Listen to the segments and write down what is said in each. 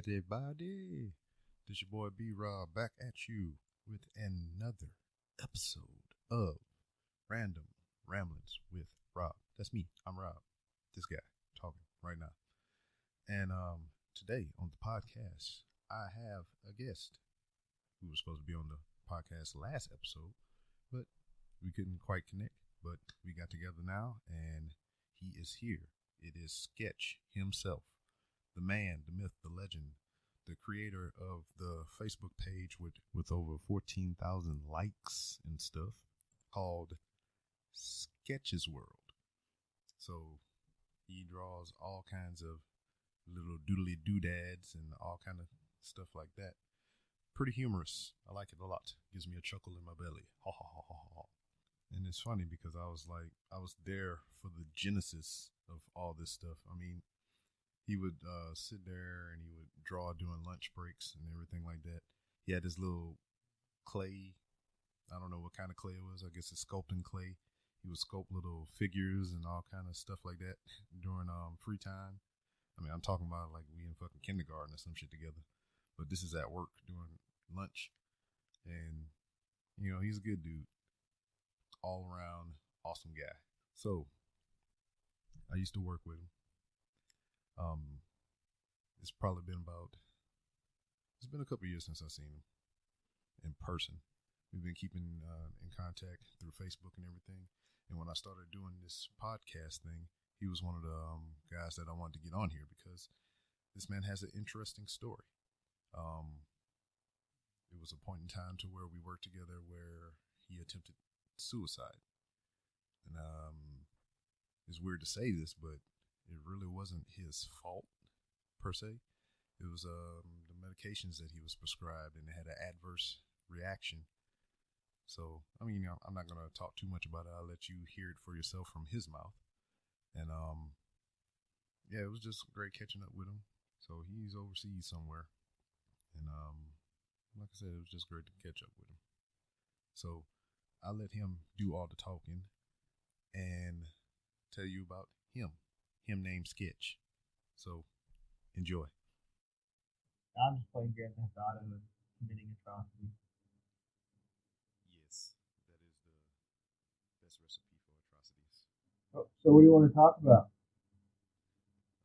everybody? This your boy B-Rob back at you with another episode of Random Ramblings with Rob. That's me. I'm Rob. This guy talking right now. And today on the podcast, I have a guest who was supposed to be on the podcast last episode, but we couldn't quite connect. But we got together now, and he is here. It is Sketch himself. The man, the myth, the legend, the creator of the Facebook page with over 14,000 likes and stuff called Sketch's World. So he draws all kinds of little doodly doodads and all kind of stuff like that. Pretty humorous. I like it a lot. Gives me a chuckle in my belly. Ha ha ha ha ha. And it's funny because I was there for the genesis of all this stuff. I mean, he would sit there and he would draw during lunch breaks and everything like that. He had this little clay. I don't know what kind of clay it was. I guess it's sculpting clay. He would sculpt little figures and all kind of stuff like that during free time. I mean, I'm talking about like we in fucking kindergarten or some shit together. But this is at work during lunch. And, you know, he's a good dude. All around awesome guy. So, I used to work with him. It's probably been it's been a couple years since I've seen him in person. We've been keeping in contact through Facebook and everything. And when I started doing this podcast thing, he was one of the guys that I wanted to get on here because this man has an interesting story. It was a point in time to where we worked together where he attempted suicide. And it's weird to say this, but it really wasn't his fault per se. It was the medications that he was prescribed, and it had an adverse reaction. So, I mean, I'm not going to talk too much about it. I'll let you hear it for yourself from his mouth. And yeah, it was just great catching up with him. So he's overseas somewhere. And like I said, it was just great to catch up with him. So I'll let him do all the talking and tell you about him named Sketch. So enjoy. I'm just playing Grand Theft Auto and committing atrocities. Yes, that is the best recipe for atrocities. So what do you want to talk about?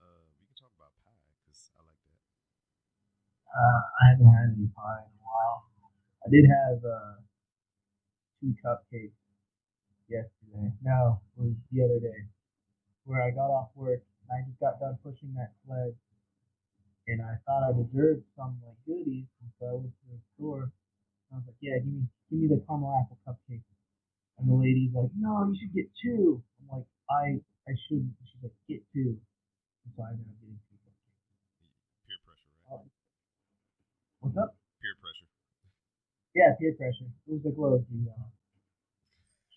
We can talk about pie because I like that. I haven't had any pie in a while. I did have 2 cupcakes yesterday. No, it was the other day, where I got off work and I just got done pushing that sled, and I thought I deserved some like goodies, and so I went to the store. And I was like, "Yeah, give me the caramel apple cupcake." And the lady's like, "No, you should get 2." I'm like, I shouldn't. She's like, "Get 2." And so I ended up getting 2 cupcakes. Peer pressure, right? What's up? Peer pressure. Yeah, peer pressure. It was like, what was the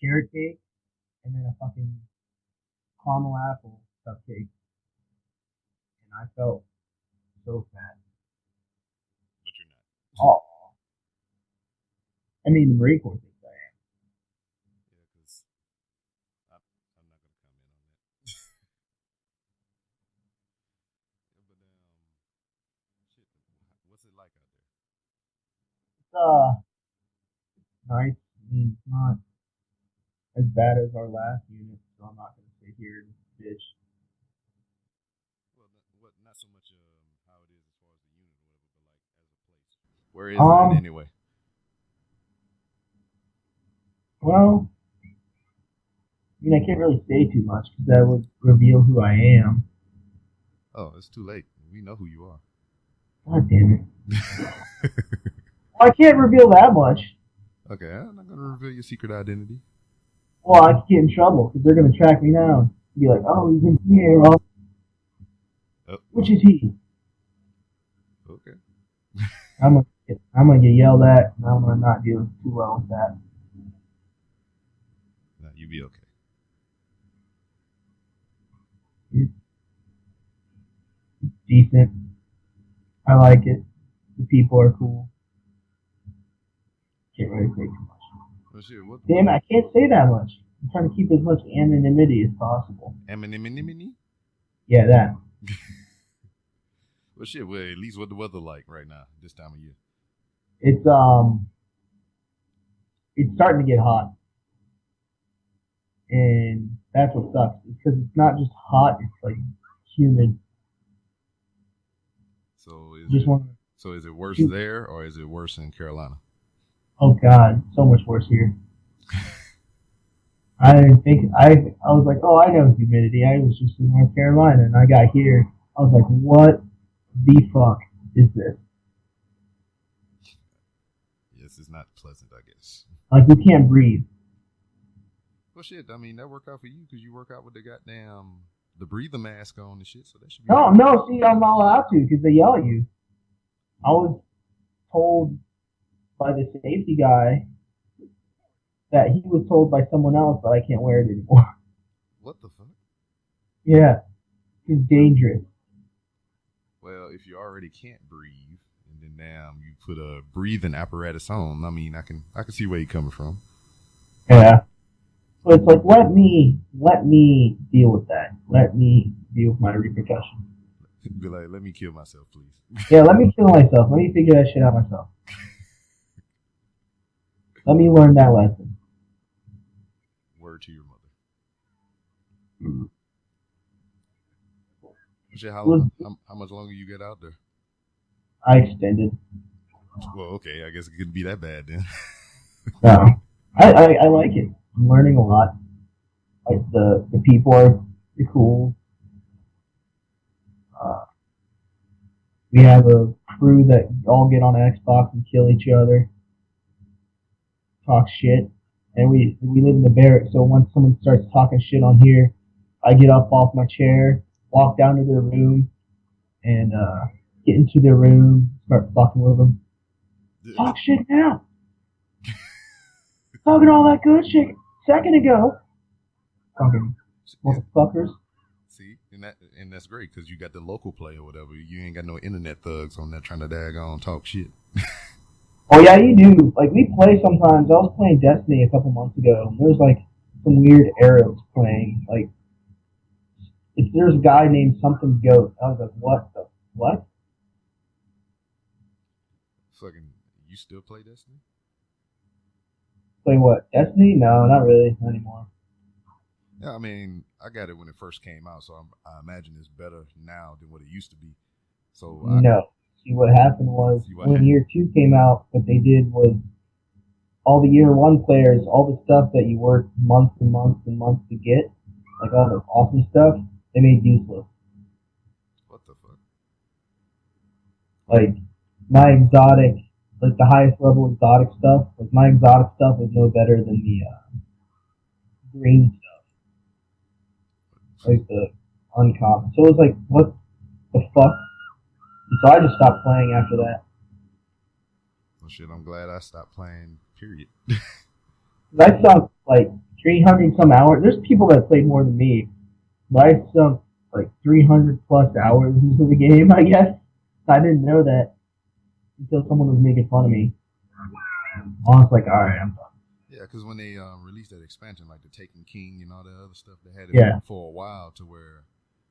carrot cake, and then a fucking caramel apple cupcake, and I felt so fat. But you're not. Oh, I mean, the Marine Corps thinks I am. Yeah, because I'm not going to comment on that. Yeah, but shit, what's it like out there? It's nice. I mean, it's not as bad as our last unit, so I'm not gonna sit here and bitch. Well, not so much how it is as far as the unit or whatever, but like as a place. Where is that anyway? Well, I mean, I can't really say too much because that would reveal who I am. Oh, it's too late. We know who you are. God damn it. I can't reveal that much. Okay, I'm not going to reveal your secret identity. Well, I could get in trouble because they're gonna track me down. Be like, "Oh, he's in here." Which is he? Okay. I'm gonna get yelled at, and I'm gonna not do too well with that. No, you be okay. It's decent. I like it. The people are cool. Can't really say too much. Well, shit, Damn it, I can't say that much. I'm trying to keep as much anonymity as possible. Anonymity? Yeah, that. Well, shit. Well, at least what the weather like right now this time of year. It's starting to get hot, and that's what sucks. Because it's not just hot; it's like humid. So is it worse shoot. there or is it worse in Carolina? Oh God, so much worse here. I didn't think I was like, oh, I know humidity. I was just in North Carolina, and I got here. I was like, what the fuck is this? Yes, it's not pleasant, I guess. Like, you can't breathe. Well, shit. I mean, that worked out for you because you work out with the goddamn the breather mask on and shit. So that should be. No. See, I'm not allowed to because they yell at you. I was told by the safety guy that he was told by someone else that I can't wear it anymore. What the fuck? Yeah, it's dangerous. Well, if you already can't breathe, and then now you put a breathing apparatus on, I mean, I can see where you're coming from. Yeah. So it's like, let me deal with that. Let me deal with my repercussions. Be like, let me kill myself, please. Yeah, let me kill myself. Let me figure that shit out myself. Let me learn that lesson. Word to your mother. Shit, how much longer you get out there? I extended. Well, okay, I guess it couldn't be that bad then. No, I like it. I'm learning a lot. Like the people are cool. We have a crew that all get on Xbox and kill each other, talk shit, and we live in the barracks. So once someone starts talking shit on here, I get up off my chair, walk down to their room, and get into their room, start fucking with them. Talk shit now. Talking all that good shit a second ago. Fucking motherfuckers. See, and that's great because you got the local play or whatever. You ain't got no internet thugs on there trying to daggone talk shit. Oh yeah, you do. Like we play sometimes. I was playing Destiny a couple months ago, and there was like some weird Arabs playing. Like, there's a guy named something Goat. I was like, what? Fucking, you still play Destiny? Play what? Destiny? No, not really. Not anymore. Yeah, I mean, I got it when it first came out, so I imagine it's better now than what it used to be. So no. See, what happened was when year 2 came out, what they did was all the year 1 players, all the stuff that you worked months and months and months to get, like all the awesome stuff, they made useless. What the fuck? Like my exotic, like the highest level exotic stuff, like my exotic stuff was no better than the green stuff. Like the uncommon. So it was like, what the fuck? And so I just stopped playing after that. Well, shit, I'm glad I stopped playing, period. I sunk like 300 some hours. There's people that played more than me, but I sunk like 300 plus hours into the game, I guess. I didn't know that until someone was making fun of me. I was like, alright, I'm done. Yeah, because when they released that expansion, like the Taken King and all that other stuff, they had it for a while to where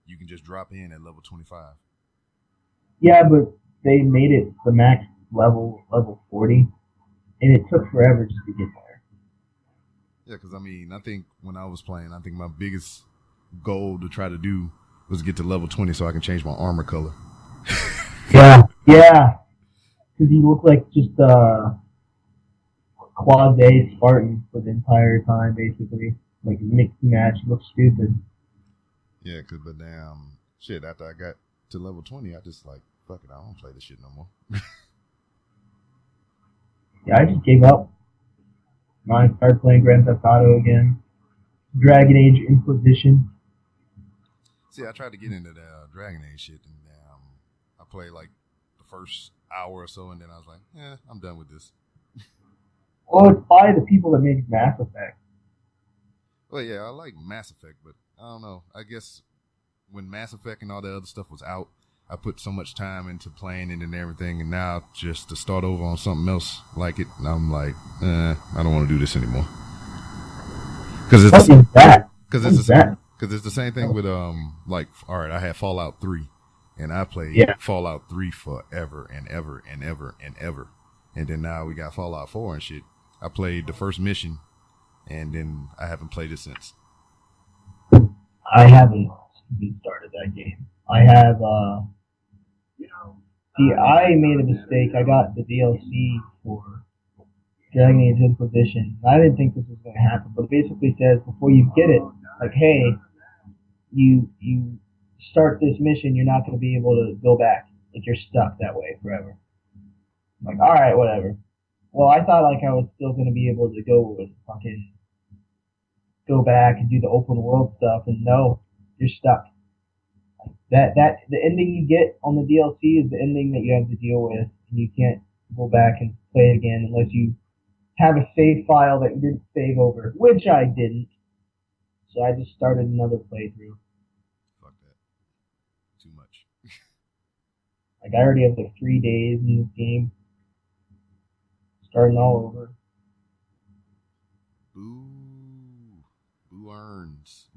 you can just drop in at level 25. Yeah, but they made it the max level 40, and it took forever just to get there. Yeah, because I mean, I think when I was playing, I think my biggest goal to try to do was get to level 20 so I can change my armor color. Yeah, because you look like just Quad A Spartan for the entire time, basically. Like mix and match, you look stupid. Yeah, but damn, shit, after I got to level 20, I just like, fuck it, I don't play this shit no more. Yeah, I just gave up. I started playing Grand Theft Auto again. Dragon Age Inquisition. See, I tried to get into the Dragon Age shit, and I played like the first hour or so, and then I was like, I'm done with this. Well, it's by the people that make Mass Effect. Well, yeah, I like Mass Effect, but I don't know. I guess when Mass Effect and all the other stuff was out, I put so much time into playing it and everything, and now just to start over on something else like it, and I'm like, I don't want to do this anymore. Because it's the same thing with like, all right, I had Fallout 3, And I played Fallout 3 forever and ever and ever and ever. And then now we got Fallout 4 and shit. I played the first mission, and then I haven't played it since. I haven't even started that game. I have, see, I made a mistake. I got the DLC for Dragon Age Inquisition. I didn't think this was going to happen, but it basically says before you get it, like, hey, you start this mission, you're not going to be able to go back. Like, you're stuck that way forever. I'm like, alright, whatever. Well, I thought, like, I was still going to be able to go back and do the open world stuff, and no, you're stuck. The ending you get on the DLC is the ending that you have to deal with, and you can't go back and play it again unless you have a save file that you didn't save over, which I didn't. So I just started another playthrough. Fuck that. Too much. Like, I already have like 3 days in this game. Starting all over. Boo. Boo earns.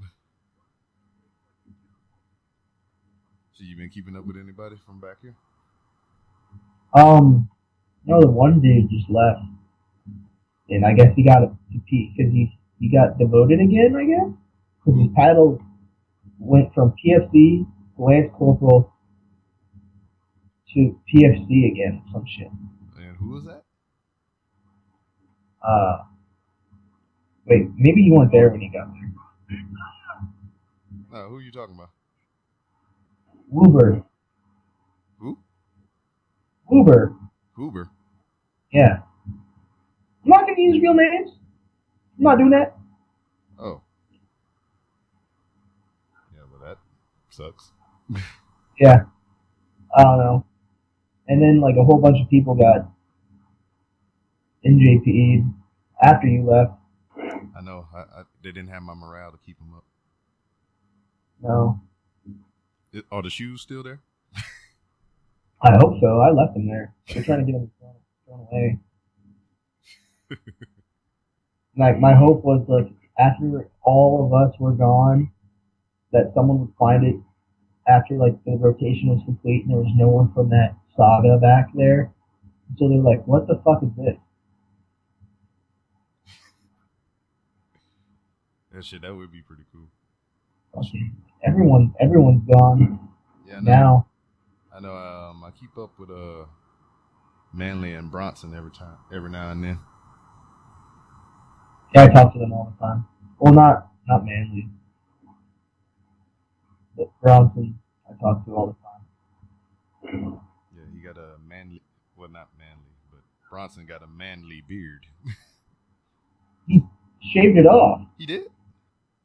So you been keeping up with anybody from back here? No, the one dude just left. And I guess he got because he got demoted again, I guess? Because his title went from PFC, Lance Corporal, to PFC again, some shit. And who was that? Wait, maybe you weren't there when he got there. No, who are you talking about? Uber. Who? Uber. Uber? Yeah. I'm not going to use real names. I'm not doing that. Oh. Yeah, well, that sucks. Yeah. I don't know. And then, like, a whole bunch of people got NJP'd after you left. I know. They didn't have my morale to keep them up. No. Are the shoes still there? I hope so. I left them there. They're trying to get them thrown away. Like, my hope was, like, after all of us were gone, that someone would find it after, like, the rotation was complete and there was no one from that saga back there. So they're like, what the fuck is this? That would be pretty cool. Okay. Everyone's gone. Yeah, now. I know. I keep up with Manley and Bronson every now and then. Yeah, I talk to them all the time. Well, not Manley, but Bronson I talk to all the time. Yeah, he got a manly. Well, not manly, but Bronson got a manly beard. He shaved it off. He did?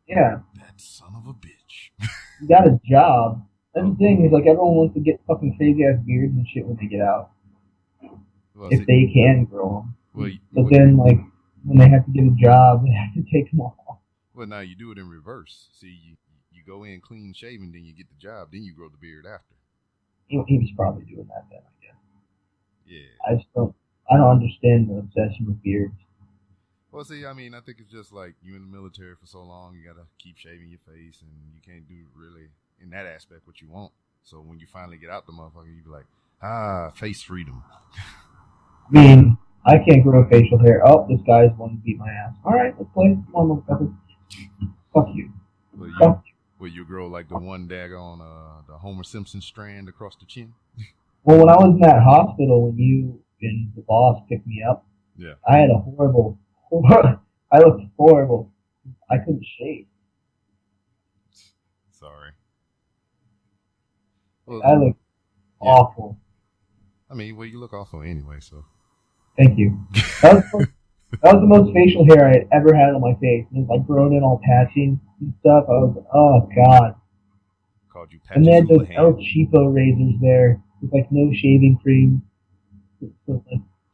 Yeah. That son of a bitch. He got a job. That's the thing, is like everyone wants to get fucking crazy ass beards and shit when they get out. Well, if they can grow them. Well, but then, like, when they have to get a job, they have to take them off. Well, now you do it in reverse. See, you go in clean shaven, then you get the job, then you grow the beard after. He was probably doing that then, I guess. Yeah. I don't understand the obsession with beards. Well, see, I mean, I think it's just like you in the military for so long, you gotta keep shaving your face, and you can't do really in that aspect what you want. So when you finally get out the motherfucker, you be like, face freedom. I mean, I can't grow facial hair. Oh, this guy's wanting to beat my ass. All right, let's play. Come on, motherfucker. Fuck you. Will you grow like the one daggone the Homer Simpson strand across the chin? Well, when I was in that hospital, when you and the boss picked me up, yeah, I had a horrible. I looked horrible. I couldn't shave. Sorry. Well, I looked awful. I mean, well, you look awful anyway, so. Thank you. That was the most facial hair I had ever had on my face. It was like grown in all patchy and stuff. I was like, oh god. Called you patchy. And they had those El Cheapo razors there with like no shaving cream. So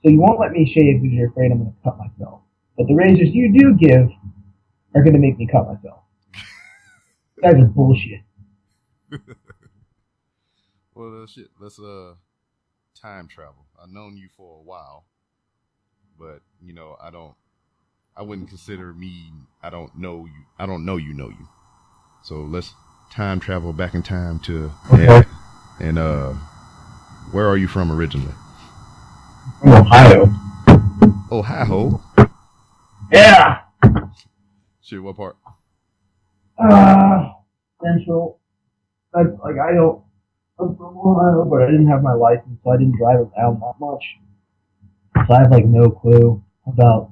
you won't let me shave because you're afraid I'm going to cut myself. But the razors you do give are going to make me cut myself. You guys are bullshit. Well, shit. Let's time travel. I've known you for a while, but you know I wouldn't consider me. I don't know you. I don't know you. So let's time travel back in time to And where are you from originally? From Ohio. Ohio? Yeah! Shit, what part? Central. I'm from Ohio, but I didn't have my license, so I didn't drive around that much. So I have like no clue about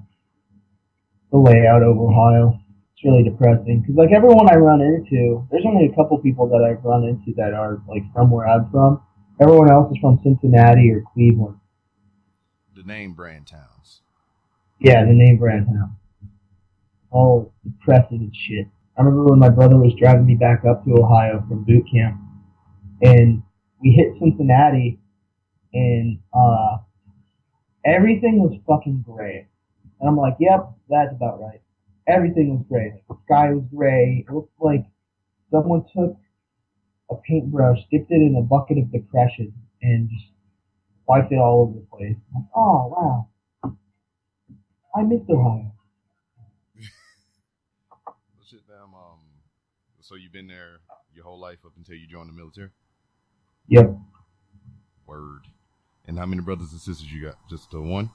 the layout of Ohio. It's really depressing because like everyone I run into, there's only a couple people that I've run into that are like from where I'm from. Everyone else is from Cincinnati or Cleveland. The name brand towns. Yeah, the name brand town. All depressing and shit. I remember when my brother was driving me back up to Ohio from boot camp, and we hit Cincinnati, and everything was fucking gray. And I'm like, yep, that's about right. Everything was gray. Like, the sky was gray. It looked like someone took a paintbrush, dipped it in a bucket of depression, and just wiped it all over the place. I'm like, oh, wow. I missed Ohio. So you've been there your whole life up until you joined the military? Yep. Word. And how many brothers and sisters you got? Just the one?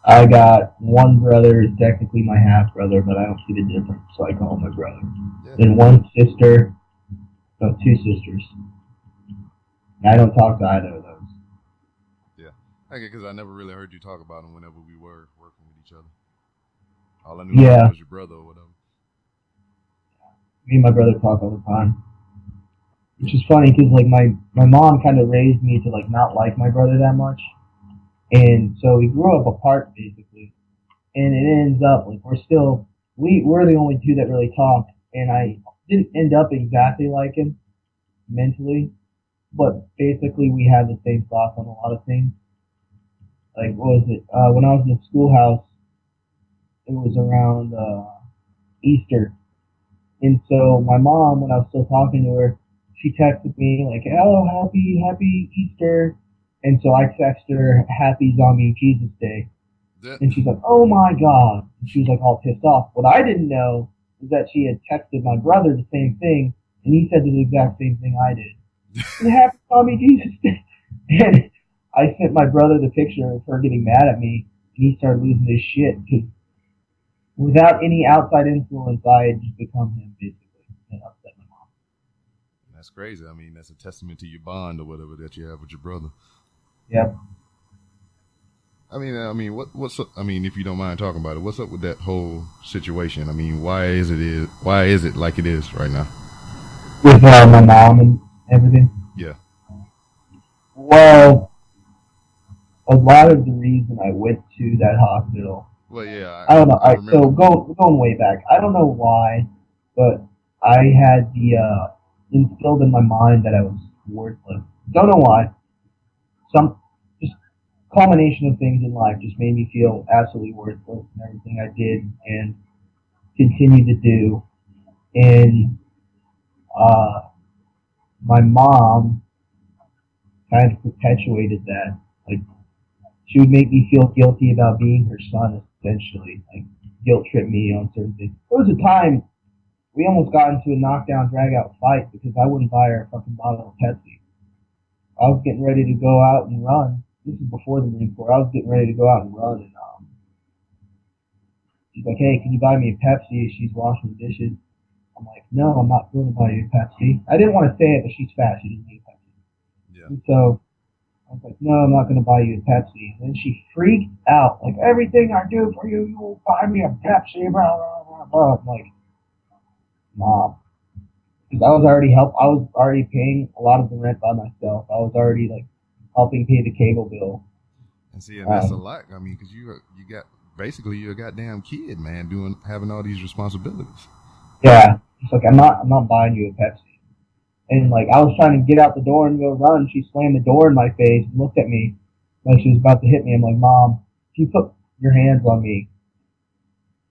I got one brother, is technically my half brother, but I don't see the difference, so I call him my brother. Yeah. Then one sister, no, two sisters. And I don't talk to either of those. Yeah. Okay, because I never really heard you talk about them whenever we were working with each other. All I knew was your brother or whatever. Me and my brother talk all the time. Which is funny because like my mom kind of raised me to like not like my brother that much. And so we grew up apart basically. And it ends up like we're the only two that really talk. And I didn't end up exactly like him mentally, but basically we had the same thoughts on a lot of things. Like what was it? When I was in the schoolhouse, it was around Easter. And so my mom, when I was still talking to her, she texted me like, "Oh, happy Easter," and so I texted her, "Happy Zombie Jesus Day," and she's like, "Oh my God!" And she was like all pissed off. What I didn't know is that she had texted my brother the same thing, and he said the exact same thing I did. And happy Zombie Jesus Day, and I sent my brother the picture of her getting mad at me, and he started losing his shit because without any outside influence, I had just become him basically, and upset my mom. That's crazy. I mean, that's a testament to your bond or whatever that you have with your brother. Yep. I mean, what's up? I mean, if you don't mind talking about it, what's up with that whole situation? I mean, why is it like it is right now? With my mom and everything. Yeah. Well, a lot of the reason I went to that hospital. Well, yeah. I don't know. So going way back, I don't know why, but I had the instilled in my mind that I was worthless. Don't know why. Some just combination of things in life just made me feel absolutely worthless in everything I did and continue to do. And my mom kind of perpetuated that. Like, she would make me feel guilty about being her son, essentially. Like, guilt trip me on certain things. There was a time we almost got into a knockdown, drag-out fight because I wouldn't buy her a fucking bottle of Pepsi. I was getting ready to go out and run. This is before the Marine Corps. I was getting ready to go out and run, and she's like, "Hey, can you buy me a Pepsi?" She's washing the dishes. I'm like, "No, I'm not going to buy you a Pepsi." I didn't want to say it, but she's fat. She doesn't need a Pepsi. Yeah. And so I was like, "No, I'm not going to buy you a Pepsi." And then she freaked out. Like, "Everything I do for you, you will buy me a Pepsi, blah, blah, blah, blah." I'm like, "Mom." Because I was already paying a lot of the rent by myself. I was already, like, helping pay the cable bill. And see, and that's a lot. I mean, because you're a goddamn kid, man, having all these responsibilities. Yeah. It's like, I'm not buying you a Pepsi. And, like, I was trying to get out the door and go run. She slammed the door in my face and looked at me like she was about to hit me. I'm like, "Mom, if you put your hands on me,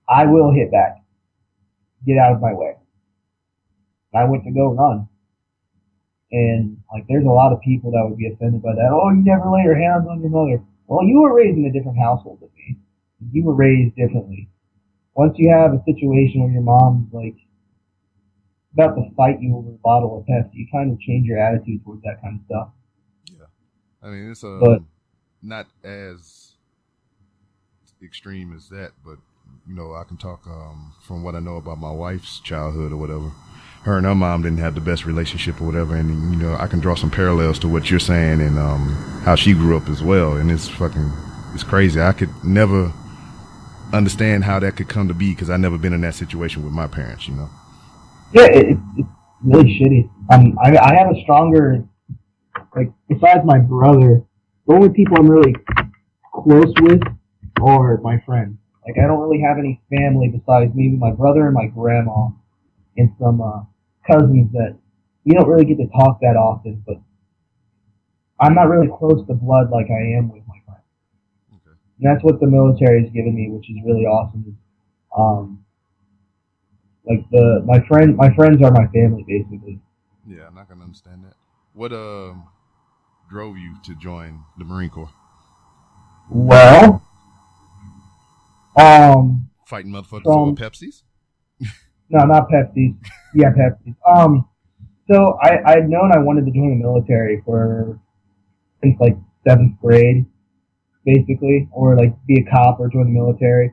I will hit back. Get out of my way." And I went to go run. And, like, there's a lot of people that would be offended by that. "Oh, you never lay your hands on your mother." Well, you were raised in a different household than me. You were raised differently. Once you have a situation where your mom's, like, about to fight you over a bottle of Pepsi. You kind of change your attitude towards that kind of stuff. Yeah, I mean it's not as extreme as that, but you know I can talk from what I know about my wife's childhood or whatever. Her and her mom didn't have the best relationship or whatever, and you know I can draw some parallels to what you're saying and how she grew up as well, and it's crazy. I could never understand how that could come to be because I never been in that situation with my parents, you know. Yeah, it's really shitty. I have a stronger, like, besides my brother, the only people I'm really close with are my friends. Like, I don't really have any family besides maybe my brother and my grandma and some cousins that we don't really get to talk that often, but I'm not really close to blood like I am with my friends. Okay. And that's what the military has given me, which is really awesome. Like my friends are my family basically. Yeah, I'm not gonna understand that. What drove you to join the Marine Corps? Well, fighting motherfuckers over Pepsis? No, not Pepsi. Yeah, Pepsi. So I'd known I wanted to join the military since like 7th grade, basically, or like be a cop or join the military.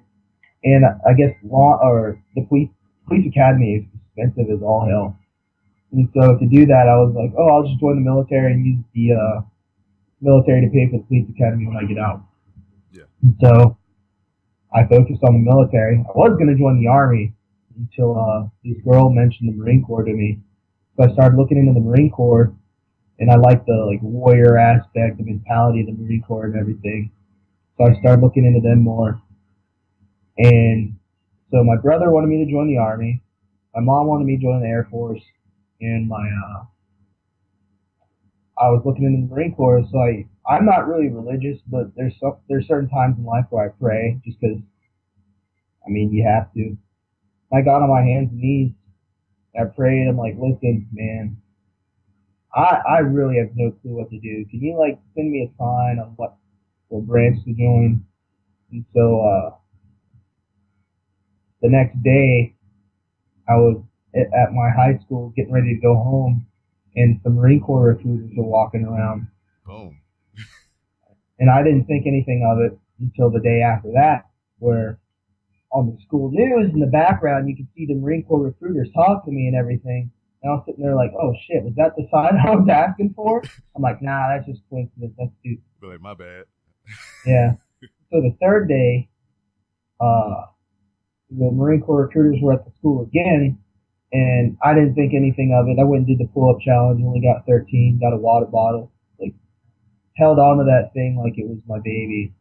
And I guess the police academy is expensive as all hell. And so to do that, I was like, oh, I'll just join the military and use the military to pay for the police academy when I get out. Yeah. And so I focused on the military. I was going to join the Army until this girl mentioned the Marine Corps to me. So I started looking into the Marine Corps, and I liked the like warrior aspect, the mentality of the Marine Corps and everything. So I started looking into them more. And so my brother wanted me to join the Army. My mom wanted me to join the Air Force. And I was looking into the Marine Corps. So I'm not really religious, but there's certain times in life where I pray just because, I mean, you have to. I got on my hands and knees. I prayed. I'm like, listen, man, I really have no clue what to do. Can you like send me a sign on what branch to join? And so the next day, I was at my high school getting ready to go home, and some Marine Corps recruiters were walking around. Boom. And I didn't think anything of it until the day after that, where on the school news in the background, you could see the Marine Corps recruiters talk to me and everything. And I was sitting there like, oh shit, was that the sign I was asking for? I'm like, nah, that's just coincidence. That's stupid. But like, my bad. Yeah. So the third day, the Marine Corps recruiters were at the school again, and I didn't think anything of it. I went and did the pull-up challenge, only got 13, got a water bottle, like held on to that thing like it was my baby.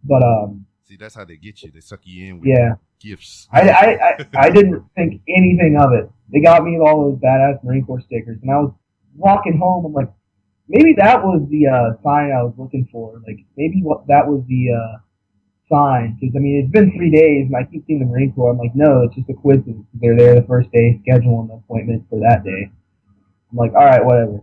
But see, that's how they get you. They suck you in with gifts. I didn't think anything of it. They got me all those badass Marine Corps stickers, and I was walking home. I'm like, maybe that was the sign I was looking for. Like, maybe that was the sign. Because, I mean, it's been 3 days, and I keep seeing the Marine Corps. I'm like, no, it's just a coincidence. They're there the first day, scheduling the appointment for that day. I'm like, all right, whatever.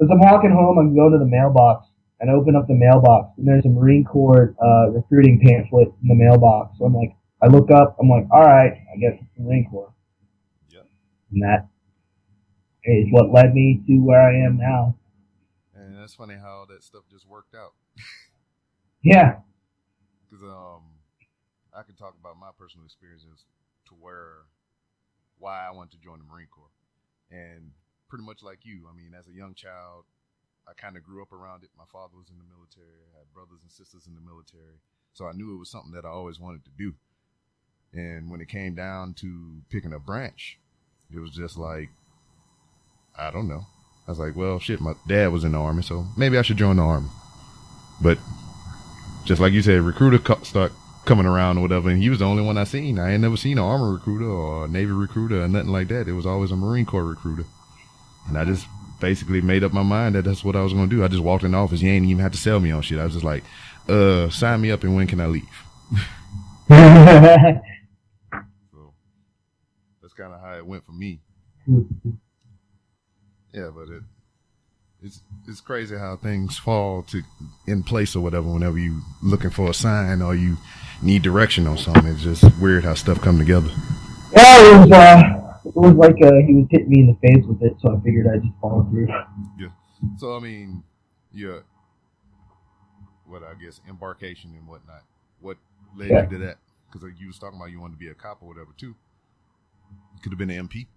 As I'm walking home, I'm going to the mailbox, and I open up the mailbox, and there's a Marine Corps recruiting pamphlet in the mailbox. So I'm like, I look up, I'm like, all right, I guess it's the Marine Corps. Yep. And that is what led me to where I am now. And that's funny how that stuff just worked out. Yeah. Because I can talk about my personal experiences to why I wanted to join the Marine Corps. And pretty much like you, I mean, as a young child, I kind of grew up around it. My father was in the military. I had brothers and sisters in the military. So I knew it was something that I always wanted to do. And when it came down to picking a branch, it was just like, I don't know. I was like, well, shit, my dad was in the Army, so maybe I should join the Army. But just like you said, recruiter start coming around or whatever, and he was the only one I seen. I ain't never seen an Army recruiter or a Navy recruiter or nothing like that. It was always a Marine Corps recruiter. And I just basically made up my mind that that's what I was going to do. I just walked in the office. You ain't even have to sell me on shit. I was just like, sign me up and when can I leave? So that's kind of how it went for me. Yeah, but it's crazy how things fall in place or whatever whenever you looking for a sign or you need direction on something. It's just weird how stuff come together. Yeah, It was like he was hitting me in the face with it, so I figured I'd just follow through. Yeah. So I mean, yeah. What I guess embarkation and whatnot. What led you to that? Because you was talking about you wanted to be a cop or whatever too. Could have been an MP.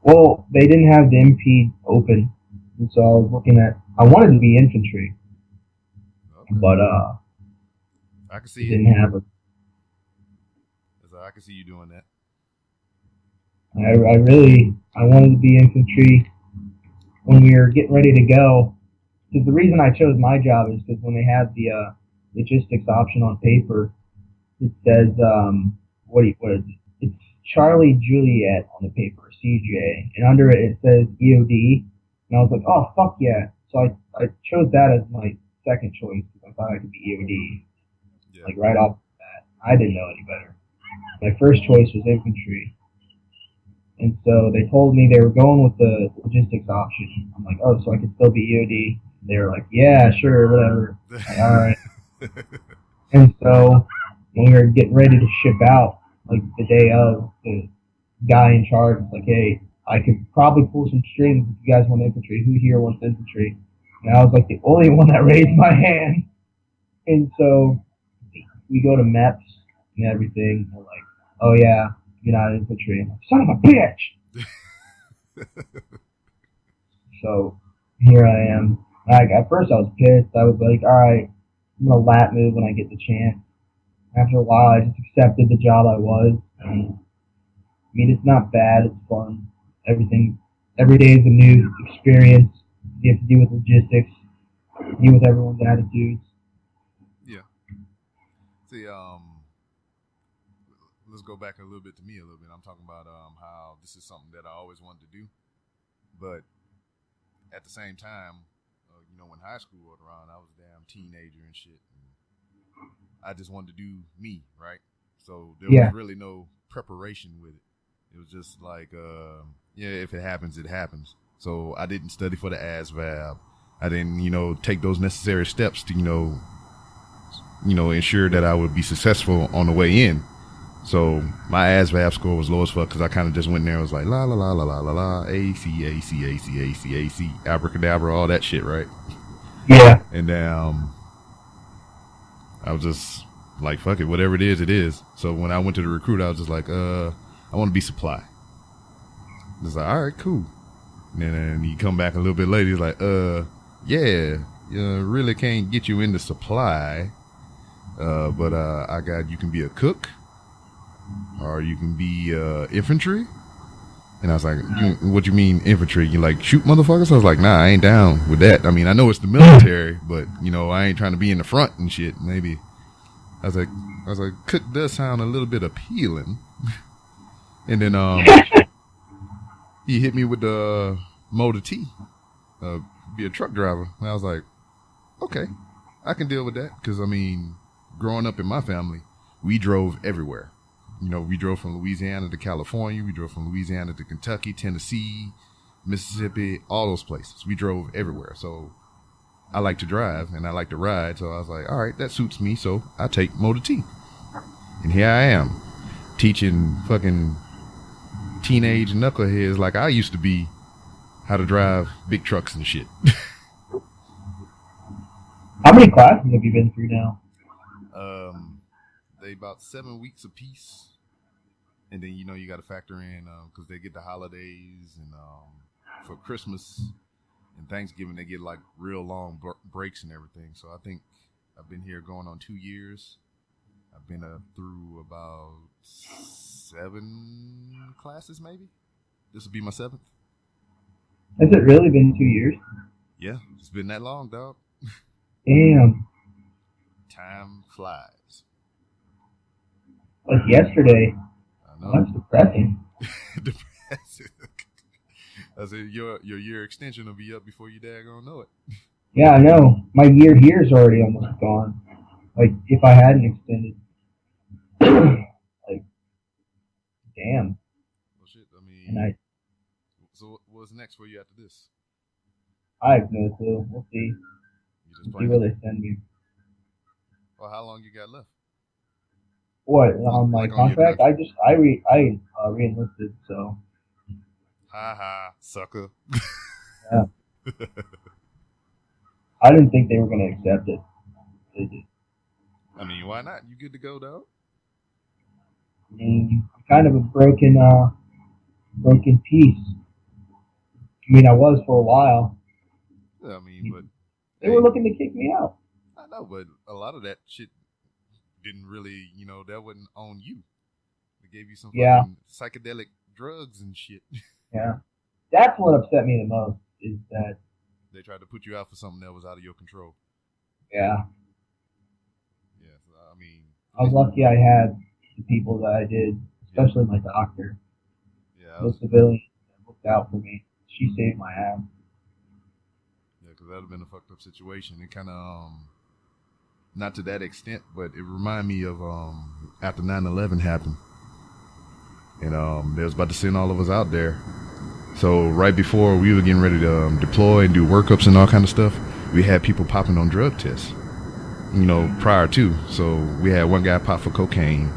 Well, they didn't have the MP open, and so I was looking at. I wanted to be infantry, okay. But I can see didn't have it. So I can see you doing that. I wanted to be infantry when we were getting ready to go. Because the reason I chose my job is because when they had the logistics option on paper, it says what is it? It's Charlie Juliet on the paper, CJ, and under it says EOD, and I was like, oh fuck yeah! So I chose that as my second choice because I thought I could be EOD, like right off the bat. I didn't know any better. My first choice was infantry, and so they told me they were going with the logistics option. I'm like, oh, so I could still be EOD. They were like, yeah, sure, whatever. Like, all right. And so when we were getting ready to ship out, like the day of, the guy in charge was like, hey, I could probably pull some strings if you guys want infantry. Who here wants infantry? And I was like the only one that raised my hand. And so we go to MEPS and everything. They're like, oh yeah, you're not infantry. I'm like, son of a bitch! So here I am. Like, at first I was pissed. I was like, all right, I'm going to lap move when I get the chance. After a while, I just accepted the job I was. And, I mean, it's not bad. It's fun. Every day is a new experience. You have to deal with logistics, deal with everyone's attitudes. Yeah. See, let's go back a little bit to me a little bit. I'm talking about how this is something that I always wanted to do, but at the same time, when high school rolled around, I was a damn teenager and shit. And I just wanted to do me, right? So there was really no preparation with it. It was just like, if it happens, it happens. So I didn't study for the ASVAB. I didn't, take those necessary steps to, ensure that I would be successful on the way in. So my ASVAB score was low as fuck because I kind of just went in there and was like, la, la, la, la, la, la, la, A, C, A, C, A, C, A, C, A, C, abracadabra, all that shit, right? Yeah. And I was just like, fuck it, whatever it is, it is. So when I went to the recruit, I was just like, I want to be supply. It's like, all right, cool. And then he come back a little bit later, he's like, really can't get you into supply, but you can be a cook. Or you can be infantry. And I was like, what you mean infantry? You like shoot motherfuckers? I was like, nah, I ain't down with that. I mean, I know it's the military, but I ain't trying to be in the front and shit. Maybe. I was like, cook does sound a little bit appealing. And then he hit me with the Motor T, be a truck driver. And I was like, okay, I can deal with that. Because, I mean, growing up in my family, we drove everywhere. We drove from Louisiana to California. We drove from Louisiana to Kentucky, Tennessee, Mississippi, all those places. We drove everywhere. So I like to drive and I like to ride. So I was like, all right, that suits me. So I take Motor T. And here I am teaching fucking teenage knuckleheads like I used to be how to drive big trucks and shit. How many classes have you been through now? They about 7 weeks apiece. And then, you got to factor in, because they get the holidays and for Christmas and Thanksgiving, they get like real long breaks and everything. So I think I've been here going on 2 years. I've been through about 7 classes, maybe. This will be my 7th. Has it really been 2 years? Yeah, it's been that long, dog. Damn. Time flies. Like yesterday. I know. That's depressing. Depressing. I said your year extension will be up before your dad gonna know it. Yeah, I know. My year here is already almost gone. Like, if I hadn't extended. Like, damn. Well, shit, I mean. So what's next for you after this? I have no clue. We'll see. You just see where they send me. Well, how long you got left? What on my Like on your contract? contract? I re-enlisted, so Ha ha, sucker. yeah. I didn't think they were gonna accept it. They did. I mean, why not? You good to go, dog? I mean, I'm kind of a broken piece. I mean, I was for a while. I mean, but They hey, were looking to kick me out. I know, but a lot of that shit didn't really, that wasn't on you. They gave you some Yeah, fucking psychedelic drugs and shit. yeah. That's what upset me the most. Is that They tried to put you out for something that was out of your control. yeah. Yeah, so, I mean, I was lucky I had the people that I did, especially my doctor, yeah, the civilian that looked out for me. She saved my ass. yeah, because that would have been a fucked up situation. It kind of, not to that extent, but it reminded me of after 9/11 happened, and they was about to send all of us out there. So right before we were getting ready to deploy and do workups and all kind of stuff, we had people popping on drug tests. Prior to. So we had one guy pop for cocaine.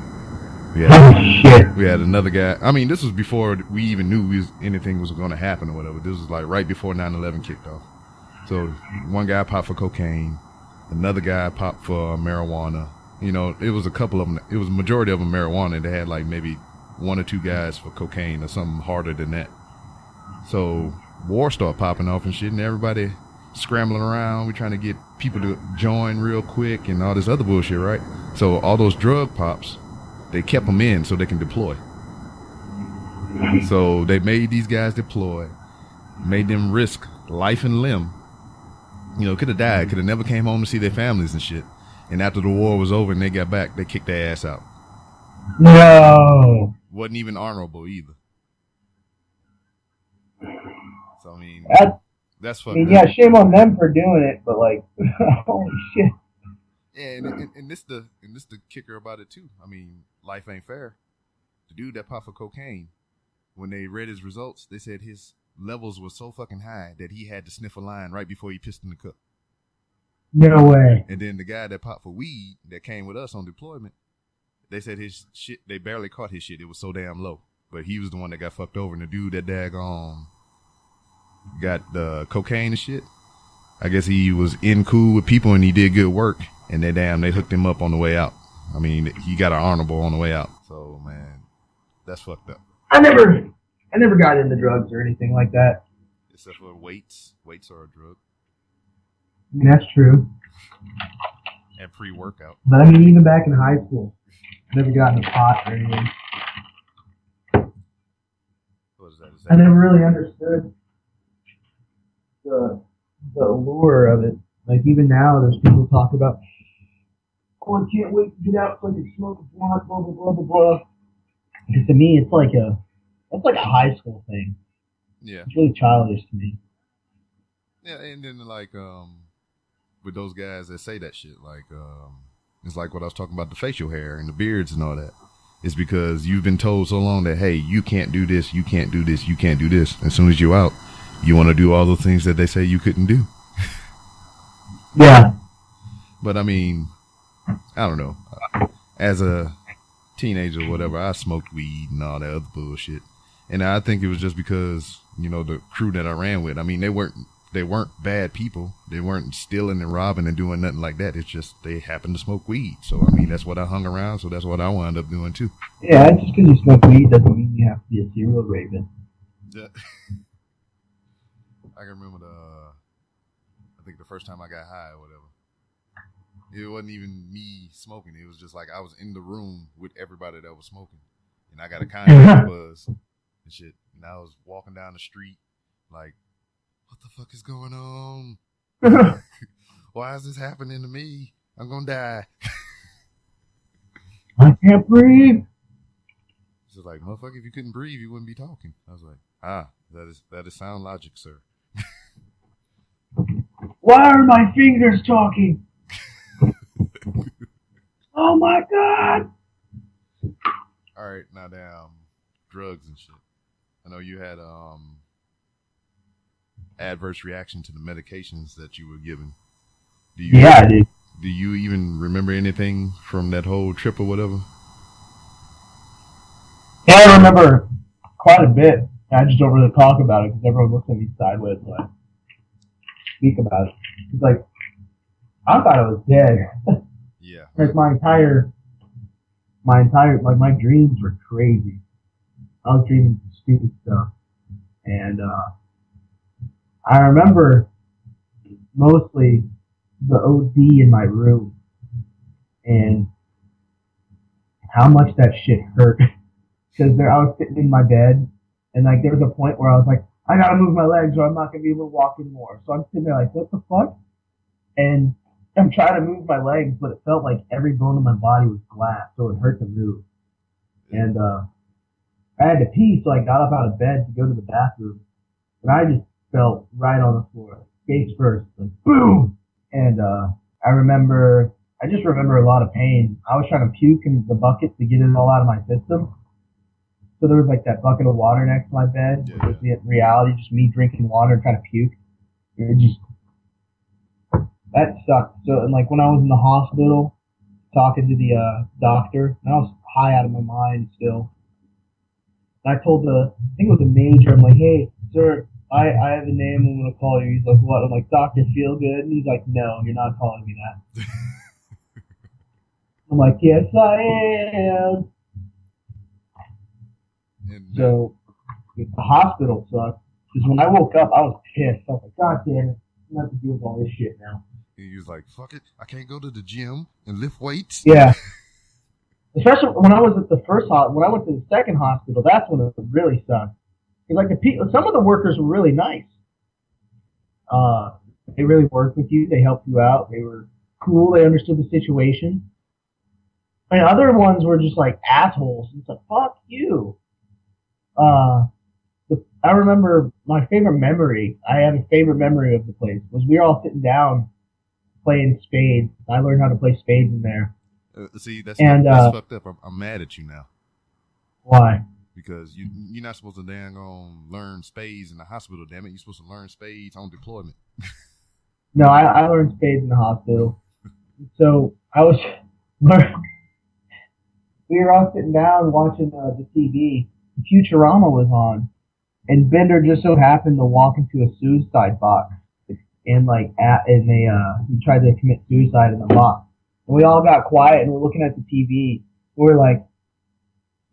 We had another guy. I mean, this was before we even knew anything was going to happen or whatever. This was like right before 9/11 kicked off. So one guy popped for cocaine. Another guy popped for marijuana. It was a couple of them. It was a majority of them marijuana. They had like maybe one or two guys for cocaine or something harder than that. So war started popping off and shit, and everybody scrambling around. We're trying to get people to join real quick and all this other bullshit, right? So all those drug pops, they kept them in so they can deploy. So they made these guys deploy, made them risk life and limb. Could have died, could have never came home to see their families and shit. And after the war was over and they got back, they kicked their ass out. No. Wasn't even honorable either. So I mean, that's fucked up. Yeah, shame on them for doing it, but like, holy shit. Yeah, and this the kicker about it too. I mean, life ain't fair. The dude that popped for cocaine, when they read his results, they said his levels were so fucking high that he had to sniff a line right before he pissed in the cup. No way. And then the guy that popped for weed that came with us on deployment, they said his shit, they barely caught his shit. It was so damn low. But he was the one that got fucked over. And the dude that daggone got the cocaine and shit, I guess he was in cool with people and he did good work. And they hooked him up on the way out. I mean, he got an honorable on the way out. So, man, that's fucked up. I never got into drugs or anything like that. Except for weights. Weights are a drug. I mean, that's true. And pre-workout. But I mean, even back in high school, I never got in a pot or anything. What is that? I never really understood the allure of it. Like, even now, there's people talk about, oh, I can't wait to get out so I can smoke a blunt, blah, blah, blah, blah, blah. Because to me, it's like a high school thing. Yeah. It's really childish to me. Yeah, and then like with those guys that say that shit, like it's like what I was talking about, the facial hair and the beards and all that. It's because you've been told so long that, hey, you can't do this, you can't do this, you can't do this. As soon as you're out, you want to do all the things that they say you couldn't do. Yeah. But I mean, I don't know. As a teenager or whatever, I smoked weed and all that other bullshit. And I think it was just because, the crew that I ran with, I mean, they weren't bad people. They weren't stealing and robbing and doing nothing like that. It's just they happened to smoke weed. So, I mean, that's what I hung around. So that's what I wound up doing too. Yeah, just because you smoke weed doesn't mean you have to be a serial rapist. Yeah. I can remember I think the first time I got high or whatever. It wasn't even me smoking. It was just like I was in the room with everybody that was smoking. And I got a contact buzz and shit. And I was walking down the street like, what the fuck is going on? Why is this happening to me? I'm going to die. I can't breathe. It's like, motherfucker, if you couldn't breathe, you wouldn't be talking. I was like, that is sound logic, sir. Why are my fingers talking? Oh my God. All right, now damn drugs and shit. I know you had adverse reaction to the medications that you were given. Yeah, I did. Do you even remember anything from that whole trip or whatever? Yeah, I remember quite a bit. I just don't really talk about it because everyone looks at me sideways when I speak about it. It's like, I thought I was dead. Yeah. Like my entire, like my dreams were crazy. I was dreaming stupid stuff. And, I remember mostly the OD in my room and how much that shit hurt. Because I was sitting in my bed, and like there was a point where I was like, I gotta move my legs, or I'm not gonna be able to walk anymore. So I'm sitting there like, what the fuck? And I'm trying to move my legs, but it felt like every bone in my body was glass, so it hurt to move. And I had to pee, so I got up out of bed to go to the bathroom, and I just fell right on the floor, face first, like boom. And I just remember a lot of pain. I was trying to puke in the bucket to get it all out of my system. So there was like that bucket of water next to my bed. Yeah. Which was in reality just me drinking water and trying to puke. It just, that sucked. So, and like when I was in the hospital talking to the doctor, and I was high out of my mind still. And I told I think it was a major, I'm like, hey, sir, I have a name I'm going to call you. He's like, what? I'm like, Dr. Feelgood? And he's like, no, you're not calling me that. I'm like, yes, I am. So the hospital sucked. Because when I woke up, I was pissed. I was like, God damn it. I'm going to have to deal with all this shit now. And he was like, fuck it. I can't go to the gym and lift weights. Yeah. Especially when I was at the first hospital. When I went to the second hospital, that's when it really sucked. Because like some of the workers were really nice. They really worked with you. They helped you out. They were cool. They understood the situation. And other ones were just like assholes. It's like, fuck you. I remember my favorite memory. I have a favorite memory of the place was we were all sitting down playing spades. I learned how to play spades in there. See, that's fucked up. I'm mad at you now. Why? Because you're not supposed to dang on learn spades in the hospital. Damn it, you're supposed to learn spades on deployment. No, I learned spades in the hospital. So we were all sitting down watching the TV. Futurama was on, and Bender just so happened to walk into a suicide box, and he tried to commit suicide in the box. And we all got quiet and we're looking at the TV. We're like,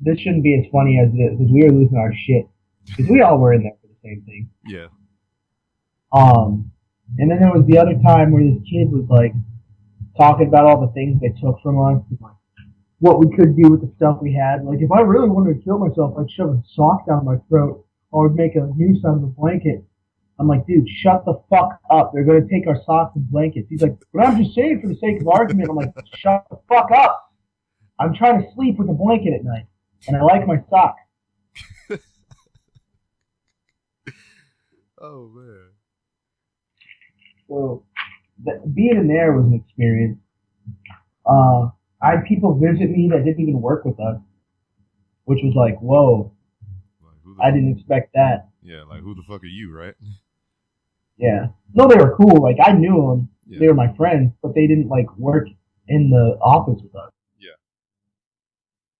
this shouldn't be as funny as it is because we were losing our shit because we all were in there for the same thing. Yeah. And then there was the other time where this kid was like talking about all the things they took from us. And, like, what we could do with the stuff we had. Like, if I really wanted to kill myself, I'd shove a sock down my throat or I'd make a noose out of a blanket. I'm like, dude, shut the fuck up. They're going to take our socks and blankets. He's like, but I'm just saying for the sake of argument. I'm like, shut the fuck up. I'm trying to sleep with a blanket at night, and I like my socks. Oh, man. So, being in there was an experience. I had people visit me that didn't even work with us, which was like, whoa. Like, I didn't expect that. Yeah, like, who the fuck are you, right? Yeah. No, they were cool. Like, I knew them. Yeah. They were my friends, but they didn't, like, work in the office with us. Yeah.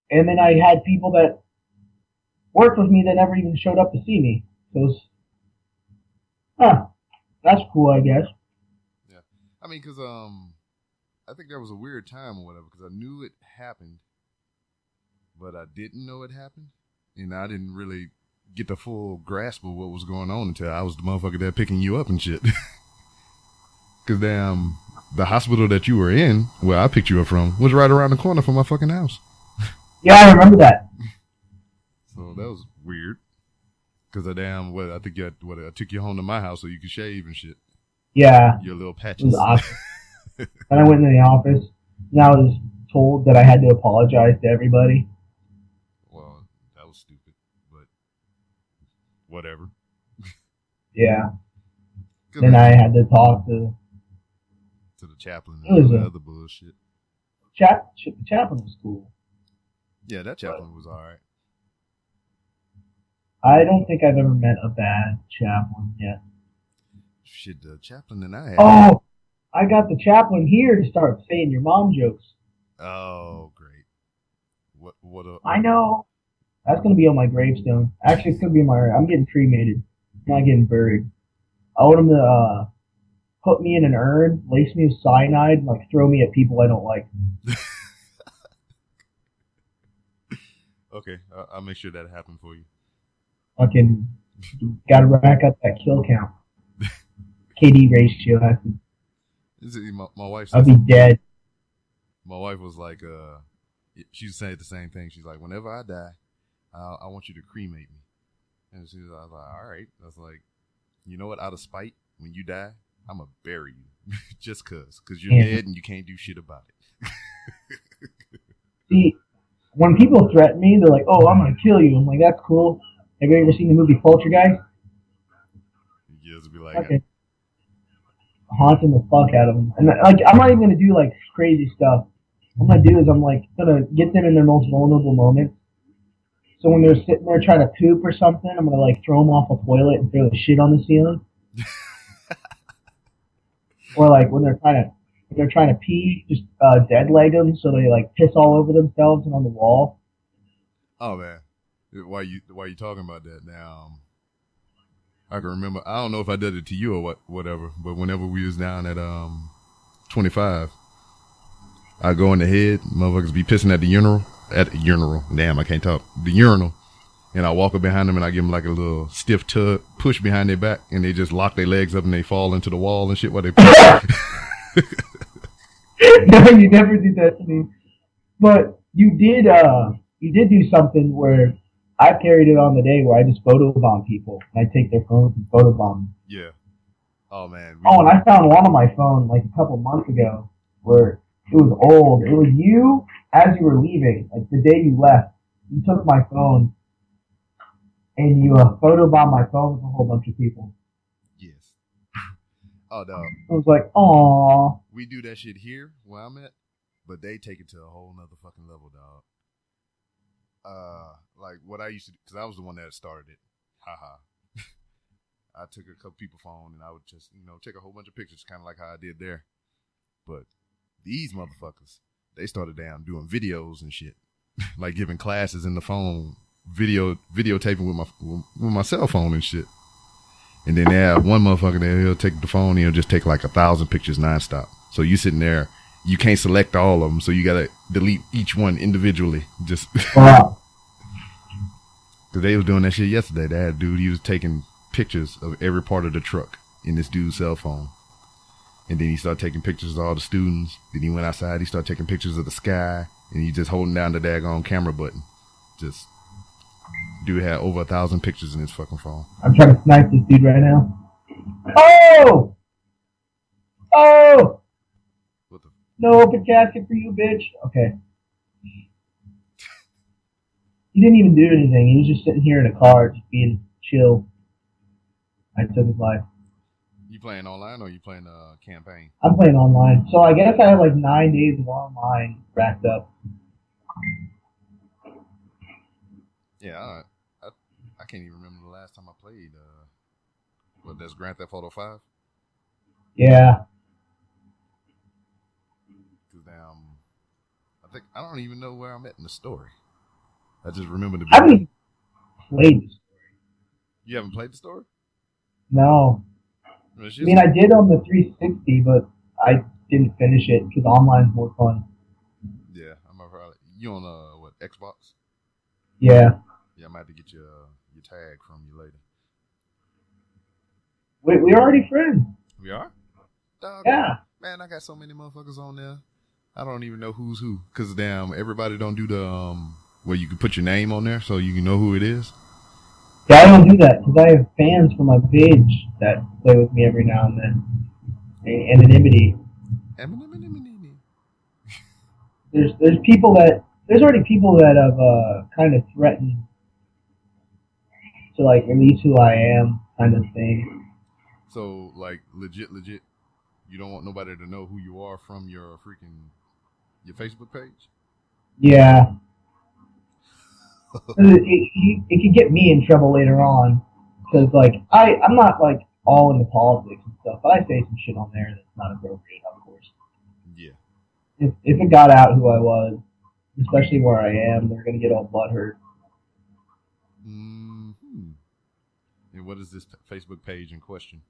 And then I had people that worked with me that never even showed up to see me. So it was, that's cool, I guess. Yeah. I mean, because, I think there was a weird time or whatever, because I knew it happened, but I didn't know it happened. And I didn't really get the full grasp of what was going on until I was the motherfucker there picking you up and shit. Because damn, the hospital that you were in, where I picked you up from, was right around the corner from my fucking house. Yeah, I remember that. So that was weird. Because I think I took you home to my house so you could shave and shit. Yeah. Your little patches. It was awesome. And I went into the office, and I was told that I had to apologize to everybody. Well, that was stupid, but whatever. Yeah. Then I had to talk to the chaplain and all the other bullshit. The chaplain was cool. Yeah, that chaplain was alright. I don't think I've ever met a bad chaplain yet. Shit, the chaplain and I had. Oh! I got the chaplain here to start saying your mom jokes. Oh, great. What I know. That's gonna be on my gravestone. Actually, it's gonna be I'm getting cremated. I'm not getting buried. I want them to put me in an urn, lace me with cyanide, and like throw me at people I don't like. Okay, I'll make sure that happens for you. Fucking gotta rack up that kill count. KD ratio has to. My wife. I'll be dead. My wife was like, she was saying the same thing. She's like, whenever I die, I want you to cremate me. And I was like, all right. I was like, you know what? Out of spite, when you die, I'm gonna bury you, just cause you're dead and you can't do shit about it. See, when people threaten me, they're like, "Oh, I'm gonna kill you." I'm like, "That's cool." Have you ever seen the movie Poltergeist? You just be like, okay. Haunting the fuck out of them, and like, I'm not even gonna do like crazy stuff. What I'm gonna do is I'm like gonna get them in their most vulnerable moments. So when they're sitting there trying to poop or something, I'm gonna like throw them off a toilet and throw the shit on the ceiling. Or like when they're trying to pee, just dead leg them so they like piss all over themselves and on the wall. Oh man, why you talking about that now? I can remember. I don't know if I did it to you or whatever, but whenever we was down at 25, I go in the head, motherfuckers be pissing at the urinal. Damn, I can't talk. The urinal. And I walk up behind them and I give them like a little stiff tug push behind their back, and they just lock their legs up and they fall into the wall and shit while they No, you never did that to me. But you did do something where I carried it on the day where I just photobomb people and I take their phones and photobomb them. Yeah. Oh man. And I found one on my phone like a couple months ago where it was old. It was you as you were leaving, like the day you left. You took my phone and you photobombed my phone with a whole bunch of people. Yes. Oh, dog. I was like, aww. We do that shit here where I'm at, but they take it to a whole nother fucking level, dog. Like what I used to do, because I was the one that started it. Haha. I took a couple people's phone and I would just, take a whole bunch of pictures, kind of like how I did there. But these motherfuckers, they started down doing videos and shit, like giving classes in the phone, videotaping with my cell phone and shit. And then they have one motherfucker there, he'll take the phone and he'll just take like 1,000 pictures nonstop. So you sitting there, you can't select all of them, so you gotta delete each one individually. Just wow. Cause they was doing that shit yesterday. They had a dude, he was taking pictures of every part of the truck in this dude's cell phone. And then he started taking pictures of all the students. Then he went outside, he started taking pictures of the sky, and he just holding down the daggone camera button. Just dude had over 1,000 pictures in his fucking phone. I'm trying to snipe this dude right now. Oh! Oh! What the? No open casket for you, bitch. Okay. He didn't even do anything. He was just sitting here in a car, just being chill. I took his life. You playing online or you playing campaign? I'm playing online. So I guess I have like 9 days of online racked up. Yeah, I can't even remember the last time I played. What, that's Grand Theft Auto 5? Yeah. Cause I don't even know where I'm at in the story. I just remember the. I haven't played the story. You haven't played the story? No. I mean, I did on the 360, but I didn't finish it because online's more fun. Yeah, I'm probably. You on what, Xbox? Yeah. Yeah, I might have to get your tag from you later. We're already friends. We are? Dog, yeah. Man, I got so many motherfuckers on there. I don't even know who's who. Because, damn, everybody don't do the, where you can put your name on there so you can know who it is. Yeah, I don't do that because I have fans from my page that play with me every now and then. Anonymity. There's people that, there's already people that have kind of threatened to like release who I am, kind of thing. So like legit, you don't want nobody to know who you are from your Facebook page? Yeah. it could get me in trouble later on because like I'm not like all into politics and stuff, but I say some shit on there that's not appropriate, of course. Yeah. If it got out who I was, especially where I am, they're gonna get all butthurt. And what is this Facebook page in question?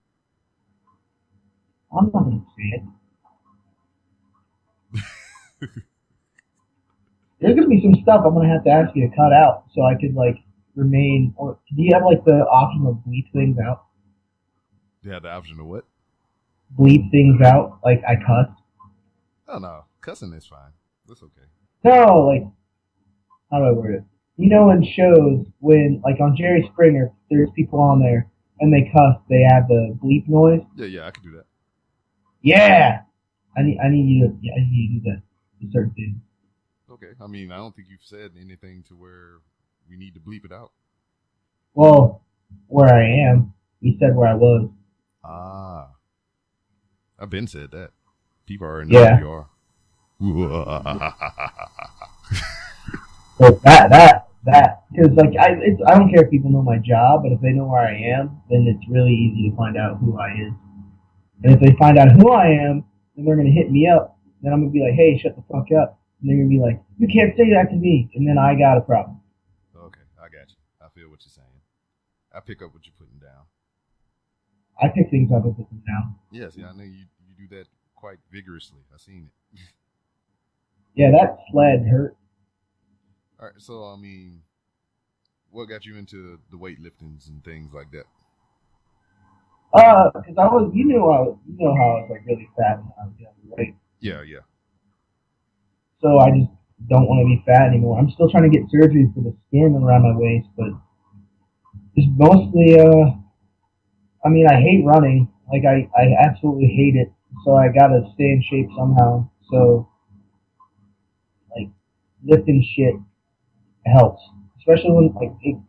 I'm not gonna say it. There's gonna be some stuff I'm gonna have to ask you to cut out so I could like remain. Or do you have like the option of bleep things out? You have the option of what? Bleep things out, like I cuss. Oh no, cussing is fine. That's okay. No, like how do I word it? You know, in shows when like on Jerry Springer, there's people on there and they cuss. They have the bleep noise. Yeah, I can do that. Yeah, I need you to do that for certain things. Okay. I mean, I don't think you've said anything to where we need to bleep it out. Well, where I am, you said where I was. Ah. I've been said that. People already know who you are. So that, because like I don't care if people know my job, but if they know where I am, then it's really easy to find out who I is. And if they find out who I am, then they're gonna hit me up. Then I'm gonna be like, hey, shut the fuck up. And they're gonna be like, you can't say that to me. And then I got a problem. Okay, I got you. I feel what you're saying. I pick up what you're putting down. I pick things up and put them down. Yes, I know you do that quite vigorously. I've seen it. Yeah, that sled hurt. All right, so I mean, what got you into the weightliftings and things like that? Because I was, you know how I was like really fat when I was younger, right? Yeah. So I just don't want to be fat anymore. I'm still trying to get surgery for the skin around my waist, but it's mostly, I mean, I hate running. Like, I absolutely hate it. So I got to stay in shape somehow. So, like, lifting shit helps. Especially when, like, it's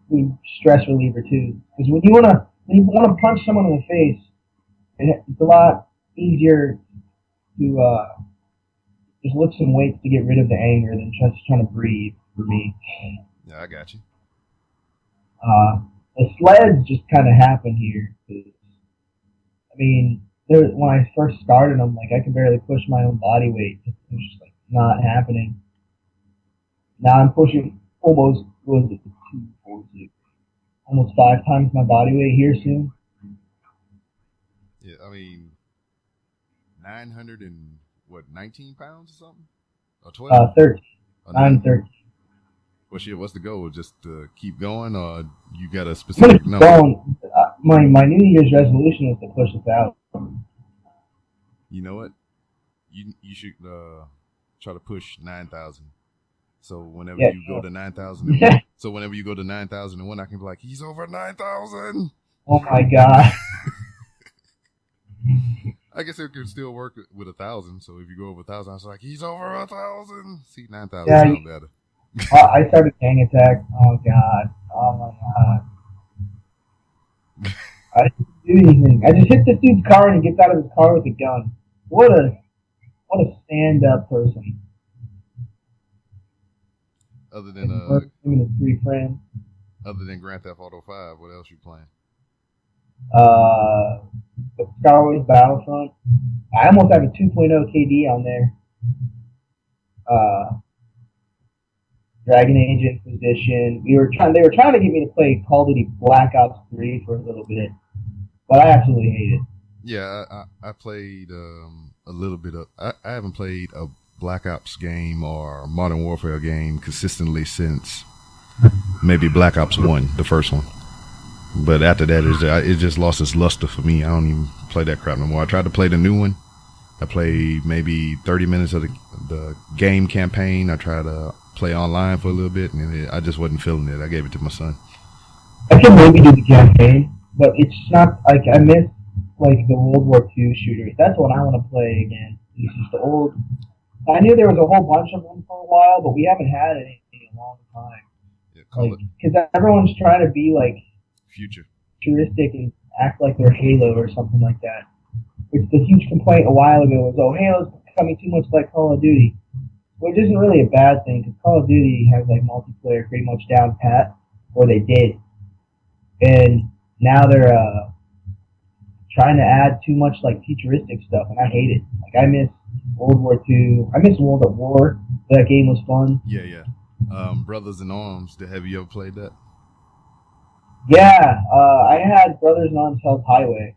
stress reliever, too. Because when you want to punch someone in the face, it's a lot easier to just lift some weights to get rid of the anger than just trying to breathe for me. Yeah, I got you. The sleds just kind of happened here. I mean, when I first started, I'm like, I can barely push my own body weight. It was just like not happening. Now I'm pushing almost 5 times my body weight here soon. Yeah, I mean, 19 pounds or something? Or 12? 13. 913. Well, shit, what's the goal? Just to keep going, or you got a specific number? Going. My New Year's resolution is to push 1,000. You know what? You should try to push 9,000. So whenever you go to 9,001, so whenever you go to 9,001, I can be like, he's over 9,000. Oh my god. I guess it could still work with 1,000. So if you go over 1,000, I was like, he's over 1,000. See, 9,000 sounds better. I started gang attack. Oh god. Oh my god. I didn't do anything. I just hit the dude's car and he gets out of his car with a gun. What a stand-up person. Other than him and his 3 friends. Other than Grand Theft Auto 5, what else you playing? Star Wars Battlefront. I almost have a 2.0 KD on there. Dragon Age Inquisition. They were trying to get me to play Call of Duty Black Ops 3 for a little bit, but I absolutely hate it. Yeah, I played a little bit of. I haven't played a Black Ops game or Modern Warfare game consistently since maybe Black Ops 1, the first one. But after that, it just lost its luster for me. I don't even play that crap no more. I tried to play the new one. I played maybe 30 minutes of the game campaign. I tried to play online for a little bit, and I just wasn't feeling it. I gave it to my son. I can maybe do the campaign, but it's not like I miss like the World War II shooters. That's what I want to play again. It's just the old. I knew there was a whole bunch of them for a while, but we haven't had anything in a long time. Yeah, because everyone's trying to be like futuristic and act like they're Halo or something like that. Which the huge complaint a while ago was, oh, Halo's becoming too much like Call of Duty. Which isn't really a bad thing, because Call of Duty has like multiplayer pretty much down pat, or they did. And now they're trying to add too much like futuristic stuff, and I hate it. Like I miss World War II. I miss World at War. That game was fun. Yeah. Brothers in Arms. Have you ever played that? Yeah, I had Brothers in Arms Hell's Highway.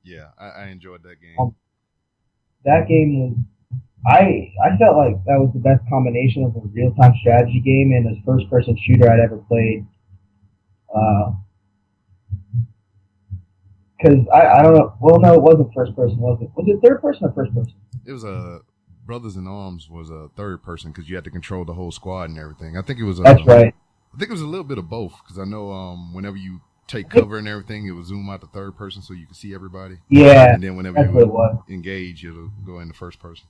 Yeah, I enjoyed that game. That game was I felt like that was the best combination of a real time strategy game and a first person shooter I'd ever played. Because I don't know. Well, no, it wasn't first person, was it? Was it third person or first person? It was a Brothers in Arms was a third person because you had to control the whole squad and everything. I think it was. That's right. I think it was a little bit of both because I know whenever you take cover and everything, it would zoom out to third person so you can see everybody. Yeah, and then whenever you would engage, it'll go into first person.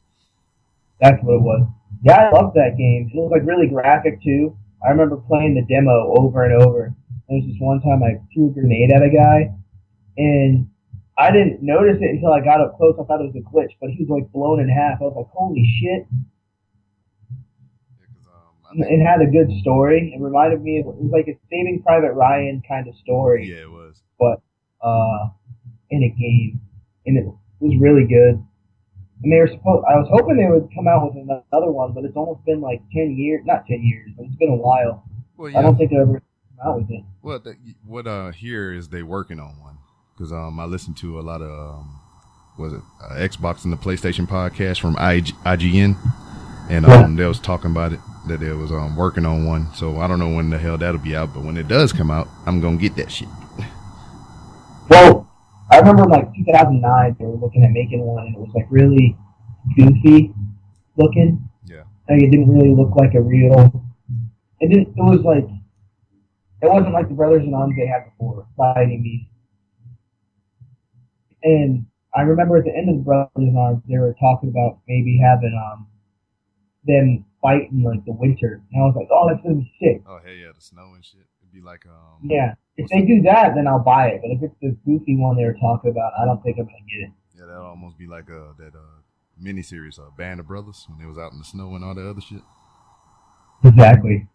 That's what it was. Yeah, I loved that game. It was like really graphic too. I remember playing the demo over and over. There was this one time I threw a grenade at a guy, and I didn't notice it until I got up close. I thought it was a glitch, but he was like blown in half. I was like, holy shit. It had a good story. It reminded me of, it was like a Saving Private Ryan kind of story. Yeah, it was. But in a game. And it was really good. And they were I was hoping they would come out with another one, but it's almost been like 10 years. Not 10 years, but it's been a while. Well, yeah. I don't think they'll ever come out with it. Well, what here is they working on one. Because I listened to a lot of, Xbox and the PlayStation podcast from IGN. And they was talking about it, that they was working on one. So I don't know when the hell that'll be out, but when it does come out, I'm going to get that shit. Well, I remember in like 2009, they were looking at making one, and it was like really goofy looking. Yeah. Like it didn't really look like a real. It was like, it wasn't like the Brothers in Arms they had before, by any means. And I remember at the end of the Brothers in Arms, they were talking about maybe having them fight in like the winter, and I was like, oh, that's gonna be sick. Oh, hey, yeah, the snow and shit. It'd be like yeah. If they do that, then I'll buy it. But if it's the goofy one they were talking about, I don't think I'm gonna get it. Yeah, that'll almost be like that miniseries, Band of Brothers, when they was out in the snow and all that other shit. Exactly.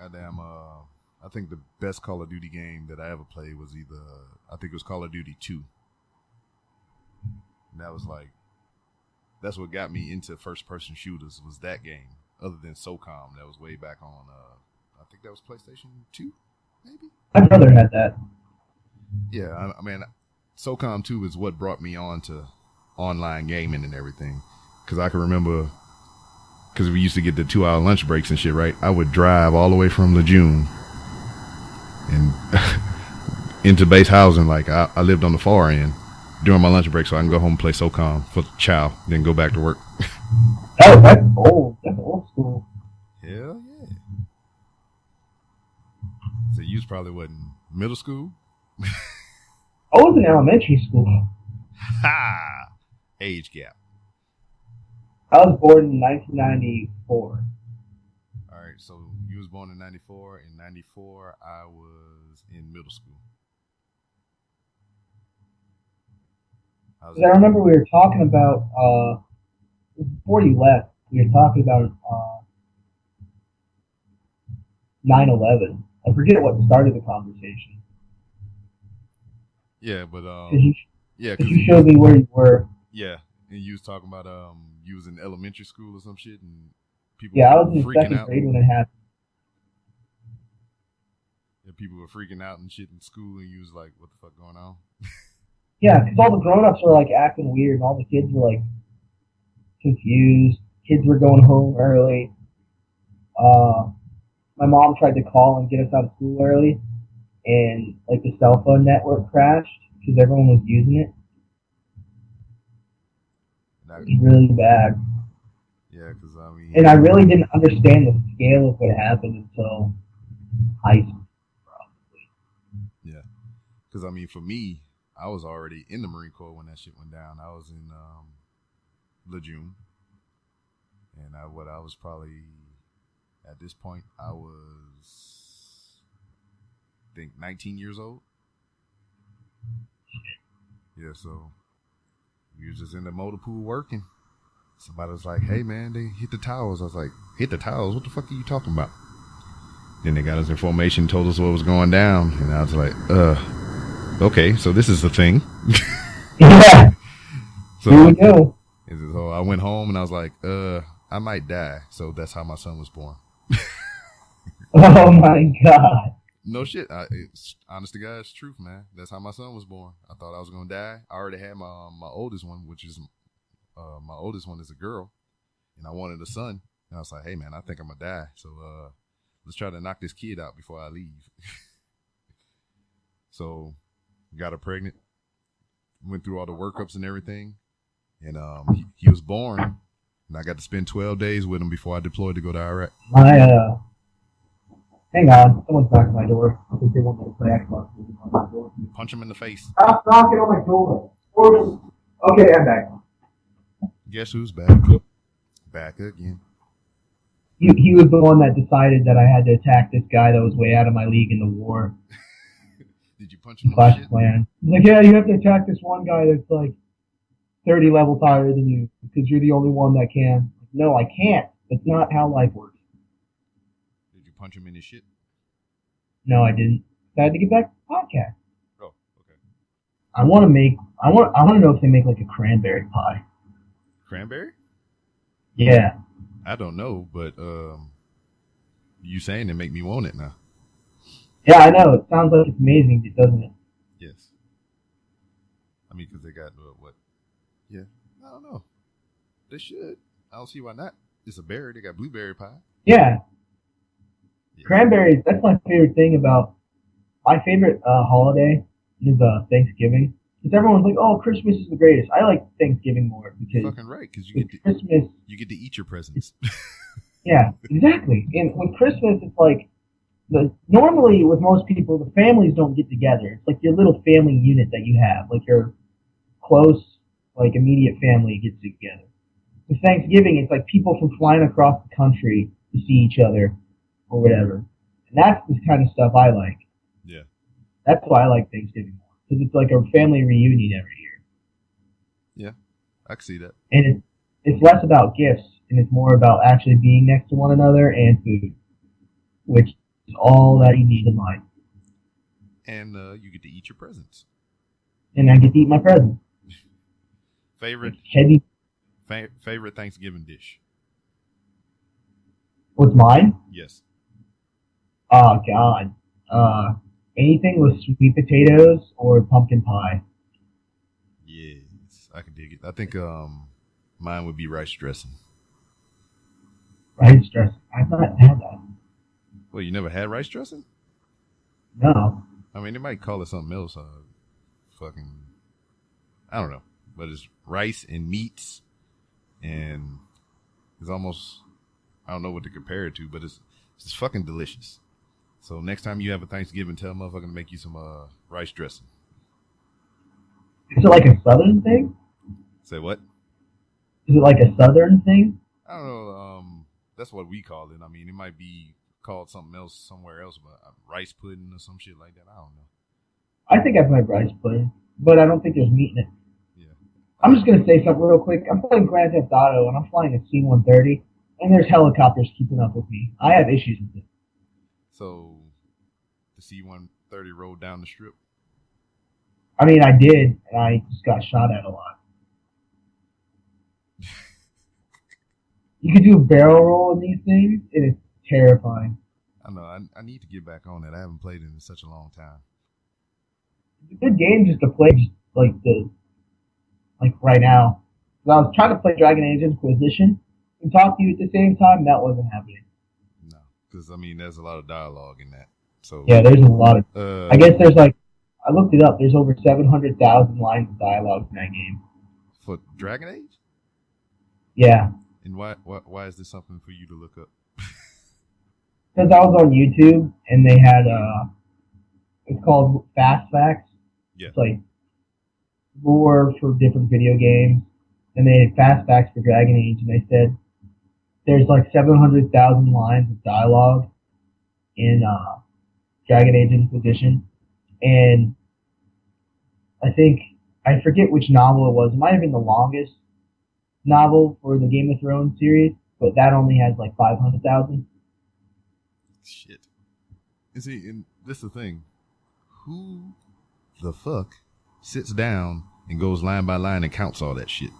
Goddamn, I think the best Call of Duty game that I ever played was I think it was Call of Duty 2. And that was like, that's what got me into first-person shooters was that game. Other than SOCOM, that was way back on, I think that was PlayStation 2, maybe? My brother had that. Yeah, I mean, SOCOM 2 is what brought me on to online gaming and everything. Because I can remember, because we used to get the 2-hour lunch breaks and shit, right? I would drive all the way from Lejeune and into base housing. Like, I lived on the far end during my lunch break, so I can go home and play SOCOM for chow, then go back to work. Oh, that's old. That's old school. Hell yeah. So you was probably what, in middle school? I was in elementary school. Ha! Age gap. I was born in 1994. All right, so you was born in 94. In 94, I was in middle school. I remember we were talking about, before you left, we were talking about 9/11. I forget what started the conversation. Yeah, but Cause you showed me where you were. Yeah, and you was talking about you was in elementary school or some shit, and people. Yeah, I was in second grade when it happened. Yeah, people were freaking out and shit in school, and you was like, "What the fuck going on?" Yeah, because all the grown-ups were like acting weird, and all the kids were like confused. Kids were going home early. My mom tried to call and get us out of school early, and like the cell phone network crashed because everyone was using it. It was really bad. Yeah, because I mean, and I really didn't understand the scale of what happened until high school, probably. Yeah, because I mean, for me, I was already in the Marine Corps when that shit went down. I was in Lejeune, and I was probably at this point I was, I think, 19 years old. Yeah, so we was just in the motor pool working. Somebody was like, "Hey man, they hit the towers." I was like, "Hit the towers? What the fuck are you talking about?" Then they got us information, told us what was going down, and I was like, okay, so this is the thing. Yeah. So here we go. So I went home and I was like, I might die. So that's how my son was born. Oh my god. No shit. It's honest to God's truth, man. That's how my son was born. I thought I was gonna die. I already had my oldest one, which is my oldest one is a girl, and I wanted a son. And I was like, hey man, I think I'm gonna die. So let's try to knock this kid out before I leave. So got her pregnant. Went through all the workups and everything, and he was born, and I got to spend 12 days with him before I deployed to go to Iraq. Hang on, someone's knocking my door. I think they want me to play Xbox. Punch him in the face. Stop knocking on my door. Okay, I'm back. Guess who's back? Back again. He was the one that decided that I had to attack this guy that was way out of my league in the war. Did you punch him in the shit? Plan. He's like, yeah, you have to attack this one guy that's like 30 levels higher than you because you're the only one that can. No, I can't. That's not how life works. Did you punch him in his shit? No, I didn't. I had to get back to the podcast. Oh, okay. I want to know if they make like a cranberry pie. Cranberry? Yeah. I don't know, but you saying it make me want it now. Yeah, I know. It sounds like it's amazing, doesn't it? Yes. I mean, because they got what? Yeah. I don't know. They should. I don't see why not. It's a berry. They got blueberry pie. Yeah. Cranberries, that's my favorite thing about... My favorite holiday is Thanksgiving. Because everyone's like, oh, Christmas is the greatest. I like Thanksgiving more because... You're fucking right, because you get to eat your presents. Yeah, exactly. And with Christmas, it's like... Normally, with most people, the families don't get together. It's like your little family unit that you have. Like your close, like immediate family gets together. With Thanksgiving, it's like people from flying across the country to see each other or whatever. And that's the kind of stuff I like. Yeah. That's why I like Thanksgiving more. Because it's like a family reunion every year. Yeah, I can see that. And it's less about gifts, and it's more about actually being next to one another and food, which is all that you need in life. And you get to eat your presents. And I get to eat my presents. Favorite heavy. Favorite Thanksgiving dish? What's mine? Yes. Oh, God. Anything with sweet potatoes or pumpkin pie. Yes, I can dig it. I think mine would be rice dressing. Rice dressing? I've not had that. Well, you never had rice dressing? No. I mean, they might call it something else. I don't know. But it's rice and meats, and it's almost, I don't know what to compare it to, but it's just fucking delicious. So next time you have a Thanksgiving, tell a motherfucker to make you some rice dressing. Is it like a Southern thing? Say what? Is it like a Southern thing? I don't know. That's what we call it. I mean, it might be called something else somewhere else, but rice pudding or some shit like that. I don't know. I think I've had rice pudding, but I don't think there's meat in it. Yeah. I'm just going to say something real quick. I'm playing Grand Theft Auto, and I'm flying a C-130, and there's helicopters keeping up with me. I have issues with it. So, the C-130 rolled down the strip? I mean, I did, and I just got shot at a lot. You could do a barrel roll in these things, and it's terrifying. I know. I need to get back on it. I haven't played it in such a long time. It's a good game just to play, just like right now. I was trying to play Dragon Age Inquisition and talk to you at the same time. That wasn't happening. No, because I mean, there's a lot of dialogue in that. So yeah, there's a lot of. I guess there's like, I looked it up. There's over 700,000 lines of dialogue in that game. For Dragon Age? Yeah. And why is this something for you to look up? Because I was on YouTube and they had it's called Fast Facts. Yeah. It's like lore for different video games, and they had Fast Facts for Dragon Age, and they said there's like 700,000 lines of dialogue in Dragon Age Inquisition, and I forget which novel it was. It might have been the longest novel for the Game of Thrones series, but that only has like 500,000. Shit. And see, and this is the thing. Who the fuck sits down and goes line by line and counts all that shit?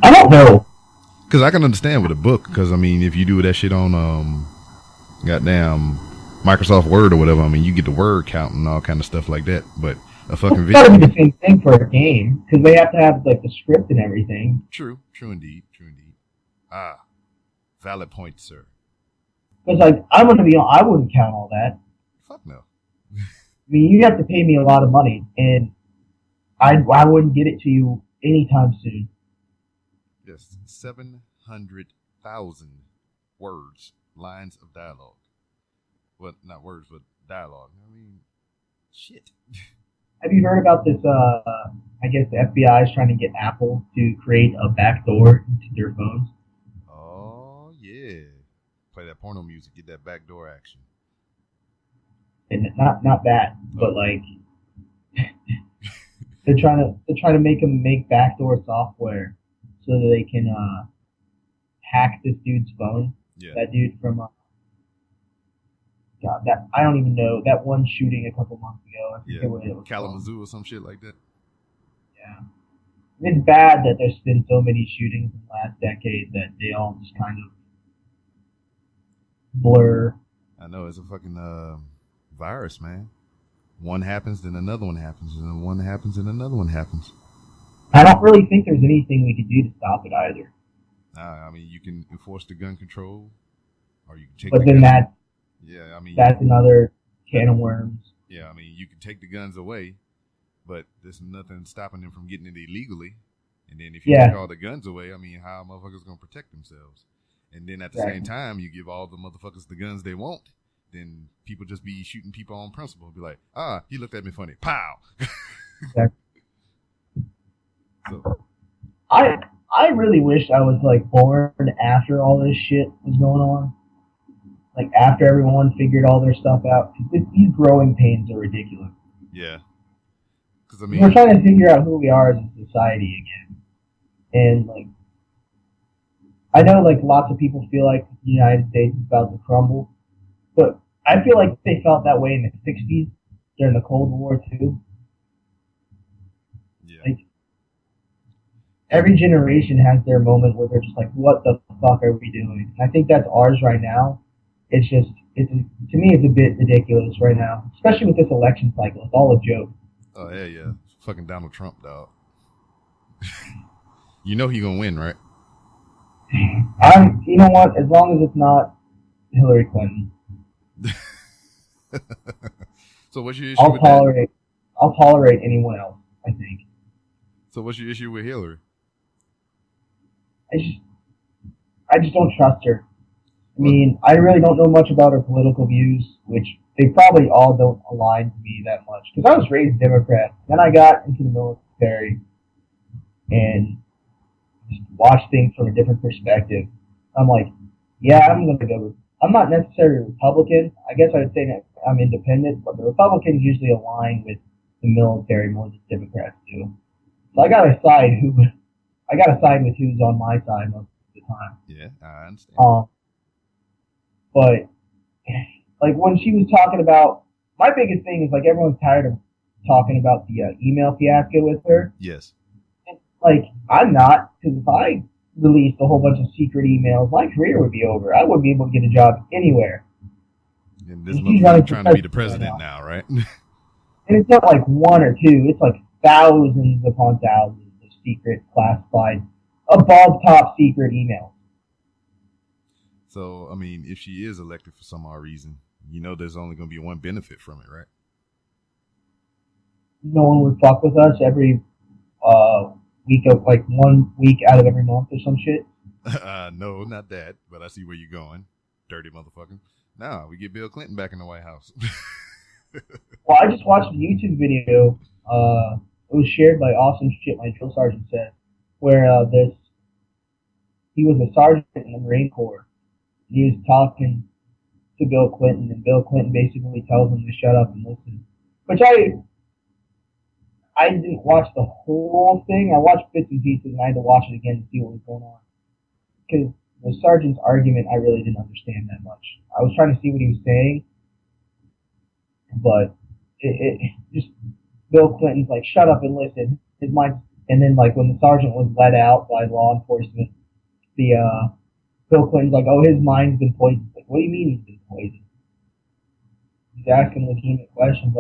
I don't know. Because I can understand with a book. Because, I mean, if you do that shit on, goddamn, Microsoft Word or whatever. I mean, you get the word count and all kind of stuff like that. But a fucking It's gotta be the same thing for a game because they have to have like the script and everything. True indeed. Ah, valid point, sir. Because like I'm gonna be, I wouldn't count all that. Fuck no. I mean, you have to pay me a lot of money, and I wouldn't get it to you anytime soon. Yes, 700,000 words, lines of dialogue. Well, not words, but dialogue. I mean, shit. Have you heard about this? I guess the FBI is trying to get Apple to create a backdoor into their phones. Oh yeah, play that porno music, get that backdoor action. And not that, but like they're trying to make them make backdoor software so that they can hack this dude's phone. Yeah. That dude from God, that I don't even know, that one shooting a couple months ago. I forget what it was Kalamazoo or some shit like that. Yeah. It's bad that there's been so many shootings in the last decade that they all just kind of blur. I know, it's a fucking virus, man. One happens, then another one happens, and then one happens, and another one happens. I don't really think there's anything we can do to stop it either. I mean, you can enforce the gun control, or you can take. But then that. Yeah, I mean, that's another can of worms. Yeah, I mean, you can take the guns away, but there's nothing stopping them from getting it illegally. And then if you take all the guns away, I mean, how are motherfuckers going to protect themselves? And then at the same time, you give all the motherfuckers the guns they want, then people just be shooting people on principle. Be like, he looked at me funny. Pow! So. I really wish I was, like, born after all this shit was going on. Like, after everyone figured all their stuff out. Because these growing pains are ridiculous. Yeah. Because, I mean, we're trying to figure out who we are as a society again. And, like, I know, like, lots of people feel like the United States is about to crumble. But I feel like they felt that way in the 60s during the Cold War, too. Yeah. Like, every generation has their moment where they're just like, what the fuck are we doing? And I think that's ours right now. It's just, to me, it's a bit ridiculous right now, especially with this election cycle. It's all a joke. Oh, yeah. Fucking Donald Trump, dog. You know he's going to win, right? You know what? As long as it's not Hillary Clinton. So what's your issue with that? I'll tolerate anyone else, I think. So what's your issue with Hillary? I just don't trust her. I mean, I really don't know much about her political views, which they probably all don't align to me that much. Because I was raised Democrat. Then I got into the military and just watched things from a different perspective. I'm like, yeah, I'm going to go with... I'm not necessarily Republican. I guess I would say that I'm independent, but the Republicans usually align with the military more than Democrats do. So I got to side with who's on my side most of the time. Yeah, I understand. But, like, when she was talking about... My biggest thing is, like, everyone's tired of talking about the email fiasco with her. Yes. And, like, I'm not, because if I released a whole bunch of secret emails, my career would be over. I wouldn't be able to get a job anywhere. And this motherfucker trying to be the president now, right? And it's not like one or two. It's like thousands upon thousands of secret, classified, above top secret emails. So, I mean, if she is elected for some odd reason, you know there's only going to be one benefit from it, right? No one would fuck with us every week of, like, 1 week out of every month or some shit. No, not that, but I see where you're going. Dirty motherfucker. Nah, we get Bill Clinton back in the White House. Well, I just watched a YouTube video. It was shared by Awesome Shit, my drill sergeant said, where he was a sergeant in the Marine Corps. He was talking to Bill Clinton, and Bill Clinton basically tells him to shut up and listen. Which I didn't watch the whole thing. I watched bits and pieces, and I had to watch it again to see what was going on. Because the sergeant's argument, I really didn't understand that much. I was trying to see what he was saying, but it just, Bill Clinton's like, shut up and listen. His mind, and then, like, when the sergeant was let out by law enforcement, Bill Clinton's like, oh, his mind's been poisoned. Like, what do you mean he's been poisoned? He's asking legitimate questions.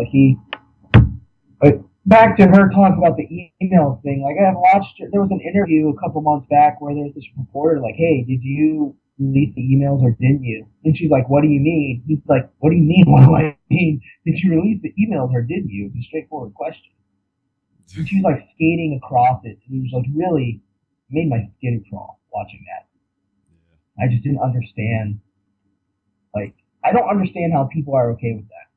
But back to her talking about the email thing. Like, I watched, there was an interview a couple months back where there was this reporter like, hey, did you release the emails or didn't you? And she's like, what do you mean? He's like, what do you mean? What do I mean? Did you release the emails or didn't you? It's a straightforward question. And she was like skating across it. And he was like, really made my skin crawl watching that. Yeah. I just didn't understand. Like, I don't understand how people are okay with that.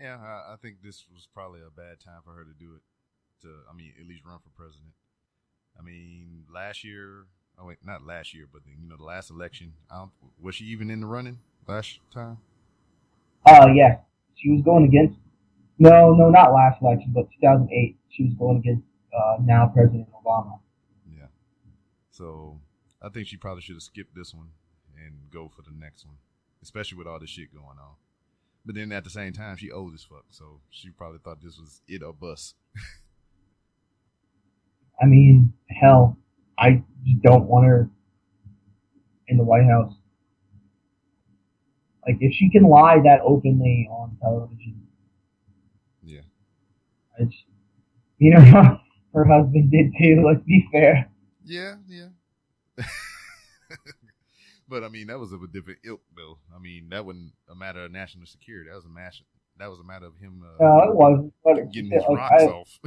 Yeah, I think this was probably a bad time for her to do it. At least run for president. I mean, last year. Oh wait, not last year, but the last election. Was she even in the running last time? Yeah, she was going against. No, not last election, but 2008. She was going against now President Obama. Yeah. So I think she probably should have skipped this one and go for the next one, especially with all this shit going on. But then at the same time, she old as fuck, so she probably thought this was it or bust. I mean, hell, I just don't want her in the White House. Like, if she can lie that openly on television. Yeah. Her husband did too, let's be fair. Yeah. But, I mean, that was of a different ilk, though. I mean, that wasn't a matter of national security. That was a matter of him no, it wasn't, but getting his rocks off.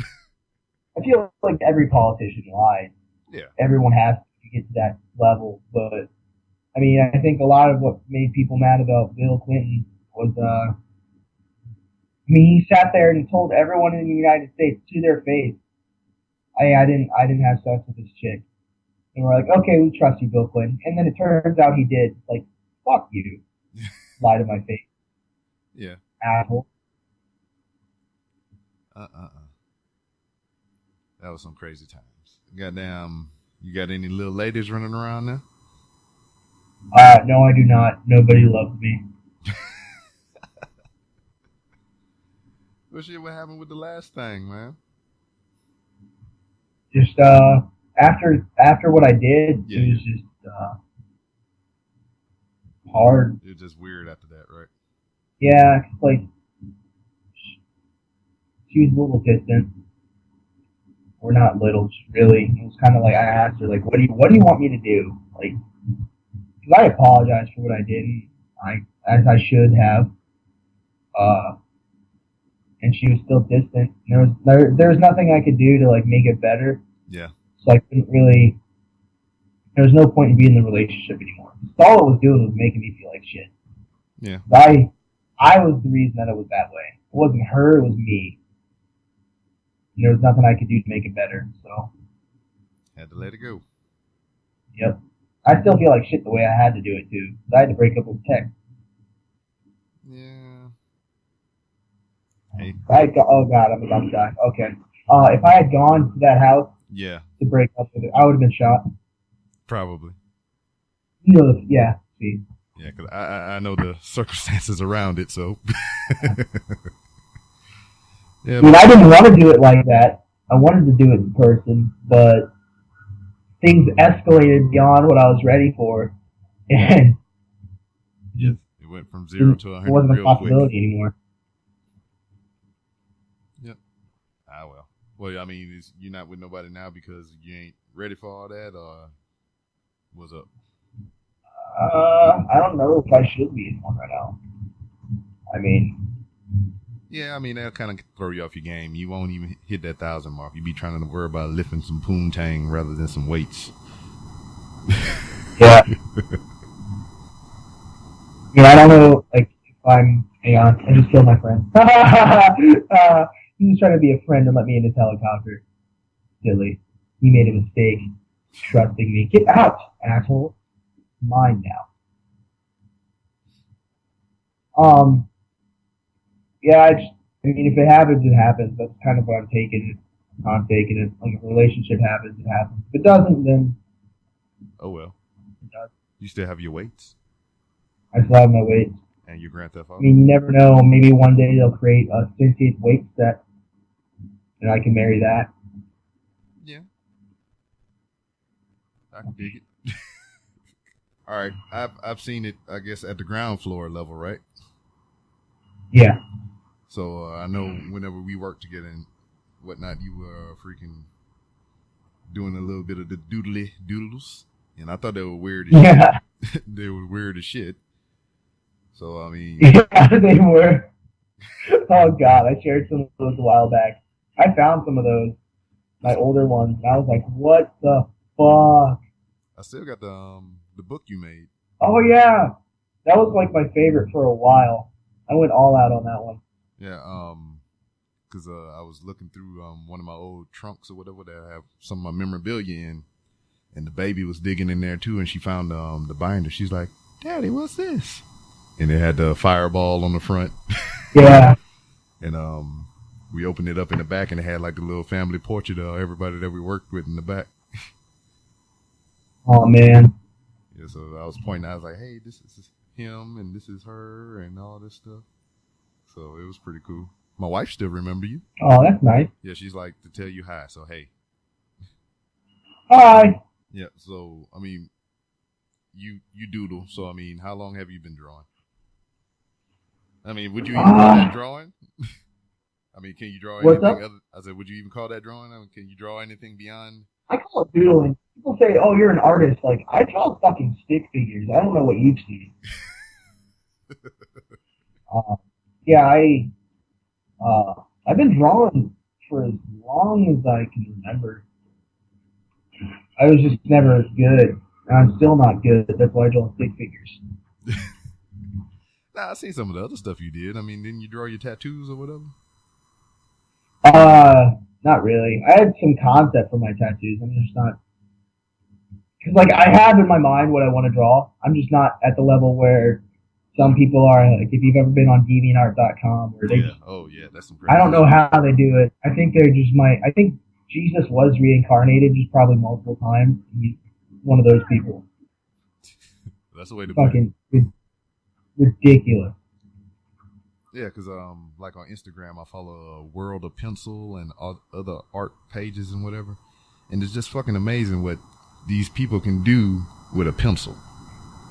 I feel like every politician lies. Yeah. Everyone has to get to that level. But, I mean, I think a lot of what made people mad about Bill Clinton was, he sat there and told everyone in the United States to their face, I didn't have sex with this chick. And we're like, okay, we trust you, Bill Clinton. And then it turns out he did. Like, fuck you. Lie to my face. Yeah. Asshole. That was some crazy times. Goddamn, you got any little ladies running around now? No, I do not. Nobody loves me. Well, shit, what happened with the last thing, man? Just, after what I did, yeah. It was just, hard. It was just weird after that, right? Yeah, like, she was a little distant. Or not little, just really. It was kind of like, I asked her, like, what do you want me to do? Like, because I apologized for what I did, as I should have. And she was still distant. There was nothing I could do to, like, make it better. Yeah. So I couldn't really, there was no point in being in the relationship anymore. All it was doing was making me feel like shit. Yeah. I was the reason that it was that way. It wasn't her, it was me. And there was nothing I could do to make it better, so. Had to let it go. Yep. I still feel like shit the way I had to do it, too. I had to break up with Tech. Yeah. Hey. Oh, God, I'm about to die. Okay. If I had gone to that house to break up with it, I would have been shot. Probably. Yeah. See. Yeah, because I know the circumstances around it, so. Yeah, I mean, I didn't want to do it like that. I wanted to do it in person, but things escalated beyond what I was ready for, and it went from 0 to 100 it wasn't real a possibility quick. Anymore. Yep. Well, I mean, you're not with nobody now because you ain't ready for all that, or what's up? I don't know if I should be in one right now. I mean. Yeah, I mean, that'll kind of throw you off your game. You won't even hit that 1,000 mark. You'll be trying to worry about lifting some poontang rather than some weights. Yeah. Yeah, I don't know, like, if I'm... Hang on, I just killed my friend. He was trying to be a friend and let me in his helicopter. Silly. He made a mistake. Trusting me. Get out, asshole. Mine now. Yeah, I mean, if it happens, it happens. That's kind of what I'm taking it. Like, if a relationship happens, it happens. If it doesn't, then... Oh, well. It does. You still have your weights? I still have my weights. And your Grand Theft Auto? I mean, you never know. Maybe one day they'll create a sentient weight set, and I can marry that. Yeah. I can dig it. All right. I've seen it, I guess, at the ground floor level, right? Yeah. So I know whenever we worked together and whatnot, you were freaking doing a little bit of the doodles, and I thought they were weird as shit. They were weird as shit. So I mean, yeah, they were. Oh god, I shared some of those a while back. I found some of those, my older ones, and I was like, "What the fuck?" I still got the book you made. Oh yeah, that was like my favorite for a while. I went all out on that one. Yeah, because I was looking through one of my old trunks or whatever that I have some of my memorabilia in, and the baby was digging in there too, and she found the binder. She's like, "Daddy, what's this?" And it had the fireball on the front. Yeah. And we opened it up in the back, and it had like a little family portrait of everybody that we worked with in the back. Oh man. Yeah, so I was pointing out, I was like, "Hey, this is him, and this is her, and all this stuff." So it was pretty cool. My wife still remember you. Oh, that's nice. Yeah, she's like to tell you hi. So hey. Hi. Yeah. So I mean, you doodle. So I mean, how long have you been drawing? I mean, would you even call that drawing? I mean, can you draw anything other? I said, would you even call that drawing? I mean, can you draw anything beyond? I call it doodling. People say, "Oh, you're an artist." Like, I draw fucking stick figures. I don't know what you've seen. Yeah, I've been drawing for as long as I can remember. I was just never good, and I'm still not good. That's why I draw stick figures. Nah, I seen some of the other stuff you did. I mean, didn't you draw your tattoos or whatever? Not really. I had some concept for my tattoos. I'm just not, because like I have in my mind what I want to draw. I'm just not at the level where some people are. Like if you've ever been on DeviantArt.com, where they, that's some. I don't know how they do it. I think they're just I think Jesus was reincarnated just probably multiple times. He's one of those people. That's the way to fucking ridiculous. Yeah, because like on Instagram, I follow World of Pencil and other art pages and whatever, and it's just fucking amazing what these people can do with a pencil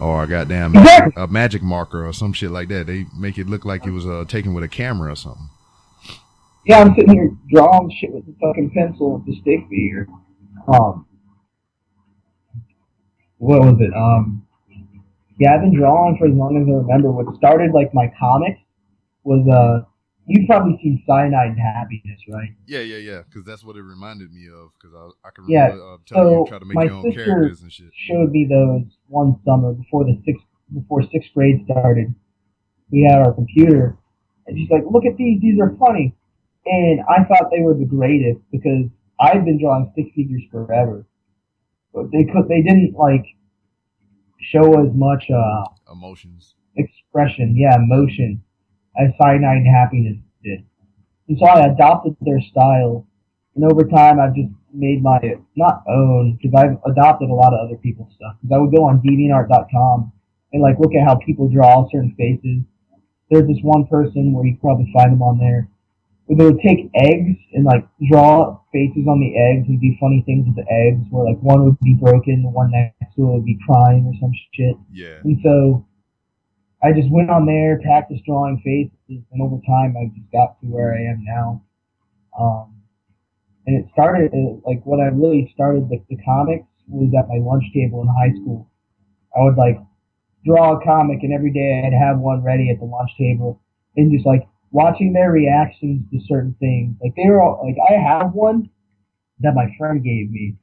or a goddamn a magic marker or some shit like that. They make it look like it was taken with a camera or something. Yeah, I'm sitting here drawing shit with the fucking pencil with the stick figure. What was it? Yeah, I've been drawing for as long as I remember. What started like my comics was you've probably seen Cyanide and Happiness, right? Yeah. Because that's what it reminded me of. Because I can remember telling you try to make your own characters and shit. Showed me those one summer before sixth grade started. We had our computer, and she's like, "Look at these. These are funny." And I thought they were the greatest because I've been drawing stick figures forever, but they didn't like show as much emotions, expression, emotion as Cyanide and Happiness did. And so I adopted their style, and over time I've just made my not own, because I've adopted a lot of other people's stuff. Because I would go on DeviantArt.com and like look at how people draw certain faces. There's this one person where you can probably find them on there, where they would take eggs and like draw faces on the eggs and do funny things with the eggs, where like one would be broken, the one next to it would be crying or some shit. Yeah. And so I just went on there, practiced drawing faces, and over time I just got to where I am now. And it started, like what I really started, like the comics, was at my lunch table in high school. I would like draw a comic, and every day I'd have one ready at the lunch table, and just like watching their reactions to certain things. Like they were all, like, I have one that my friend gave me,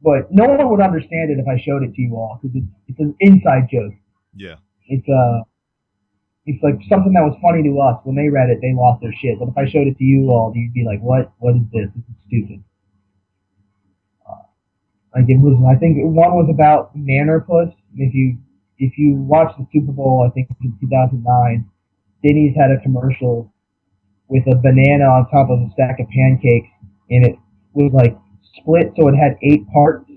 but no one would understand it if I showed it to you all, because it's an inside joke. Yeah. It's like something that was funny to us. When they read it, they lost their shit. But if I showed it to you all, you'd be like, "What? What is this? This is stupid." Like it was. I think one was about Nannerpuss. If you watch the Super Bowl, I think in 2009, Denny's had a commercial with a banana on top of a stack of pancakes, and it was like split, so it had 8 parts,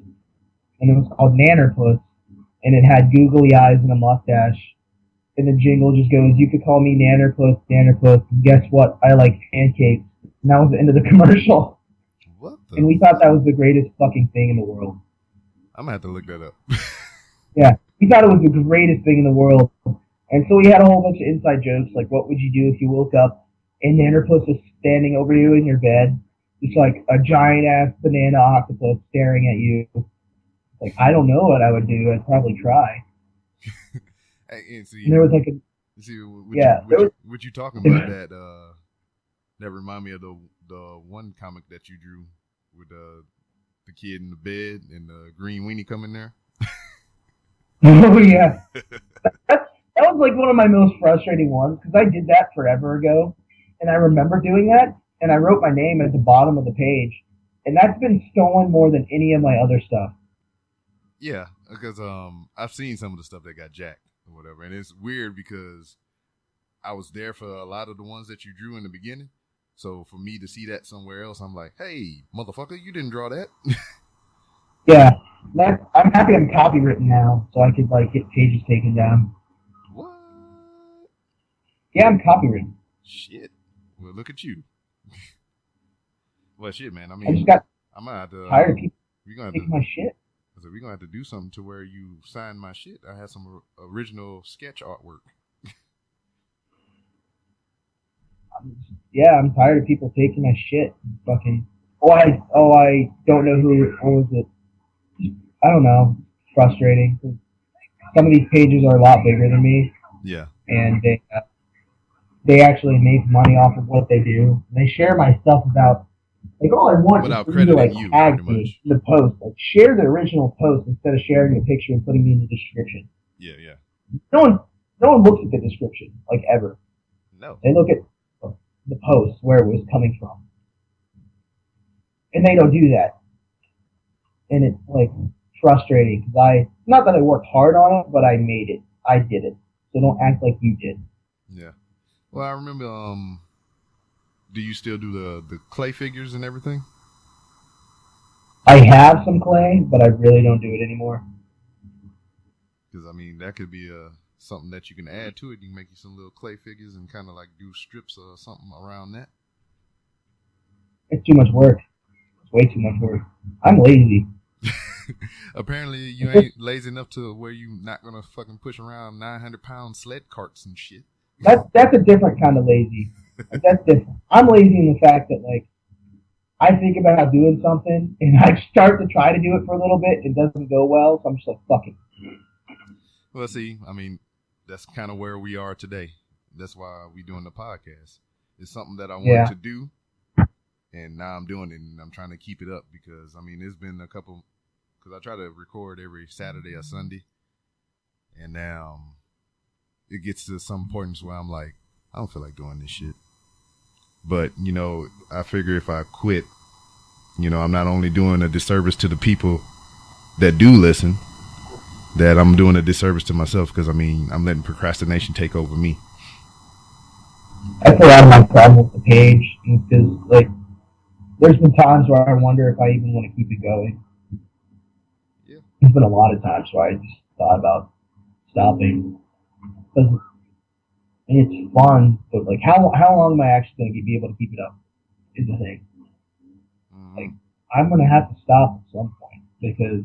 and it was called Nannerpuss, and it had googly eyes and a mustache. And the jingle just goes, "You could call me Nannerpuss, Nannerpuss. Guess what? I like pancakes." And that was the end of the commercial. And we thought that was the greatest fucking thing in the world. I'm going to have to look that up. Yeah. We thought it was the greatest thing in the world. And so we had a whole bunch of inside jokes, like what would you do if you woke up and the octopus is standing over you in your bed? It's like a giant ass banana octopus staring at you. Like, I don't know what I would do. I'd probably try. And see, and there was like a what you talking about that remind me of the one comic that you drew with the kid in the bed and the green weenie coming there. Oh yeah, that was like one of my most frustrating ones because I did that forever ago, and I remember doing that, and I wrote my name at the bottom of the page, and that's been stolen more than any of my other stuff. Yeah, because I've seen some of the stuff that got jacked or whatever, and it's weird because I was there for a lot of the ones that you drew in the beginning. So for me to see that somewhere else, I'm like, hey, motherfucker, you didn't draw that. Yeah, I'm happy I'm copywritten now, so I could like get pages taken down. What? Yeah, I'm copywritten. Shit. Well, look at you. Well, shit, man. I mean, I just got I'm gonna have to, tired of people taking my shit. So we're gonna have to do something to where you sign my shit. I have some original sketch artwork. Yeah, I'm tired of people taking my shit. Fucking. I don't know who. What was it? I don't know. Frustrating. Some of these pages are a lot bigger than me. Yeah. And they actually make money off of what they do. They share my stuff without. Like, all I want without is for you to, like, you, tag me in the post. Like, share the original post instead of sharing a picture and putting me in the description. Yeah, yeah. No one looks at the description, like, ever. No. They look at the post, where it was coming from. And they don't do that. And it's, like, frustrating. Because not that I worked hard on it, but I made it. I did it. So don't act like you did. Yeah. Well, I remember, do you still do the clay figures and everything? I have some clay, but I really don't do it anymore. Because, I mean, that could be something that you can add to it. You can make you some little clay figures and kind of like do strips or something around that. It's too much work. It's way too much work. I'm lazy. Apparently, you ain't lazy enough to where you not going to fucking push around 900-pound sled carts and shit. That's a different kind of lazy. That's different. I'm lazy in the fact that, like, I think about doing something, and I start to try to do it for a little bit, and it doesn't go well, so I'm just like, fuck it. Well, see, I mean, that's kind of where we are today. That's why we're doing the podcast. It's something that I wanted to do, and now I'm doing it, and I'm trying to keep it up because, I mean, there's been a couple, because I try to record every Saturday or Sunday, and now it gets to some importance where I'm like, I don't feel like doing this shit. But, you know, I figure if I quit, you know, I'm not only doing a disservice to the people that do listen, that I'm doing a disservice to myself because, I mean, I'm letting procrastination take over me. That's a lot of my problem with the page because, like, there's been times where I wonder if I even want to keep it going. Yeah. There's been a lot of times where I just thought about stopping. Because it's fun, but, like, how long am I actually going to be able to keep it up is the thing. Mm-hmm. Like, I'm going to have to stop at some point because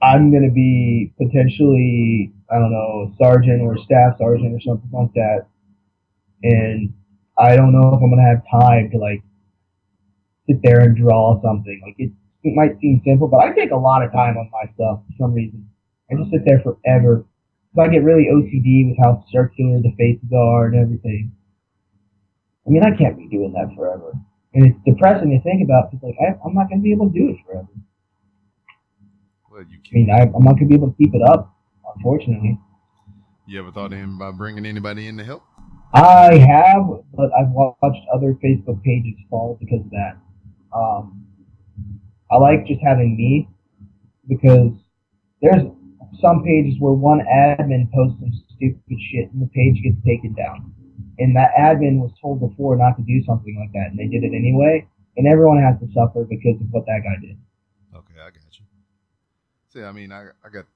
I'm going to be potentially, I don't know, sergeant or staff sergeant or something like that. And I don't know if I'm going to have time to, like, sit there and draw something. Like, it might seem simple, but I take a lot of time on my stuff for some reason. I just sit there forever. I get really OCD with how circular the faces are and everything. I mean, I can't be doing that forever. And it's depressing to think about because, like, I'm not going to be able to do it forever. Well, you can't. I mean, I'm not going to be able to keep it up, unfortunately. You ever thought about bringing anybody in to help? I have, but I've watched other Facebook pages fall because of that. I like just having me because there's some pages where one admin posts some stupid shit and the page gets taken down. And that admin was told before not to do something like that, and they did it anyway. And everyone has to suffer because of what that guy did. Okay, I got you. See, I mean, I got,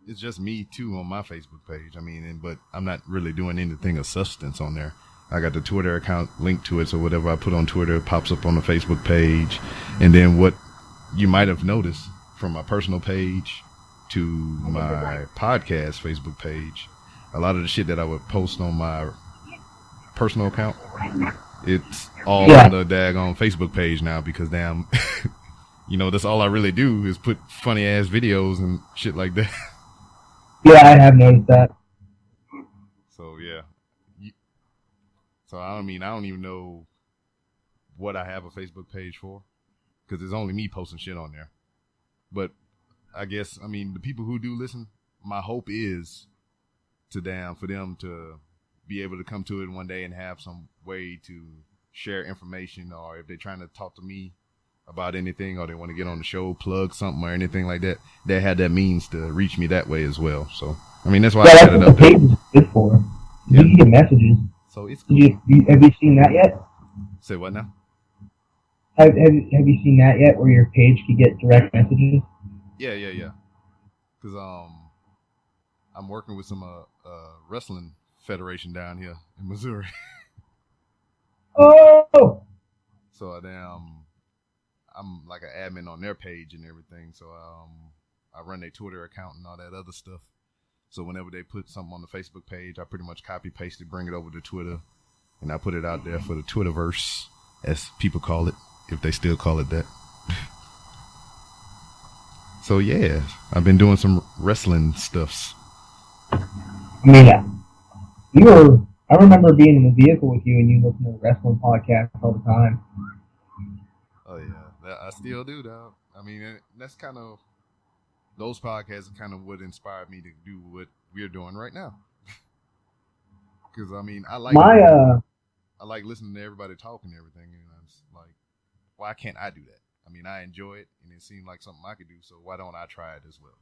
it's just me too on my Facebook page. I mean, but I'm not really doing anything of substance on there. I got the Twitter account linked to it, so whatever I put on Twitter pops up on the Facebook page. And then what you might have noticed from my personal page to my podcast Facebook page, a lot of the shit that I would post on my personal account, it's all on the daggone Facebook page now because damn, you know, that's all I really do is put funny ass videos and shit like that. Yeah, I have noticed that. So yeah, so I don't even know what I have a Facebook page for because it's only me posting shit on there. But I guess, I mean, the people who do listen, my hope is for them to be able to come to it one day and have some way to share information, or if they're trying to talk to me about anything or they want to get on the show, plug something or anything like that, they had that means to reach me that way as well. So, I mean, that's why I set it up there. That's what the page is good for. You can get messages. So it's cool. Have you seen that yet? Say what now? Have you seen that yet, where your page can get direct messages? Yeah. Because I'm working with some wrestling federation down here in Missouri. Oh. So I'm like an admin on their page and everything. So I run their Twitter account and all that other stuff. So whenever they put something on the Facebook page, I pretty much copy paste it, bring it over to Twitter, and I put it out there for the Twitterverse, as people call it, if they still call it that. So yeah, I've been doing some wrestling stuffs. I mean, I remember being in the vehicle with you and you listen to the wrestling podcast all the time. Oh yeah, I still do, dog. I mean, that's kind of, those podcasts are kind of what inspired me to do what we're doing right now. Because I mean, I like listening to everybody talk and everything, and I'm just like, why can't I do that? I mean, I enjoy it, and it seemed like something I could do, so why don't I try it as well?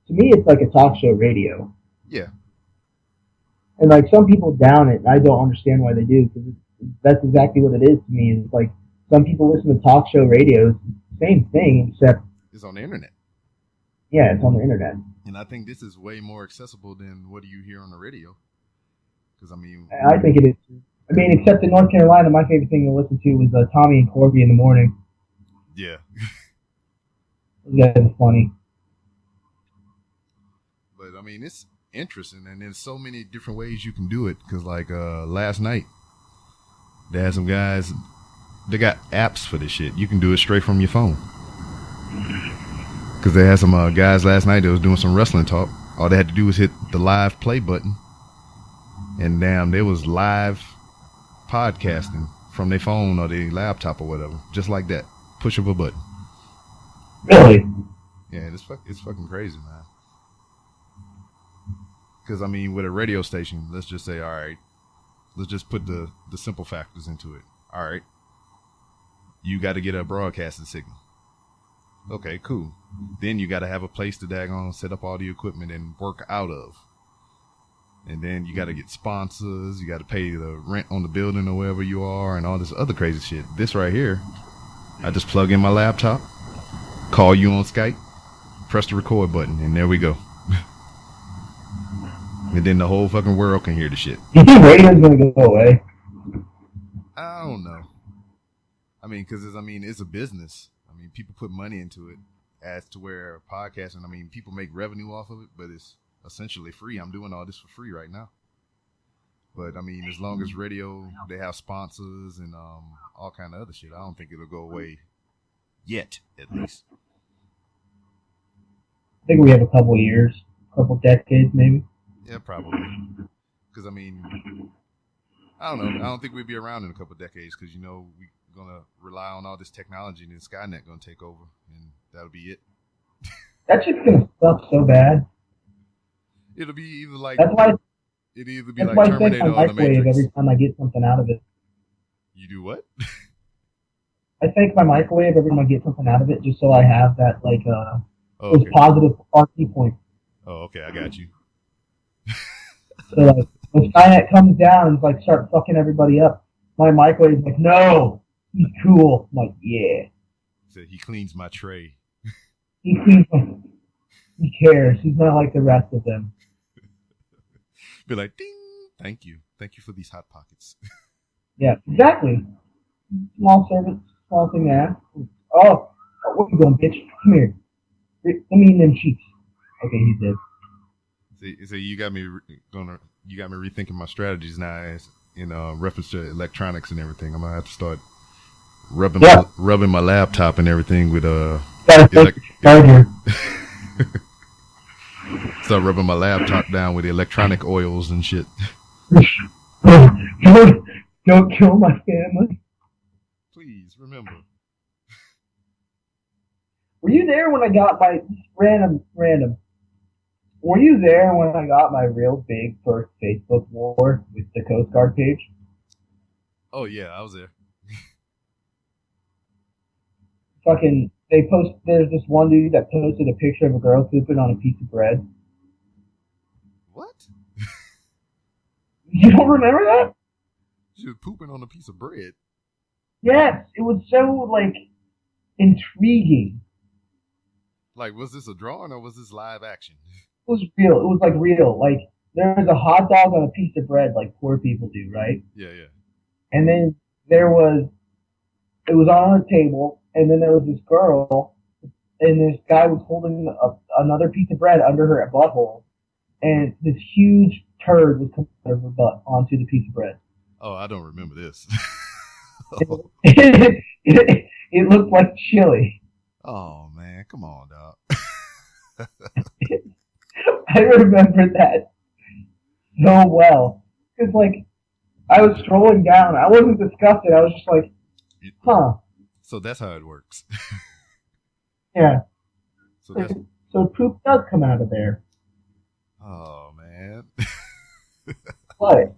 To me, it's like a talk show radio. Yeah. And like some people down it, I don't understand why they do, because that's exactly what it is to me. It's like some people listen to talk show radios, same thing, except it's on the internet. Yeah, it's on the internet. And I think this is way more accessible than what do you hear on the radio. Because I mean, I think it is. I mean, except in North Carolina, my favorite thing to listen to was Tommy and Corby in the morning. Yeah. Those guys are funny. But I mean, it's interesting, and there's so many different ways you can do it. Because like last night, they had some guys. They got apps for this shit. You can do it straight from your phone. Because they had some guys last night that was doing some wrestling talk. All they had to do was hit the live play button, and damn, they was live podcasting from their phone or their laptop or whatever, just like that, push of a button. Really? Yeah, it's fucking crazy, man. Because I mean, with a radio station, let's just say, all right, let's just put the simple factors into it. All right, you got to get a broadcasting signal. Okay, cool. Then you got to have a place to daggone set up all the equipment and work out of. And then you got to get sponsors. You got to pay the rent on the building or wherever you are and all this other crazy shit. This right here, I just plug in my laptop, call you on Skype, press the record button, and there we go. And then the whole fucking world can hear the shit. Do you think radio's going to go away? I don't know. I mean, because it's a business. I mean, people put money into it as to where podcasting, I mean, people make revenue off of it, but it's essentially free. I'm doing all this for free right now. But I mean, as long as radio, they have sponsors and all kind of other shit, I don't think it'll go away yet, at least. I think we have a couple years, a couple decades maybe. Yeah, probably. Because I mean, I don't know. I don't think we'd be around in a couple decades because, you know, we're going to rely on all this technology and then Skynet going to take over and that'll be it. That shit's going to suck so bad. It'll be either like Terminator or The Matrix. Every time I get something out of it. You do what? I thank my microwave every time I get something out of it, just so I have that those positive RT points. Oh, okay, I got you. So like when Skynet comes down and like start fucking everybody up, my microwave's like, no, he's cool. I'm like, yeah. So he cleans my tray. He cleans my. He cares. He's not like the rest of them. Be like, ding, thank you for these hot pockets. Yeah, exactly. Small service, small thing to ask. Oh, where you going, bitch? Come here. Let me in them cheeks. Okay, he's dead. See, you got me rethinking my strategies now as in reference to electronics and everything. I'm gonna have to start rubbing my laptop and everything with charger. Start rubbing my laptop down with electronic oils and shit. Don't kill my family. Please remember. Were you there when I got my random? Were you there when I got my real big first Facebook war with the Coast Guard page? Oh yeah, I was there. Fucking, there's this one dude that posted a picture of a girl pooping on a piece of bread. What? You don't remember that? She was pooping on a piece of bread. Yes, it was so, like, intriguing. Like, was this a drawing or was this live action? It was real. It was, like, real. Like, there was a hot dog on a piece of bread like poor people do, right? Yeah. And then it was on a table, and then there was this girl, and this guy was holding another piece of bread under her butthole, and this huge turd was coming out of her butt onto the piece of bread. Oh, I don't remember this. It looked like chili. Oh, man. Come on, dog. I remember that so well. Because, like, I was scrolling down. I wasn't disgusted. I was just like, huh. So that's how it works. Yeah. So poop does come out of there. Oh, man. What?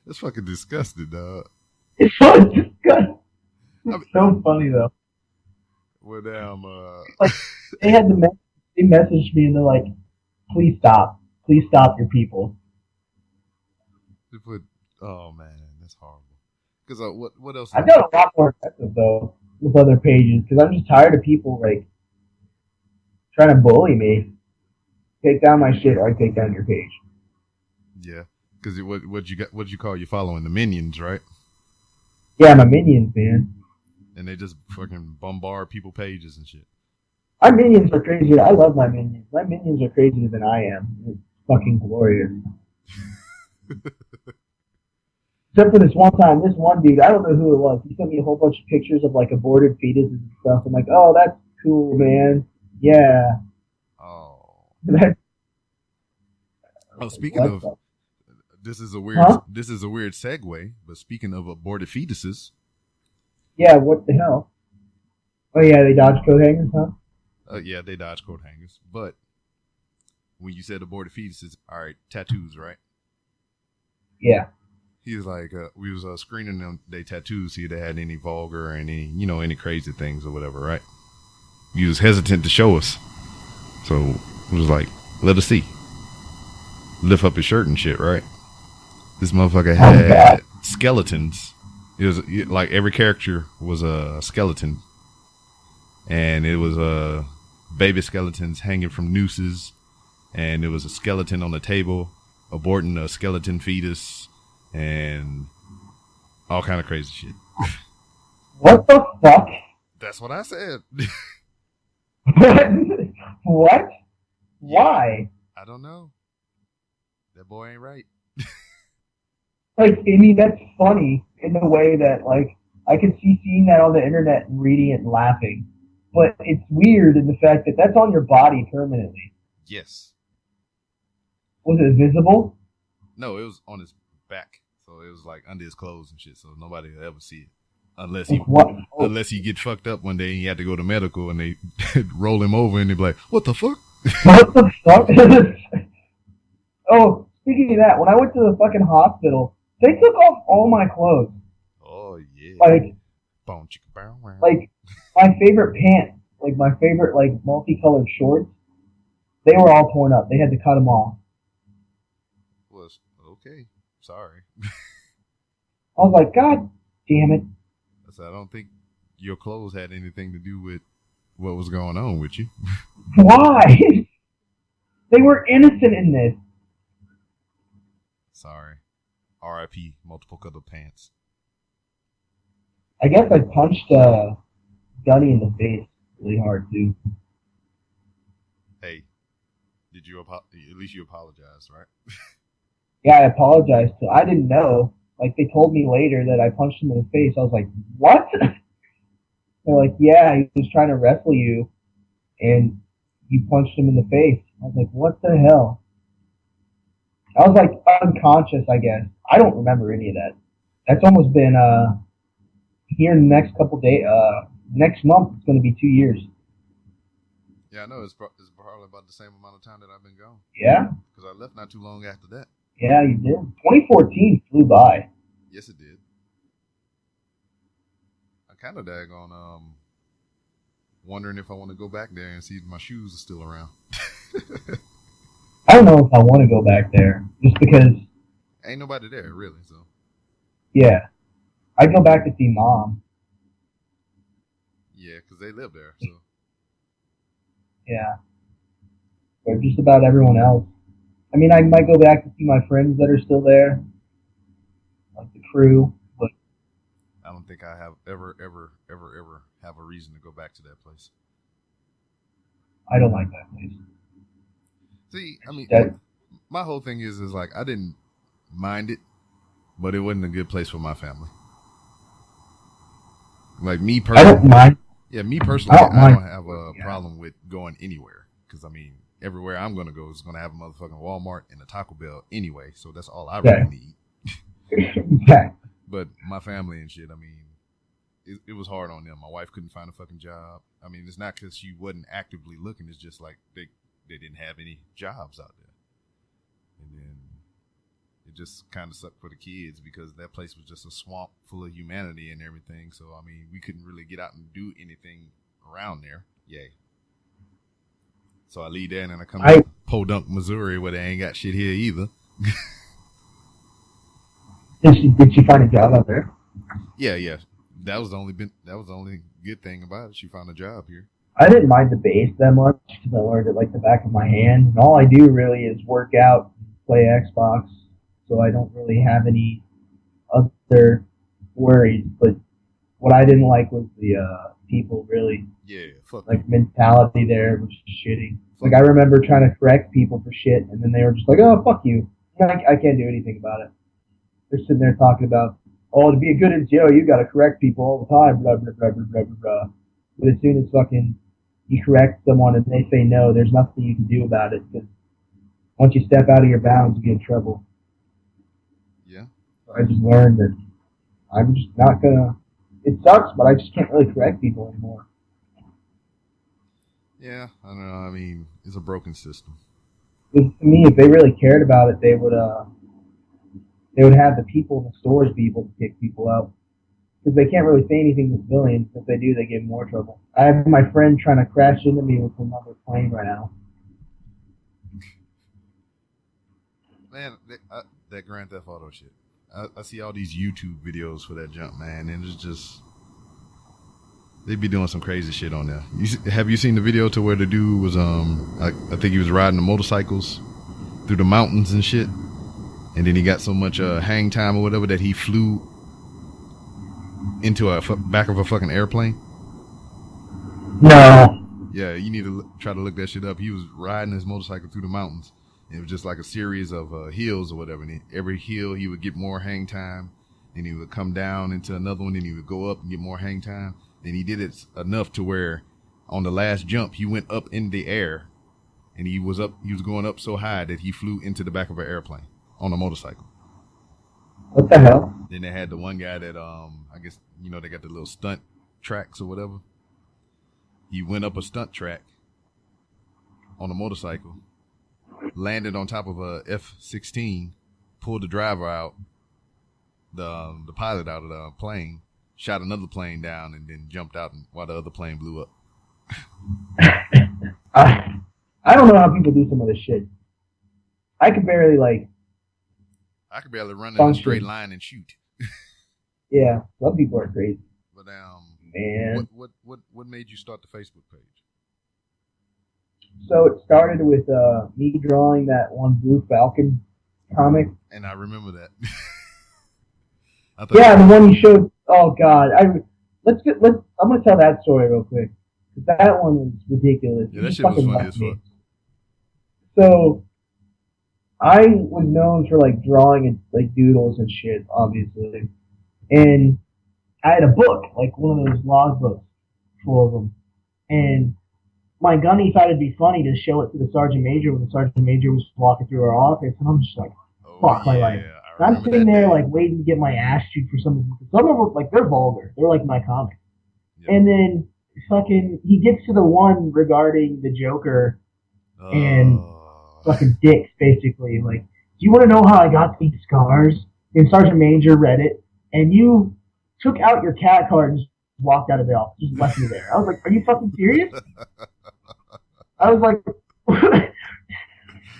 That's fucking disgusting, dog. It's so disgusting. It's so funny, though. Well, damn, like, they messaged me and they're like, please stop your people. Oh man, that's horrible. Because what else? I've got a lot more aggressive though with other pages because I'm just tired of people like trying to bully me. Take down my shit or I take down your page. Yeah, because what you call you following the minions, right? Yeah, my minions, man. And they just fucking bombard people pages and shit. My minions are crazier. I love my minions. My minions are crazier than I am. It's fucking glorious. Except for this one time, this one dude, I don't know who it was. He sent me a whole bunch of pictures of like aborted fetuses and stuff. I'm like, oh, that's cool, man. Yeah. Oh. Speaking of, this is a weird segue. But speaking of aborted fetuses. Yeah, what the hell? Oh yeah, they dodge coat hangers, huh? Yeah, they dodge coat hangers. But when you said aborted fetuses, all right, tattoos, right? Yeah. He was like, we was screening them, they tattoos, see if they had any vulgar or any crazy things or whatever, right? He was hesitant to show us. So it was like, let us see. Lift up his shirt and shit, right? This motherfucker had skeletons. It was like every character was a skeleton. And it was baby skeletons hanging from nooses. And it was a skeleton on the table aborting a skeleton fetus. And all kind of crazy shit. What the fuck? That's what I said. What? Why? I don't know. That boy ain't right. Like, I mean, that's funny in the way that, like, I could see seeing that on the internet and reading it and laughing. But it's weird in the fact that that's on your body permanently. Yes. Was it visible? No, it was on his back. So it was like under his clothes and shit. So nobody will ever see it. Unless he get fucked up one day and he had to go to medical and they roll him over and they be like, what the fuck? What the fuck? Oh, speaking of that, when I went to the fucking hospital, they took off all my clothes. Oh, yeah. Like my favorite pants, like my favorite, like, multicolored shorts, they were all torn up. They had to cut them off. Was okay. Sorry. I was like, God damn it. I said, I don't think your clothes had anything to do with what was going on with you. Why? They were innocent in this. Sorry. R.I.P. multiple colored pants. I guess I punched Gunny in the face really hard, too. Hey, Did you at least you apologized, right? Yeah, I apologized. So I didn't know. Like, they told me later that I punched him in the face. I was like, what? They're like, yeah, he was trying to wrestle you, and you punched him in the face. I was like, what the hell? I was like unconscious, I guess. I don't remember any of that. That's almost been here in the next couple days. Next month it's going to be 2 years. Yeah, I know. It's probably about the same amount of time that I've been gone. Yeah. Because I left not too long after that. Yeah, you did. 2014 flew by. Yes, it did. I kind of daggone wondering if I want to go back there and see if my shoes are still around. I don't know if I want to go back there, just because... Ain't nobody there, really, so... Yeah. I'd go back to see Mom. Yeah, because they live there, so... Yeah. But just about everyone else. I mean, I might go back to see my friends that are still there. Like the crew, but... I don't think I have ever have a reason to go back to that place. I don't like that place. See, I mean, my whole thing is like, I didn't mind it, but it wasn't a good place for my family. Like, me personally. I don't mind. Yeah, me personally, I don't have a problem with going anywhere. Because, I mean, everywhere I'm going to go is going to have a motherfucking Walmart and a Taco Bell anyway. So that's all I really need. Yeah. But my family and shit, I mean, it was hard on them. My wife couldn't find a fucking job. I mean, it's not because she wasn't actively looking. It's just like they didn't have any jobs out there. And then it just kind of sucked for the kids because that place was just a swamp full of humanity and everything. So, I mean, we couldn't really get out and do anything around there. Yay. So I leave there and then I come to Podunk, Missouri, where they ain't got shit here either. Did she find a job out there? Yeah. That was the only good thing about it. She found a job here. I didn't mind the bass that much because I learned it like the back of my hand. And all I do really is work out and play Xbox, so I don't really have any other worries. But what I didn't like was the people really. Yeah, fuck. Like mentality there was shitty. Like I remember trying to correct people for shit, and then they were just like, "Oh, fuck you! I can't do anything about it." They're sitting there talking about, "Oh, to be a good NGO, you got to correct people all the time." Blah blah blah blah blah blah. But as soon as fucking you correct someone and they say no, there's nothing you can do about it because once you step out of your bounds, you get in trouble. Yeah. So I just learned that I'm just not gonna. It sucks, but I just can't really correct people anymore. Yeah, I don't know. I mean, it's a broken system. To me, if they really cared about it, they would have the people in the stores be able to kick people out. Because they can't really say anything to civilians. If they do, they get in more trouble. I have my friend trying to crash into me with another plane right now. Man, that Grand Theft Auto shit. I see all these YouTube videos for that jump, man, and it's just... They be doing some crazy shit on there. Have you seen the video to where the dude was, I think he was riding the motorcycles through the mountains and shit, and then he got so much hang time or whatever that he flew into a back of a fucking airplane? No. Yeah, you need to try to look that shit up. He was riding his motorcycle through the mountains. It was just like a series of hills or whatever, and every hill he would get more hang time, and he would come down into another one, and he would go up and get more hang time. And he did it enough to where on the last jump, he went up in the air and he was going up so high that he flew into the back of an airplane on a motorcycle. What the hell? Then they had the one guy that, I guess, they got the little stunt tracks or whatever. He went up a stunt track on a motorcycle, landed on top of a F-16, pulled the driver out, the pilot out of the plane, shot another plane down, and then jumped out while the other plane blew up. I don't know how people do some of this shit. I could barely run in a straight line and shoot. Yeah, some people are crazy. But man, what made you start the Facebook page? So it started with me drawing that one Blue Falcon comic. And I remember that. Yeah, the one you showed. Oh God, I'm gonna tell that story real quick. That one was ridiculous. Yeah, that shit was funny as fuck. So I was known for like drawing and like doodles and shit, obviously. And I had a book, like one of those log books, full of them. And my gunny thought it'd be funny to show it to the sergeant major when the sergeant major was walking through our office, and I'm just like, fuck my life. And I'm sitting there like waiting to get my ass chewed for some of them. Some of them, like, they're vulgar. They're like my comics. Yep. And then fucking he gets to the one regarding the Joker and fucking dicks, basically. Like, do you want to know how I got these scars? And Sergeant Major read it, and you took out your cat card and just walked out of the office, just left me there. I was like, are you fucking serious? I was like,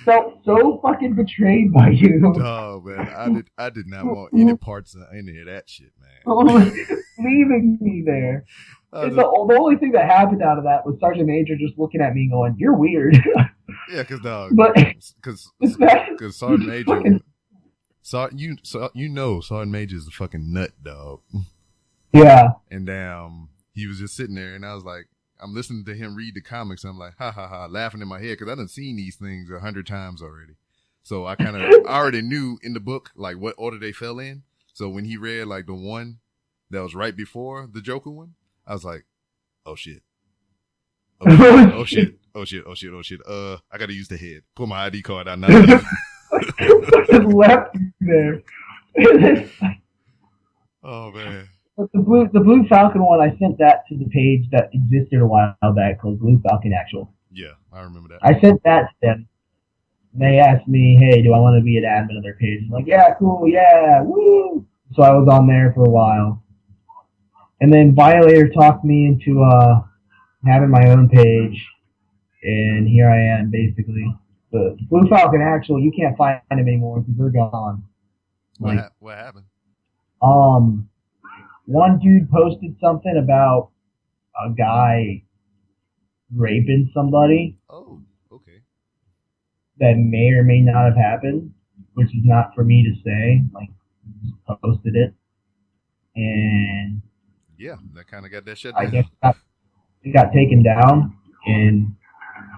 felt so fucking betrayed by you. Oh man, I did not want any parts of any of that shit, man. Leaving me there. The only thing that happened out of that was Sergeant Major just looking at me going, you're weird. Yeah, because Sergeant Major, fucking, Sergeant Major is a fucking nut, dog. Yeah. And he was just sitting there, and I was like, I'm listening to him read the comics, and I'm like, ha ha ha, laughing in my head, because I done seen these things 100 times already. So I already knew in the book, like, what order they fell in. So when he read, like, the one that was right before the Joker one, I was like, oh shit. Oh shit. I gotta use the head. Pull my ID card out now. Left there. Oh man. But the Blue Falcon one, I sent that to the page that existed a while back called Blue Falcon Actual. Yeah, I remember that. I sent that to them. And they asked me, hey, do I want to be an admin of their page? I'm like, yeah, cool, yeah, woo! So I was on there for a while. And then Violator talked me into having my own page. And here I am, basically. The Blue Falcon Actual, you can't find them anymore because they're gone. Like, what happened? One dude posted something about a guy raping somebody. Oh, okay. That may or may not have happened, which is not for me to say. Like, just posted it. And yeah, that kind of got that shit down. I guess it got taken down. And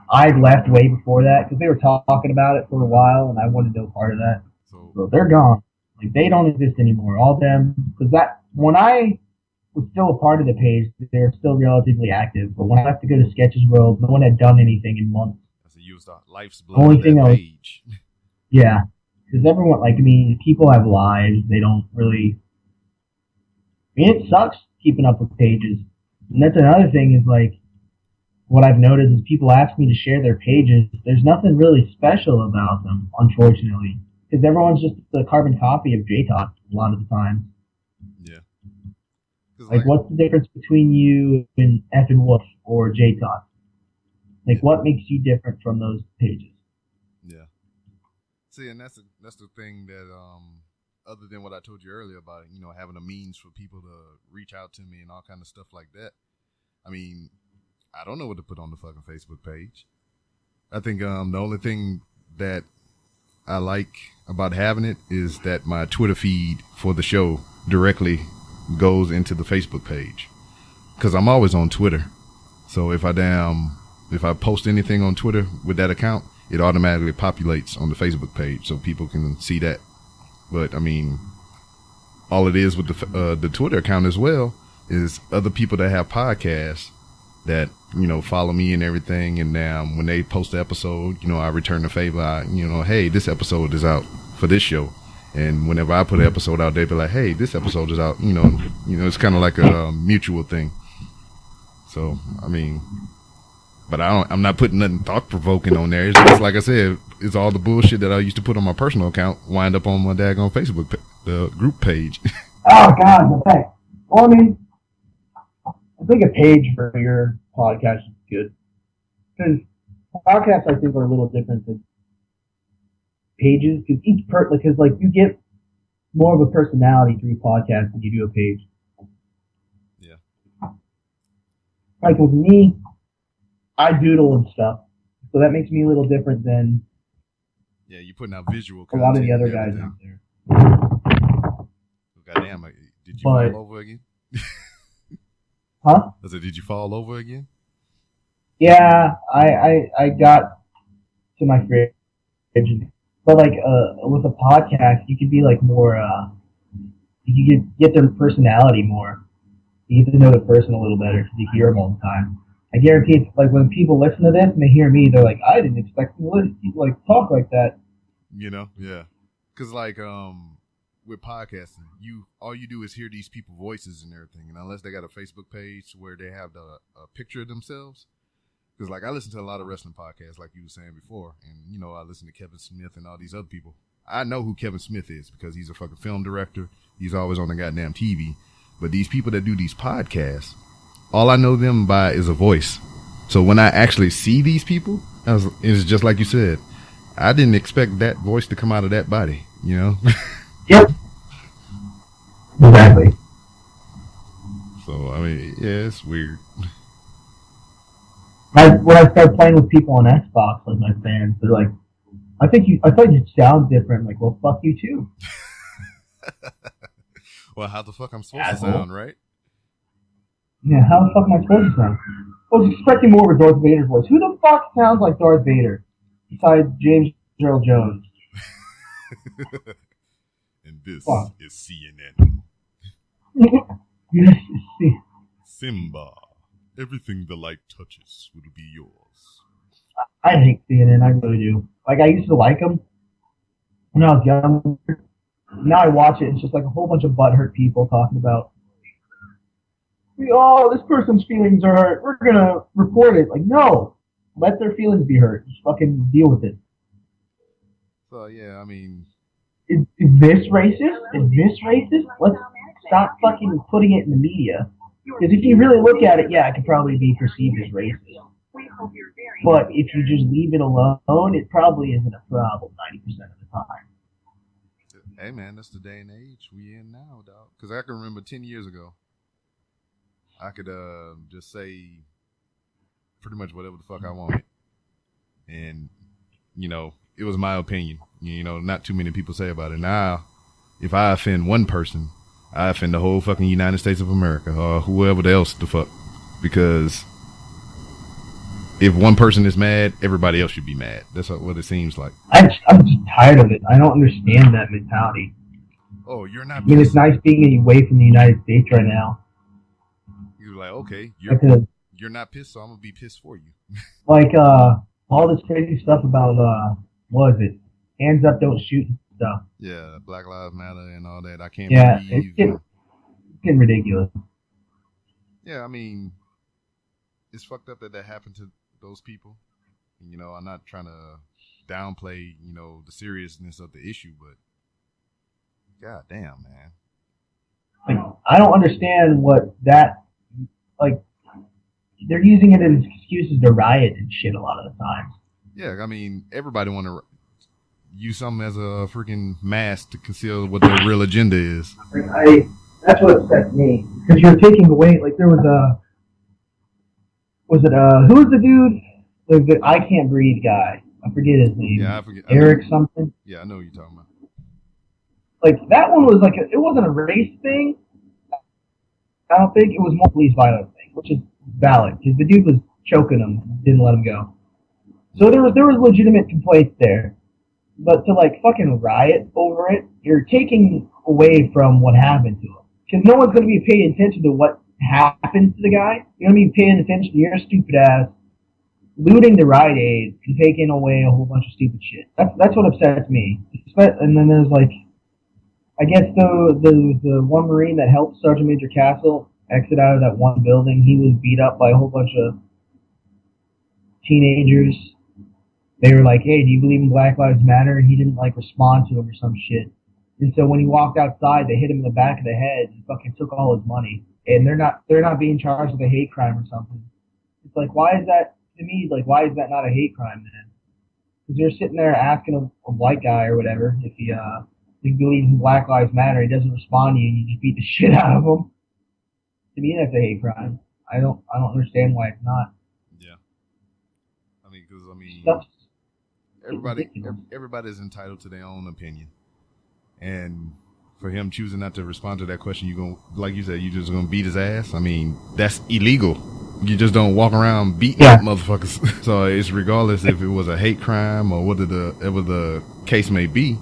I left way before that because they were talking about it for a while, and I wanted no part of that. So they're gone. Like, they don't exist anymore. All them, because when I was still a part of the page, they were still relatively active. But when I have to go to Sketches World, no one had done anything in months. So you was the life's blood of that page. Yeah, because everyone, like, I mean, people have lives. They don't really. I mean, it sucks keeping up with pages, and that's another thing. Is like, what I've noticed is people ask me to share their pages. There's nothing really special about them, unfortunately. Because everyone's just a carbon copy of JTOT a lot of the time. Yeah. Like, what's the difference between you and F and Wolf or JTOT? Like, what makes you different from those pages? Yeah. See, and that's the thing that, other than what I told you earlier about, having a means for people to reach out to me and all kind of stuff like that. I mean, I don't know what to put on the fucking Facebook page. I think the only thing that I like about having it is that my Twitter feed for the show directly goes into the Facebook page, because I'm always on Twitter. So if I post anything on Twitter with that account, it automatically populates on the Facebook page so people can see that. But I mean, all it is with the Twitter account as well is other people that have podcasts that follow me and everything, and when they post the episode, I return the favor. Hey, this episode is out for this show, and whenever I put an episode out, they be like, hey, this episode is out. It's kind of like a mutual thing. So I mean, but I'm not putting nothing thought provoking on there. It's just like I said, it's all the bullshit that I used to put on my personal account wind up on my daggone Facebook the group page. Oh God, okay. Well, I mean, I think a page for your podcast is good. Because podcasts, I think, are a little different than pages. Because you get more of a personality through podcasts than you do a page. Yeah. Like with me, I doodle and stuff. So that makes me a little different than Yeah, you're putting out visual a lot of the other guys out there. Goddamn, did you fall over again? Huh? I said, did you fall over again? Yeah, I got to my fridge. But like with a podcast, you could be like more. You could get their personality more. You get to know the person a little better because you hear them all the time. I guarantee it's like when people listen to this and they hear me, they're like, I didn't expect them to like talk like that. You know, yeah. Because like with podcasting, all you do is hear these people's voices and everything, and unless they got a Facebook page where they have a picture of themselves. Because like I listen to a lot of wrestling podcasts, like you were saying before, and you know I listen to Kevin Smith and all these other people. I know who Kevin Smith is because he's a fucking film director. He's always on the goddamn TV. But these people that do these podcasts, all I know them by is a voice. So when I actually see these people, it's just like you said. I didn't expect that voice to come out of that body, you know? Yep. Exactly. So, I mean, yeah, it's weird. When I start playing with people on Xbox, like my fans, they're like, I thought you sound different. I'm like, well, fuck you too. Well, how the fuck I'm supposed to sound, right? Yeah, how the fuck am I supposed to sound? I was expecting more of a Darth Vader voice. Who the fuck sounds like Darth Vader? Besides James Earl Jones. And this is CNN. Yes, Simba. Everything the light touches will be yours. I hate CNN, I really do. Like, I used to like them when I was young. Now I watch it, it's just like a whole bunch of butthurt people talking about, oh, this person's feelings are hurt, we're gonna report it. Like, no. Let their feelings be hurt. Just fucking deal with it. So, yeah, I mean... Is this racist? Is this racist? Let's stop fucking putting it in the media. Because if you really look at it, yeah, it could probably be perceived as racist. But if you just leave it alone, it probably isn't a problem 90% of the time. Hey, man, that's the day and age we in now, dog. Because I can remember 10 years ago, I could just say pretty much whatever the fuck I wanted. And, you know, it was my opinion. You know, not too many people say about it. Now, if I offend one person, I offend the whole fucking United States of America or whoever else the fuck. Because if one person is mad, everybody else should be mad. That's what it seems like. I'm just tired of it. I don't understand that mentality. Oh, you're not. I mean, it's nice being away from the United States right now. You're like, okay, you're not pissed, so I'm gonna be pissed for you. Like all this crazy stuff about what is it? Hands up, don't shoot and stuff. Yeah, Black Lives Matter and all that. I can't believe. It's getting ridiculous. Yeah, I mean, it's fucked up that happened to those people. You know, I'm not trying to downplay, you know, the seriousness of the issue, but god damn, man. Like, I don't understand what that, like, they're using it as excuses to riot and shit a lot of the time. Yeah, I mean, everybody want to use something as a freaking mask to conceal what their real agenda is. That's what upsets me. Because you're taking away, like, there was who was the dude? The I Can't Breathe guy. I forget his name. Yeah, I forget. Eric something? Yeah, I know what you're talking about. Like, that one was like, it wasn't a race thing. I don't think. It was more police violence thing, which is valid, because the dude was choking him, didn't let him go. So there was legitimate complaints there. But to, like, fucking riot over it, you're taking away from what happened to him. Because no one's going to be paying attention to what happened to the guy. You're going to be paying attention to your stupid ass looting the Rite Aid and taking away a whole bunch of stupid shit. That's what upsets me. And then there's, like, I guess the one Marine that helped Sergeant Major Castle exit out of that one building, he was beat up by a whole bunch of teenagers. They were like, hey, do you believe in Black Lives Matter? And he didn't, like, respond to them or some shit. And so when he walked outside, they hit him in the back of the head and fucking took all his money. And they're not being charged with a hate crime or something. It's like, why is that, to me, like, why is that not a hate crime then? Because you're sitting there asking a white guy or whatever if he believes in Black Lives Matter, he doesn't respond to you, and you just beat the shit out of him. To me, that's a hate crime. I don't understand why it's not. Yeah. I mean, everybody's entitled to their own opinion. And for him choosing not to respond to that question, like you said, you're just going to beat his ass? I mean, that's illegal. You just don't walk around beating up motherfuckers. So it's regardless if it was a hate crime or whatever the case may be.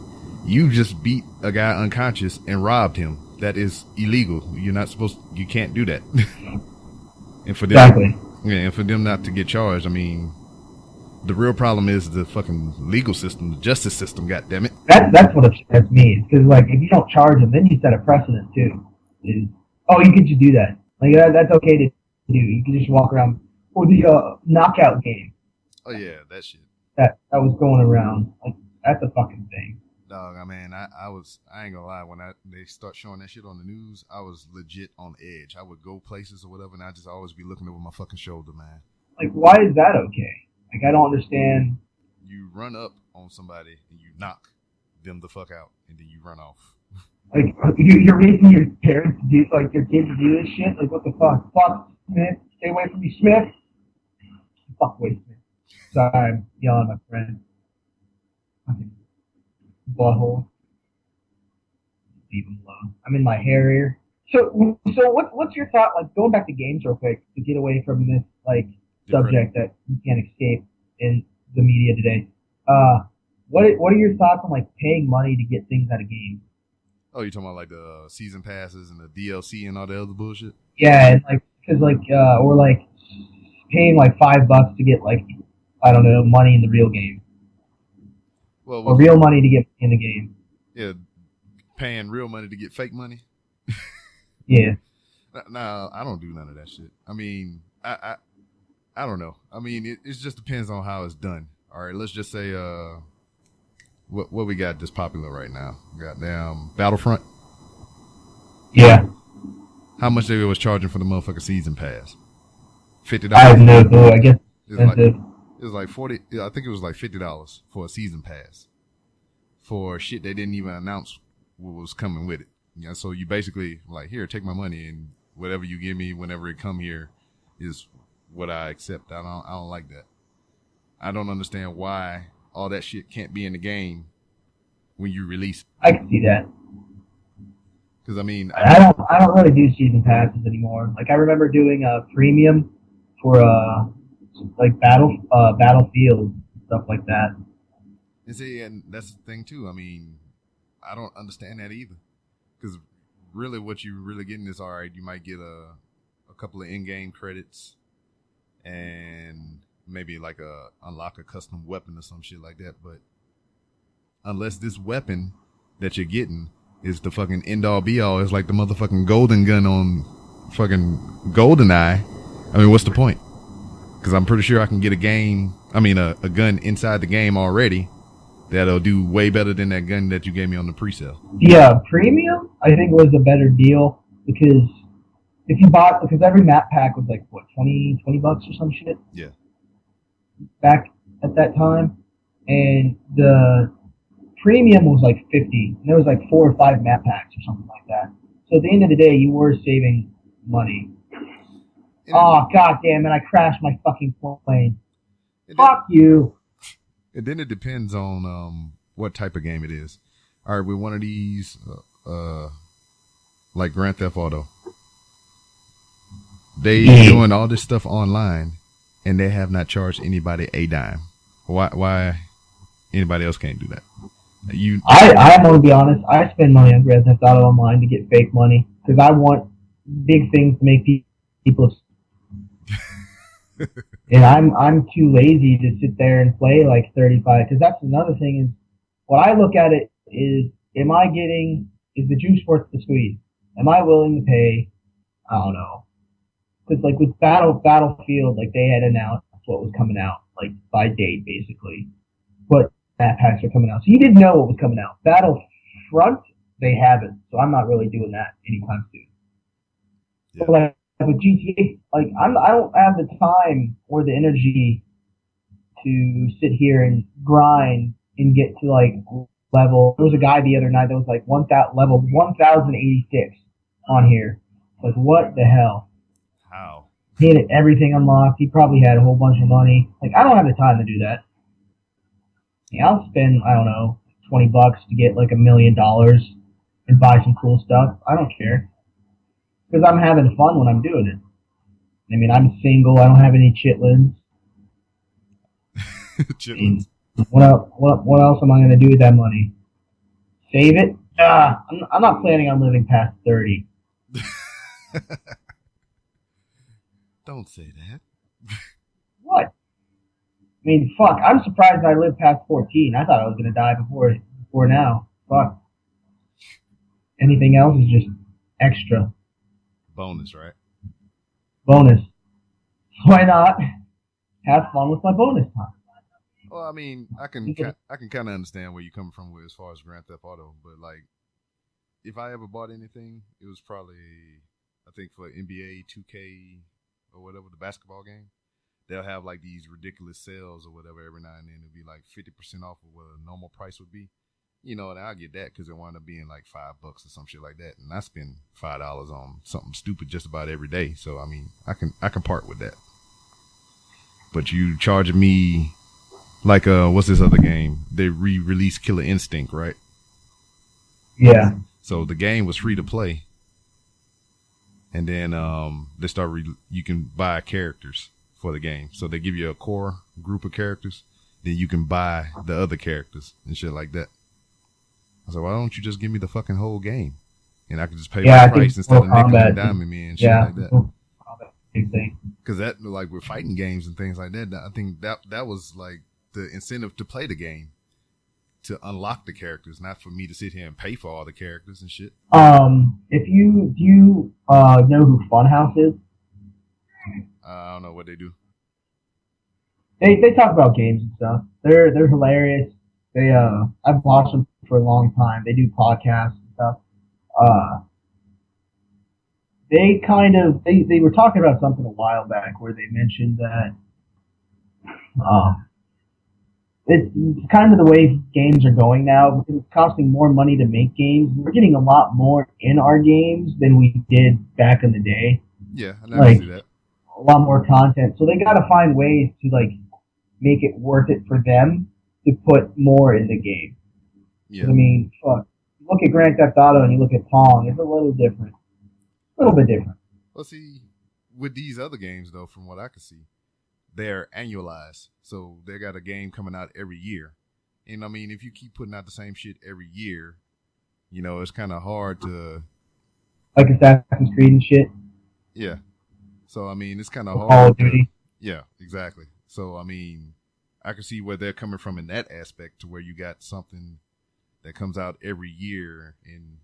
You just beat a guy unconscious and robbed him. That is illegal. You're not supposed. You can't do that. And for them, and for them not to get charged, I mean, the real problem is the fucking legal system, the justice system. God damn it. That's what upsets me. Because like, if you don't charge them, then you set a precedent too. You can just do that. Like that's okay to do. You can just walk around. Or the knockout game. Oh yeah, that shit. That was going around. Like that's a fucking thing. Dog, I mean, I ain't gonna lie, when they start showing that shit on the news, I was legit on edge. I would go places or whatever, and I'd just always be looking over my fucking shoulder, man. Like, why is that okay? Like, I don't understand. You run up on somebody and you knock them the fuck out, and then you run off. Like, you're raising your parents to do, like, your kids to do this shit? Like, what the fuck? Fuck, Smith. Stay away from me, Smith. Fuck away, Smith. Sorry, I'm yelling at my friend. Fucking butthole. Leave him alone. I'm in my hair here. So what's your thought? Like, going back to games real quick to get away from this like subject that you can't escape in the media today. What are your thoughts on like paying money to get things out of games? Oh, you're talking about like the season passes and the DLC and all the other bullshit? Yeah, and like because like or like paying like $5 to get like I don't know money in the real game. Well, or real money to get in the game. Yeah, paying real money to get fake money. Yeah. No, I don't do none of that shit. I mean, I don't know. I mean, it just depends on how it's done. All right, let's just say what we got that's popular right now. Goddamn Battlefront. Yeah. How much they was charging for the motherfucking season pass? $50. I have no clue. I guess it was like 40. I think it was like $50 for a season pass for shit they didn't even announce what was coming with it. You know, so you basically like, here, take my money, and whatever you give me whenever it come here is what I accept. I don't like that. I don't understand why all that shit can't be in the game when you release it. I can see that. Because I mean, I don't really do season passes anymore. Like I remember doing a premium for like Battlefield stuff like that. And see, and that's the thing too. I mean, I don't understand that either. Because really, what you're really getting is, all right, you might get a couple of in-game credits and maybe like unlock a custom weapon or some shit like that. But unless this weapon that you're getting is the fucking end-all be-all, it's like the motherfucking golden gun on fucking GoldenEye. I mean, what's the point? Because I'm pretty sure I can get a gun inside the game already that'll do way better than that gun that you gave me on the pre-sale. Yeah, premium I think was a better deal because because every map pack was like what $20 or some shit. Yeah. Back at that time, and the premium was like $50. And there was like 4 or 5 map packs or something like that. So at the end of the day, you were saving money. Oh god damn it! I crashed my fucking plane. Fuck you. And then it depends on what type of game it is. All right, with one of these, like Grand Theft Auto, they doing all this stuff online, and they have not charged anybody a dime. Why anybody else can't do that? I'm gonna be honest. I spend money on Grand Theft Auto online to get fake money because I want big things to make people. And I'm too lazy to sit there and play like 35, because that's another thing is, what I look at it is the juice worth the squeeze? Am I willing to pay? I don't know. Because like with Battlefield, like they had announced what was coming out, like by date basically. But map packs are coming out. So you didn't know what was coming out. Battlefront, they haven't. So I'm not really doing that anytime soon. Yeah. So like, with GTA, like I don't have the time or the energy to sit here and grind and get to like level. There was a guy the other night that was like level 1086 on here. Like what the hell? How? He had everything unlocked. He probably had a whole bunch of money. Like I don't have the time to do that. Yeah, I'll spend I don't know $20 to get like $1 million and buy some cool stuff. I don't care. Because I'm having fun when I'm doing it. I mean, I'm single. I don't have any chitlins. Chitlins. I mean, what else am I going to do with that money? Save it? I'm not planning on living past 30. Don't say that. What? I mean, fuck. I'm surprised I lived past 14. I thought I was going to die before now. Fuck. Anything else is just extra. Bonus, right? Bonus. Why not have fun with my bonus time? Well, I mean, I can kind of understand where you're coming from with as far as Grand Theft Auto, but like, if I ever bought anything, it was probably, I think for NBA 2K or whatever, the basketball game. They'll have like these ridiculous sales or whatever every now and then. It'll be like 50% off of what a normal price would be. You know, and I'll get that because it wound up being like $5 or some shit like that. And I spend $5 on something stupid just about every day. So, I mean, I can part with that. But you charging me like, what's this other game? They re-released Killer Instinct, right? Yeah. So the game was free to play. And then you can buy characters for the game. So they give you a core group of characters. Then you can buy the other characters and shit like that. I said, why don't you just give me the fucking whole game? And I could just pay my price instead of nickel and diming me and shit like that. Big thing. Because that, like with fighting games and things like that, I think that was like the incentive to play the game. To unlock the characters, not for me to sit here and pay for all the characters and shit. Do you know who Funhaus is? I don't know what they do. They talk about games and stuff. They're hilarious. I've watched them for a long time. They do podcasts and stuff. They were talking about something a while back where they mentioned that it's kind of the way games are going now because it's costing more money to make games. We're getting a lot more in our games than we did back in the day. Yeah, I never see that. A lot more content. So they got to find ways to like make it worth it for them to put more in the game. Yeah. I mean, fuck. You look at Grand Theft Auto and you look at Pong, it's a little different. A little bit different. Well, see, with these other games, though, from what I can see, they're annualized. So they got a game coming out every year. And I mean, if you keep putting out the same shit every year, you know, it's kind of hard to... Like Assassin's Creed and shit? Yeah. So, I mean, it's kind of hard. Call of Duty? Yeah, exactly. So, I mean, I can see where they're coming from in that aspect to where you got something that comes out every year and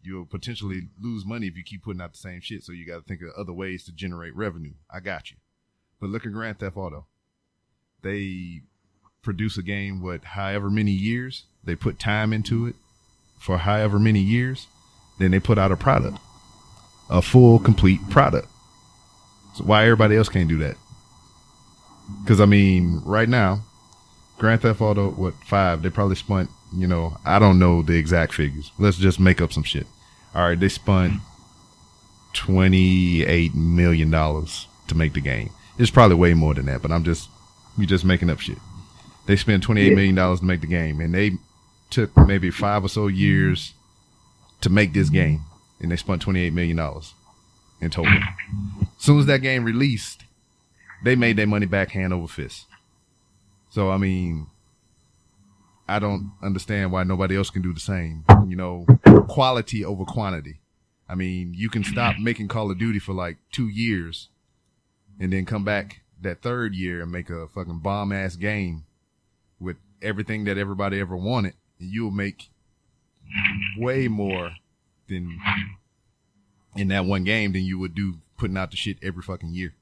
you'll potentially lose money if you keep putting out the same shit. So you got to think of other ways to generate revenue. I got you. But look at Grand Theft Auto. They produce a game with however many years. They put time into it for however many years. Then they put out a product. A full, complete product. So why everybody else can't do that? Because, I mean, right now, Grand Theft Auto, 5, they probably spent, you know, I don't know the exact figures. Let's just make up some shit. All right, they spent $28 million to make the game. It's probably way more than that, but we just making up shit. They spent $28 million to make the game, and they took maybe 5 or so years to make this game, and they spent $28 million in total. As soon as that game released, they made their money back hand over fist. So, I mean, I don't understand why nobody else can do the same. You know, quality over quantity. I mean, you can stop making Call of Duty for like 2 years and then come back that third year and make a fucking bomb-ass game with everything that everybody ever wanted. And you'll make way more than in that one game than you would do putting out the shit every fucking year.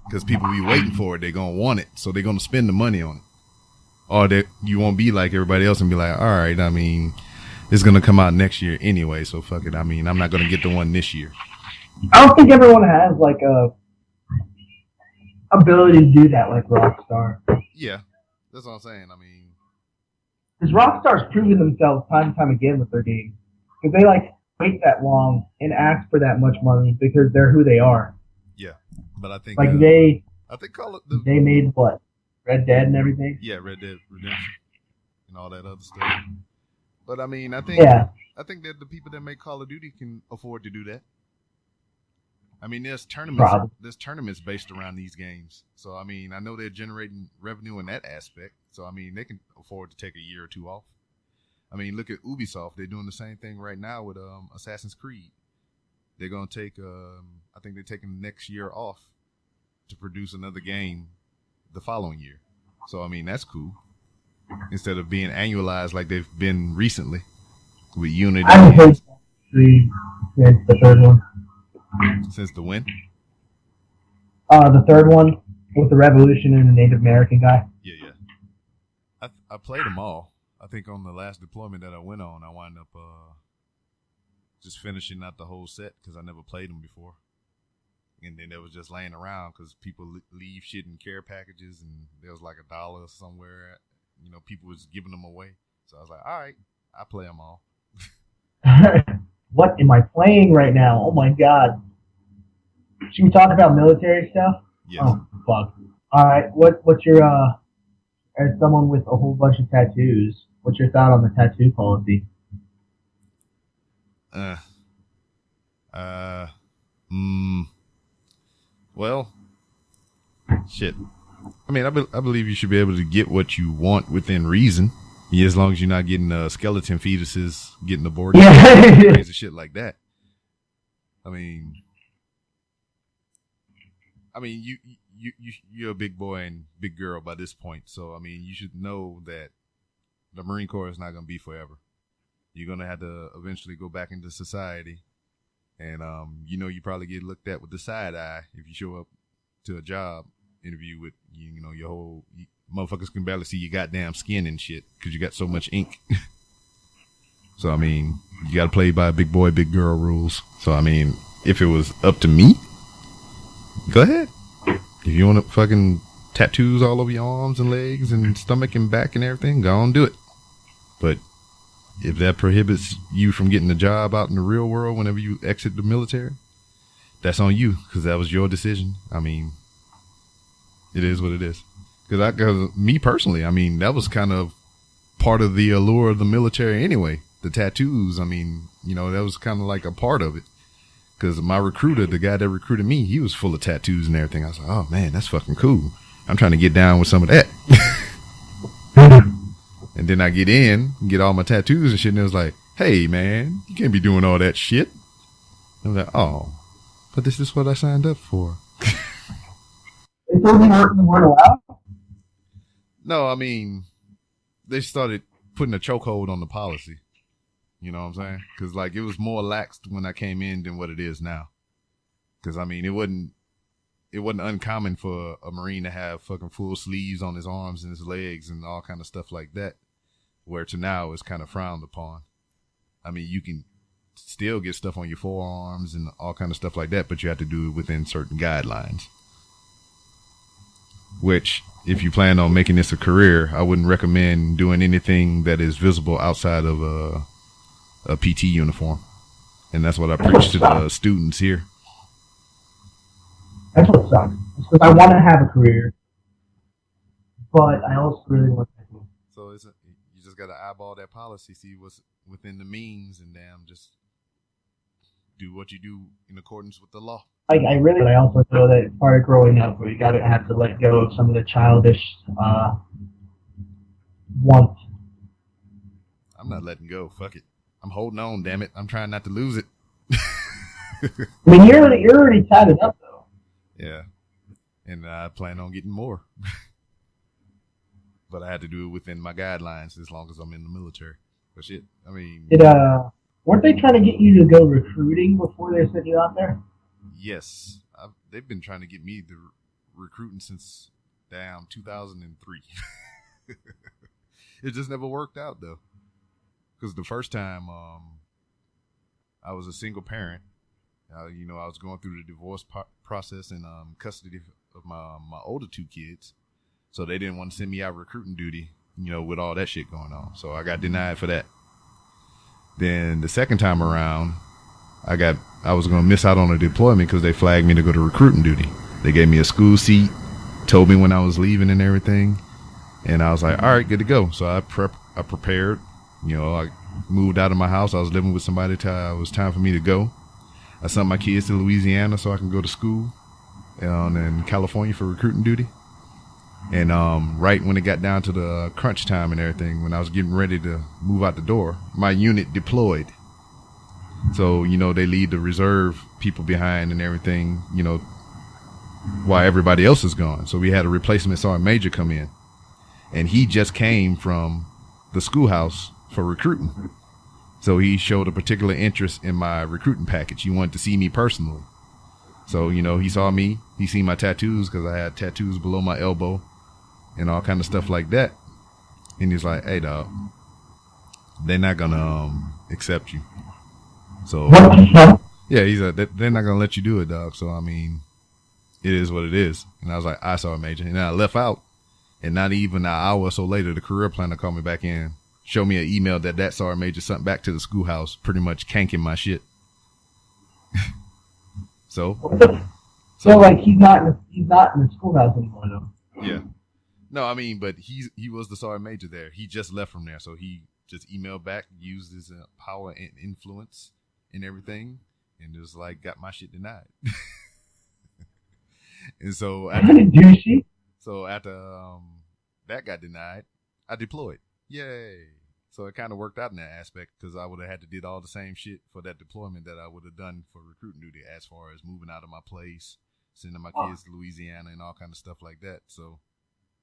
Because people be waiting for it. They're going to want it. So they're going to spend the money on it. Or that you won't be like everybody else and be like, all right, I mean, it's going to come out next year anyway. So fuck it. I mean, I'm not going to get the one this year. I don't think everyone has like a ability to do that like Rockstar. Yeah. That's what I'm saying. I mean, because Rockstar's proven themselves time and time again with their games. Because they like wait that long and ask for that much money because they're who they are. Yeah. But I think like they made what? Red Dead and everything? Yeah, Red Dead Redemption and all that other stuff. But I mean, I think that the people that make Call of Duty can afford to do that. I mean, there's Probably. tournaments based around these games. So I mean, I know they're generating revenue in that aspect. So I mean, they can afford to take a year or two off. I mean, look at Ubisoft. They're doing the same thing right now with Assassin's Creed. They're gonna take I think they're taking the next year off to produce another game the following year. So I mean, that's cool. Instead of being annualized like they've been recently with Unity. I haven't played Assassin's since the third one. Since the when? The third one with the Revolution and the Native American guy. Yeah. I played them all. I think on the last deployment that I went on, I wound up just finishing out the whole set because I never played them before. And then they was just laying around because people leave shit in care packages, and there was like $1 somewhere. You know, people was giving them away. So I was like, all right, I play them all. What am I playing right now? Oh my god. Should we talk about military stuff? Yes. Oh fuck. Alright, what's your as someone with a whole bunch of tattoos, what's your thought on the tattoo policy? Well, shit. I mean, I believe you should be able to get what you want within reason. Yeah, as long as you're not getting skeleton fetuses, getting aborted, crazy shit like that. I mean, you're a big boy and big girl by this point, so I mean, you should know that the Marine Corps is not going to be forever. You're going to have to eventually go back into society, and you probably get looked at with the side eye if you show up to a job interview with your whole. Motherfuckers can barely see your goddamn skin and shit because you got so much ink. So, I mean, you got to play by big boy, big girl rules. So, I mean, if it was up to me, go ahead. If you want to fucking tattoos all over your arms and legs and stomach and back and everything, go on do it. But if that prohibits you from getting a job out in the real world whenever you exit the military, that's on you because that was your decision. I mean, it is what it is. Because me personally, I mean, that was kind of part of the allure of the military anyway. The tattoos, I mean, that was kind of like a part of it. Because my recruiter, the guy that recruited me, he was full of tattoos and everything. I was like, oh man, that's fucking cool. I'm trying to get down with some of that. And then I get in, get all my tattoos and shit, and it was like, hey man, you can't be doing all that shit. I was like, oh, but this is what I signed up for. They told you weren't allowed? No, I mean, they started putting a chokehold on the policy. You know what I'm saying? Because, like, it was more laxed when I came in than what it is now. Because, I mean, it wasn't uncommon for a Marine to have fucking full sleeves on his arms and his legs and all kind of stuff like that. Where to now is kind of frowned upon. I mean, you can still get stuff on your forearms and all kind of stuff like that, but you have to do it within certain guidelines. Which, if you plan on making this a career, I wouldn't recommend doing anything that is visible outside of a PT uniform. And that's what I preach to the students here. That's what sucks. It's because I want to have a career, but I also really want to. So you just got to eyeball that policy, see what's within the means, and just do what you do in accordance with the law. I also feel that it's part of growing up where you gotta have to let go of some of the childish wants. I'm not letting go. Fuck it. I'm holding on. Damn it. I'm trying not to lose it. I mean, you're already tatted up though. Yeah, and I plan on getting more. But I had to do it within my guidelines as long as I'm in the military. But shit, I mean, weren't they trying to get you to go recruiting before they sent you out there? Yes, they've been trying to get me to recruiting since 2003. It just never worked out though, because the first time I was a single parent. I was going through the divorce process and custody of my older two kids, so they didn't want to send me out recruiting duty. With all that shit going on, so I got denied for that. Then the second time around, I was going to miss out on a deployment because they flagged me to go to recruiting duty. They gave me a school seat, told me when I was leaving and everything. And I was like, all right, good to go. So I prepared, I moved out of my house. I was living with somebody till it was time for me to go. I sent my kids to Louisiana so I can go to school in California for recruiting duty. And right when it got down to the crunch time and everything, when I was getting ready to move out the door, my unit deployed. So, you know, they leave the reserve people behind and everything, you know, while everybody else is gone. So we had a replacement sergeant major come in. And he just came from the schoolhouse for recruiting. So he showed a particular interest in my recruiting package. He wanted to see me personally. So, you know, he saw me. He seen my tattoos because I had tattoos below my elbow and all kind of stuff like that. And he's like, hey, dog, they're not going to accept you. So, yeah, he's like, they're not going to let you do it, dog. So, I mean, it is what it is. And I was like, I saw a major. And then I left out. And not even an hour or so later, the career planner called me back in, showed me an email that sergeant major sent back to the schoolhouse, pretty much canking my shit. So like he's not in the schoolhouse anymore, though. Yeah. No, I mean, but he was the sergeant major there. He just left from there, so he just emailed back, used his power and influence and everything, and just like got my shit denied. And so after that got denied, I deployed. Yay! So it kind of worked out in that aspect because I would have had to did all the same shit for that deployment that I would have done for recruiting duty, as far as moving out of my place, sending my kids to Louisiana, and all kind of stuff like that. So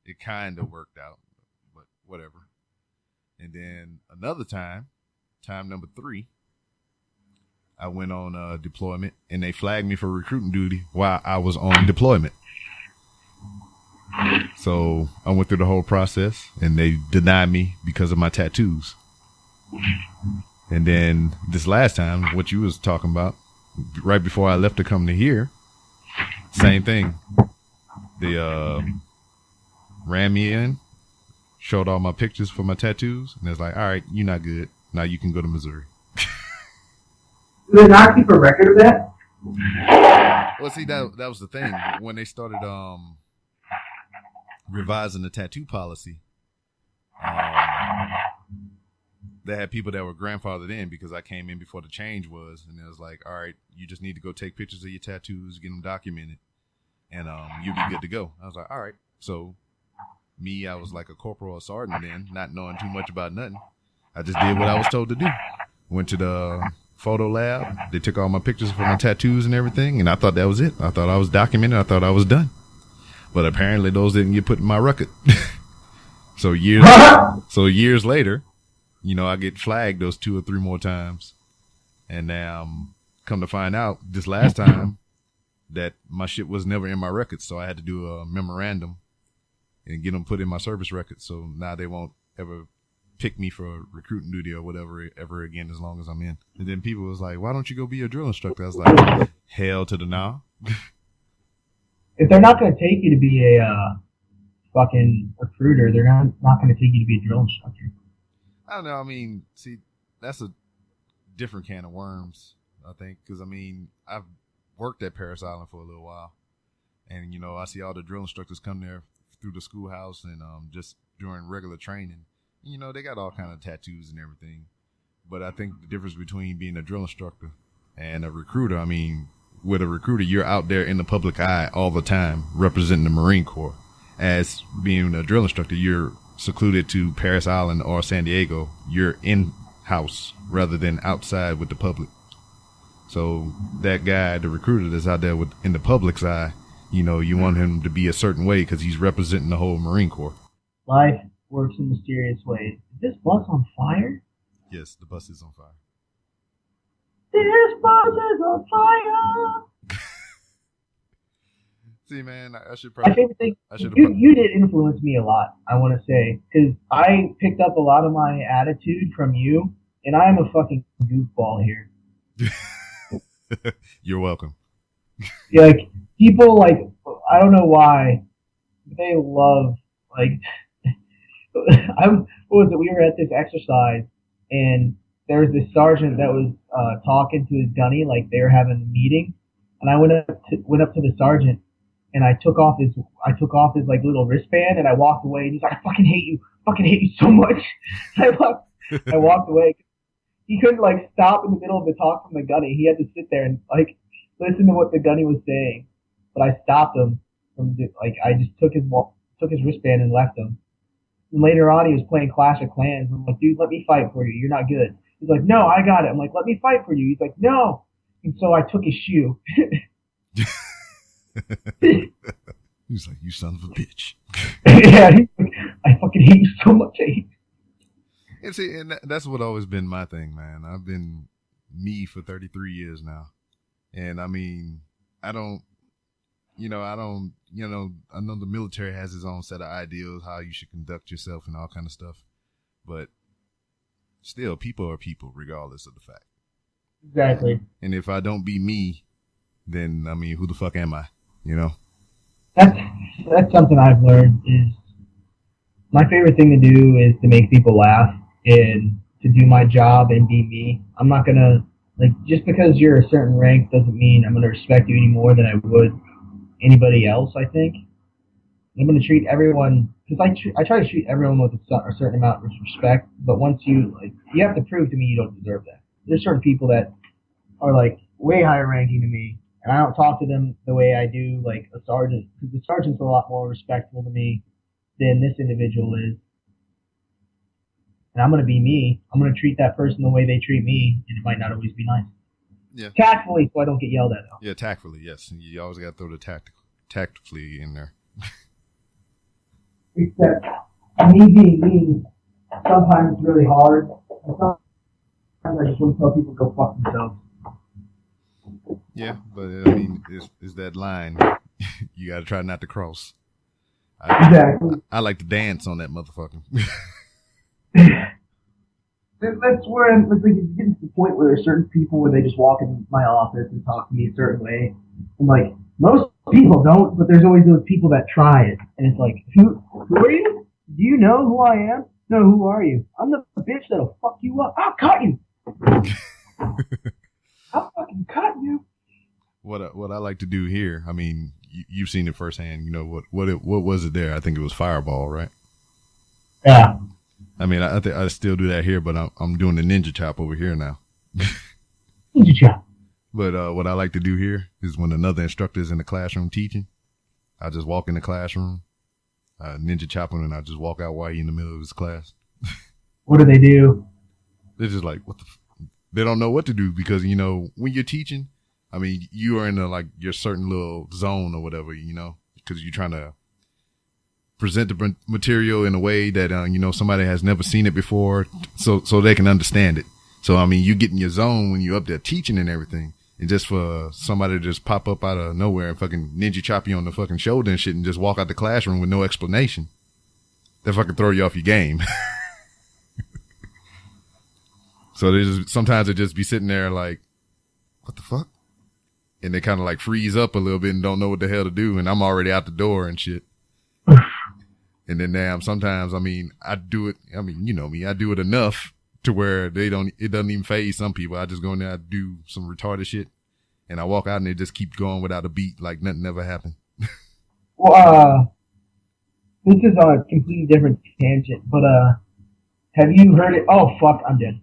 it kind of worked out, but whatever. And then another time number 3, I went on deployment, and they flagged me for recruiting duty while I was on deployment. So I went through the whole process, and they denied me because of my tattoos. And then this last time, what you was talking about, right before I left to come to here, same thing. They ran me in, showed all my pictures for my tattoos, and it's like, all right, you're not good. Now you can go to Missouri. Do they not keep a record of that? Well, see, that was the thing. When they started revising the tattoo policy, they had people that were grandfathered in because I came in before the change was, and it was like, all right, you just need to go take pictures of your tattoos, get them documented, and you'll be good to go. I was like, all right. So me, I was like a corporal or sergeant then, not knowing too much about nothing. I just did what I was told to do. Went to the photo lab. They took all my pictures for my tattoos and everything, and I thought that was it. I thought I was documented. I thought I was done. But apparently those didn't get put in my record. So years later, you know, I get flagged those 2 or 3 more times. And now come to find out this last time that my shit was never in my record. So I had to do a memorandum and get them put in my service record. So now they won't ever pick me for recruiting duty or whatever ever again as long as I'm in. And then people was like, why don't you go be a drill instructor? I was like, hell to the no. If they're not going to take you to be a fucking recruiter, they're not going to take you to be a drill instructor. I don't know. I mean, see, that's a different can of worms, I think, because, I mean, I've worked at Parris Island for a little while, and, you know, I see all the drill instructors come there through the schoolhouse and just during regular training. You know, they got all kind of tattoos and everything, but I think the difference between being a drill instructor and a recruiter, I mean, with a recruiter, you're out there in the public eye all the time representing the Marine Corps. As being a drill instructor, you're secluded to Parris Island or San Diego. You're in-house rather than outside with the public. So that guy, the recruiter that's out there in the public's eye, you know, you want him to be a certain way because he's representing the whole Marine Corps. Life works in mysterious ways. Is this bus on fire? Yes, the bus is on fire. This bus is on fire! See, man, I should probably... You did influence me a lot, I want to say, because I picked up a lot of my attitude from you, and I am a fucking goofball here. You're welcome. Yeah, like, people, like, I don't know why, they love, like... we were at this exercise, and there was this sergeant that was talking to his gunny, like they were having a meeting, and I went up to the sergeant, and I took off his like little wristband, and I walked away, and he's like, I fucking hate you so much. I walked away. he couldn't like stop in the middle of the talk from the gunny. He had to sit there and like listen to what the gunny was saying. But I stopped him from like I just took his wristband and left him. And later on, he was playing Clash of Clans. I'm like, dude, let me fight for you. You're not good. He's like, no, I got it. I'm like, let me fight for you. He's like, no. And so I took his shoe. He's like, you son of a bitch. Yeah, he's like, I fucking hate you so much. I hate you. And see, and that's what always been my thing, man. I've been me for 33 years now. And I mean, I know the military has its own set of ideals, how you should conduct yourself and all kind of stuff. But still, people are people, regardless of the fact. Exactly. And if I don't be me, then, I mean, who the fuck am I? You know? That's something I've learned is my favorite thing to do is to make people laugh and to do my job and be me. I'm not going to, like, just because you're a certain rank doesn't mean I'm going to respect you any more than I would anybody else, I think. I'm going to treat everyone, because I try to treat everyone with a certain amount of respect, but once you have to prove to me you don't deserve that. There's certain people that are, like, way higher ranking than me, and I don't talk to them the way I do, like, a sergeant, because the sergeant's a lot more respectful to me than this individual is. And I'm going to be me. I'm going to treat that person the way they treat me, and it might not always be nice. Yeah. Tactfully, so I don't get yelled at, though. Yeah, tactfully, yes. You always got to throw the tactfully in there. Except me being me, sometimes it's really hard. Sometimes I just want to tell people to go fuck themselves. Yeah, but I mean, it's that line you got to try not to cross. Exactly. I like to dance on that motherfucker. That's where it's getting to the point where there's certain people where they just walk in my office and talk to me a certain way. I'm like, most people don't, but there's always those people that try it. And it's like, who are you? Do you know who I am? No, who are you? I'm the bitch that'll fuck you up. I'll cut you. I'll fucking cut you. What I like to do here, I mean, you've seen it firsthand. You know what was it there? I think it was Fireball, right? Yeah. I mean, I still do that here, but I'm doing the ninja chop over here now. Ninja chop. But what I like to do here is when another instructor is in the classroom teaching, I just walk in the classroom, ninja chop him, and I just walk out while he's in the middle of his class. What do they do? They're just like, they don't know what to do because, you know, when you're teaching, I mean, you are in your certain little zone or whatever, you know, because you're trying to present the material in a way that, you know, somebody has never seen it before so they can understand it. So, I mean, you get in your zone when you're up there teaching and everything. And just for somebody to just pop up out of nowhere and fucking ninja chop you on the fucking shoulder and shit and just walk out the classroom with no explanation, they fucking throw you off your game. So sometimes they just be sitting there like, what the fuck? And they kind of like freeze up a little bit and don't know what the hell to do. And I'm already out the door and shit. And then sometimes, I mean, I do it. I mean, you know me, I do it enough to where it doesn't even faze some people. I just go in there, I do some retarded shit, and I walk out and they just keep going without a beat, like nothing ever happened. Well, this is on a completely different tangent, but have you heard it? Oh, fuck, I'm dead.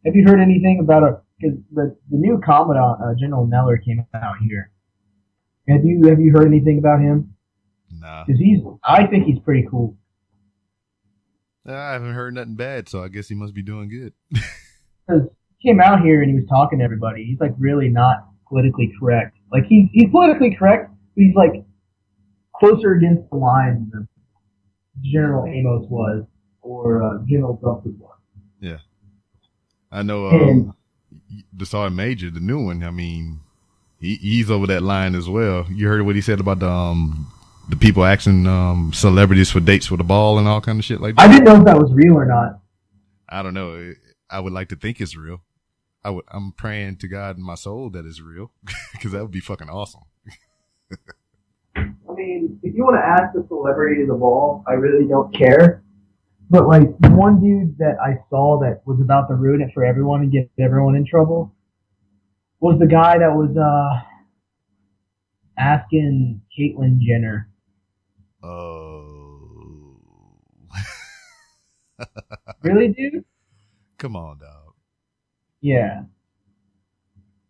Have you heard anything about because the new Commandant, General Neller, came out here. Have you heard anything about him? Nah. Because I think he's pretty cool. I haven't heard nothing bad, so I guess he must be doing good. Because he came out here and he was talking to everybody. He's like really not politically correct. Like he's politically correct, but he's like closer against the line than General Amos was or General Duffy was. Yeah, I know. The Sergeant Major, the new one. I mean, he's over that line as well. You heard what he said about the people asking celebrities for dates for the ball and all kind of shit like that? I didn't know if that was real or not. I don't know. I would like to think it's real. I'm praying to God in my soul that it's real because that would be fucking awesome. I mean, if you want to ask a celebrity to the ball, I really don't care. But like the one dude that I saw that was about to ruin it for everyone and get everyone in trouble was the guy that was asking Caitlyn Jenner. Oh. Really, dude? Come on, dog. Yeah.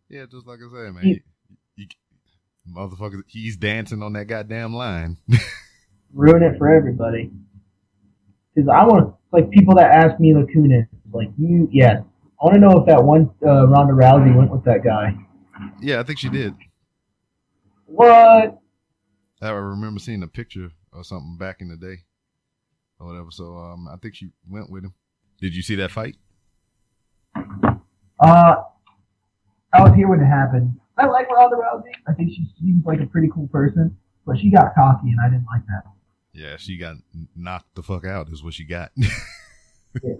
Yeah, just like I said, man. Motherfucker, he's dancing on that goddamn line. Ruin it for everybody. Because I want to, like, people that ask me Kunis, like, yes. I want to know if that one Ronda Rousey went with that guy. Yeah, I think she did. What? I remember seeing a picture or something back in the day or whatever. So I think she went with him. Did you see that fight? I was here when it happened. I like Ronda Rousey. I think she seems like a pretty cool person, but she got cocky, and I didn't like that. Yeah, she got knocked the fuck out is what she got. Yeah.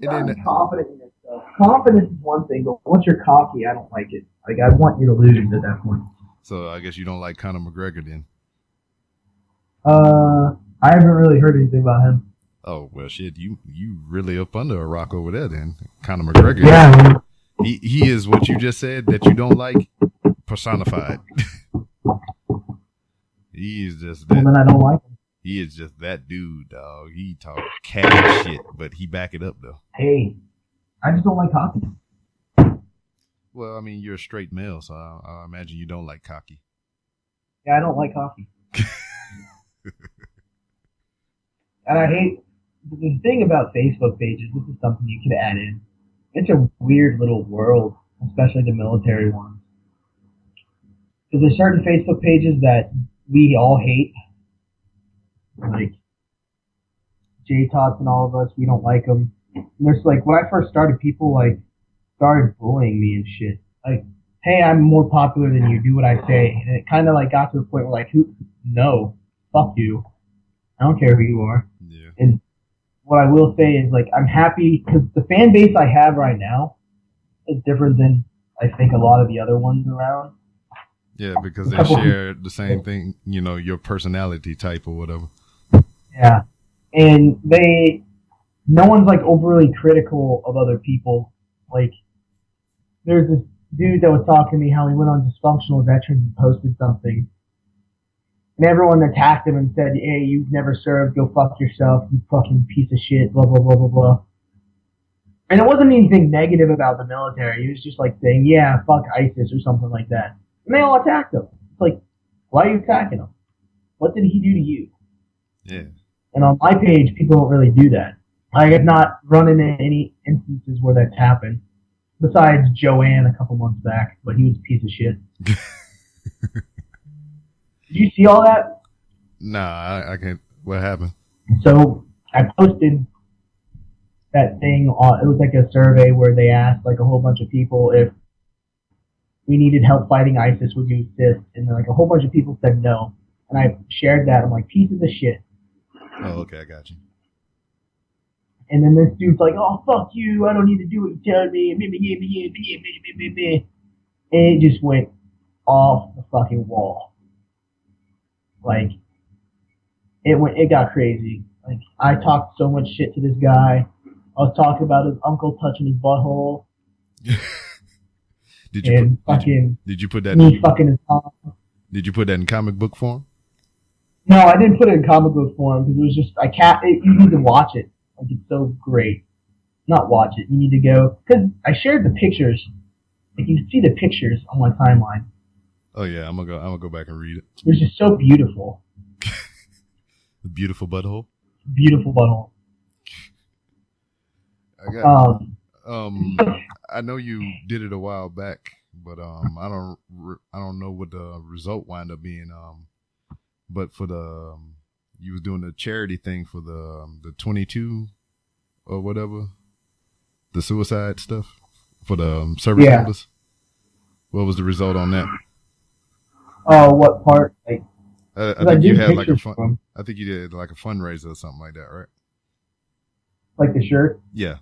And then, confident in yourself. Confidence is one thing, but once you're cocky, I don't like it. Like, I want you to lose at that point. So I guess you don't like Conor McGregor then? I haven't really heard anything about him. Oh, well, shit, you really up under a rock over there then. Conor McGregor. Yeah. He is what you just said that you don't like personified. He is just that. Well, then I don't like him. He is just that dude, dog. He talk cash shit, but he back it up, though. Hey, I just don't like cocky. Well, I mean, you're a straight male, so I imagine you don't like cocky. Yeah, I don't like cocky. And I hate the thing about Facebook pages. This is something you could add in. It's a weird little world, especially the military ones. Because there's certain Facebook pages that we all hate. Like J-Tots and all of us, we don't like them. And there's like, when I first started, people like started bullying me and shit. Like, hey, I'm more popular than you, do what I say. And it kind of like got to the point where like, no, fuck you. I don't care who you are. Yeah. And what I will say is like, I'm happy because the fan base I have right now is different than I think a lot of the other ones around. Yeah, because they share the same thing, you know, your personality type or whatever. Yeah. And no one's like overly critical of other people. Like, there's this dude that was talking to me how he went on Dysfunctional Veterans and posted something. And everyone attacked him and said, hey, you've never served, go fuck yourself, you fucking piece of shit, blah, blah, blah, blah, blah. And it wasn't anything negative about the military. He was just like saying, yeah, fuck ISIS or something like that. And they all attacked him. It's like, why are you attacking him? What did he do to you? Yeah. And on my page, people don't really do that. I have not run into any instances where that's happened. Besides Joanne a couple months back, but he was a piece of shit. Did you see all that? Nah, I can't. What happened? So I posted that thing on, it was like a survey where they asked like a whole bunch of people if we needed help fighting ISIS, would you assist? And then like a whole bunch of people said no. And I shared that. I'm like, pieces of shit. Oh, okay, I got you. And then this dude's like, oh, fuck you, I don't need to do what you tell me. And it just went off the fucking wall. Like, it got crazy. Like, I talked so much shit to this guy. I was talking about his uncle touching his butthole. Did you put that? Me fucking his mom. Did you put that in comic book form? No, I didn't put it in comic book form because it was just you need to watch it. Like, it's so great. Not watch it. You need to go because I shared the pictures. Like, you can see the pictures on my timeline. Oh yeah, I'm gonna go back and read it. It was just so beautiful. The beautiful butthole. Beautiful butthole. I got. I know you did it a while back, but I don't know what the result wound up being. But for the you was doing the charity thing for the 22 or whatever, the suicide stuff for the service members. What was the result on that? Oh, what part? Like, I think you had like a fun. I think you did like a fundraiser or something like that, right? Like the shirt? Yeah.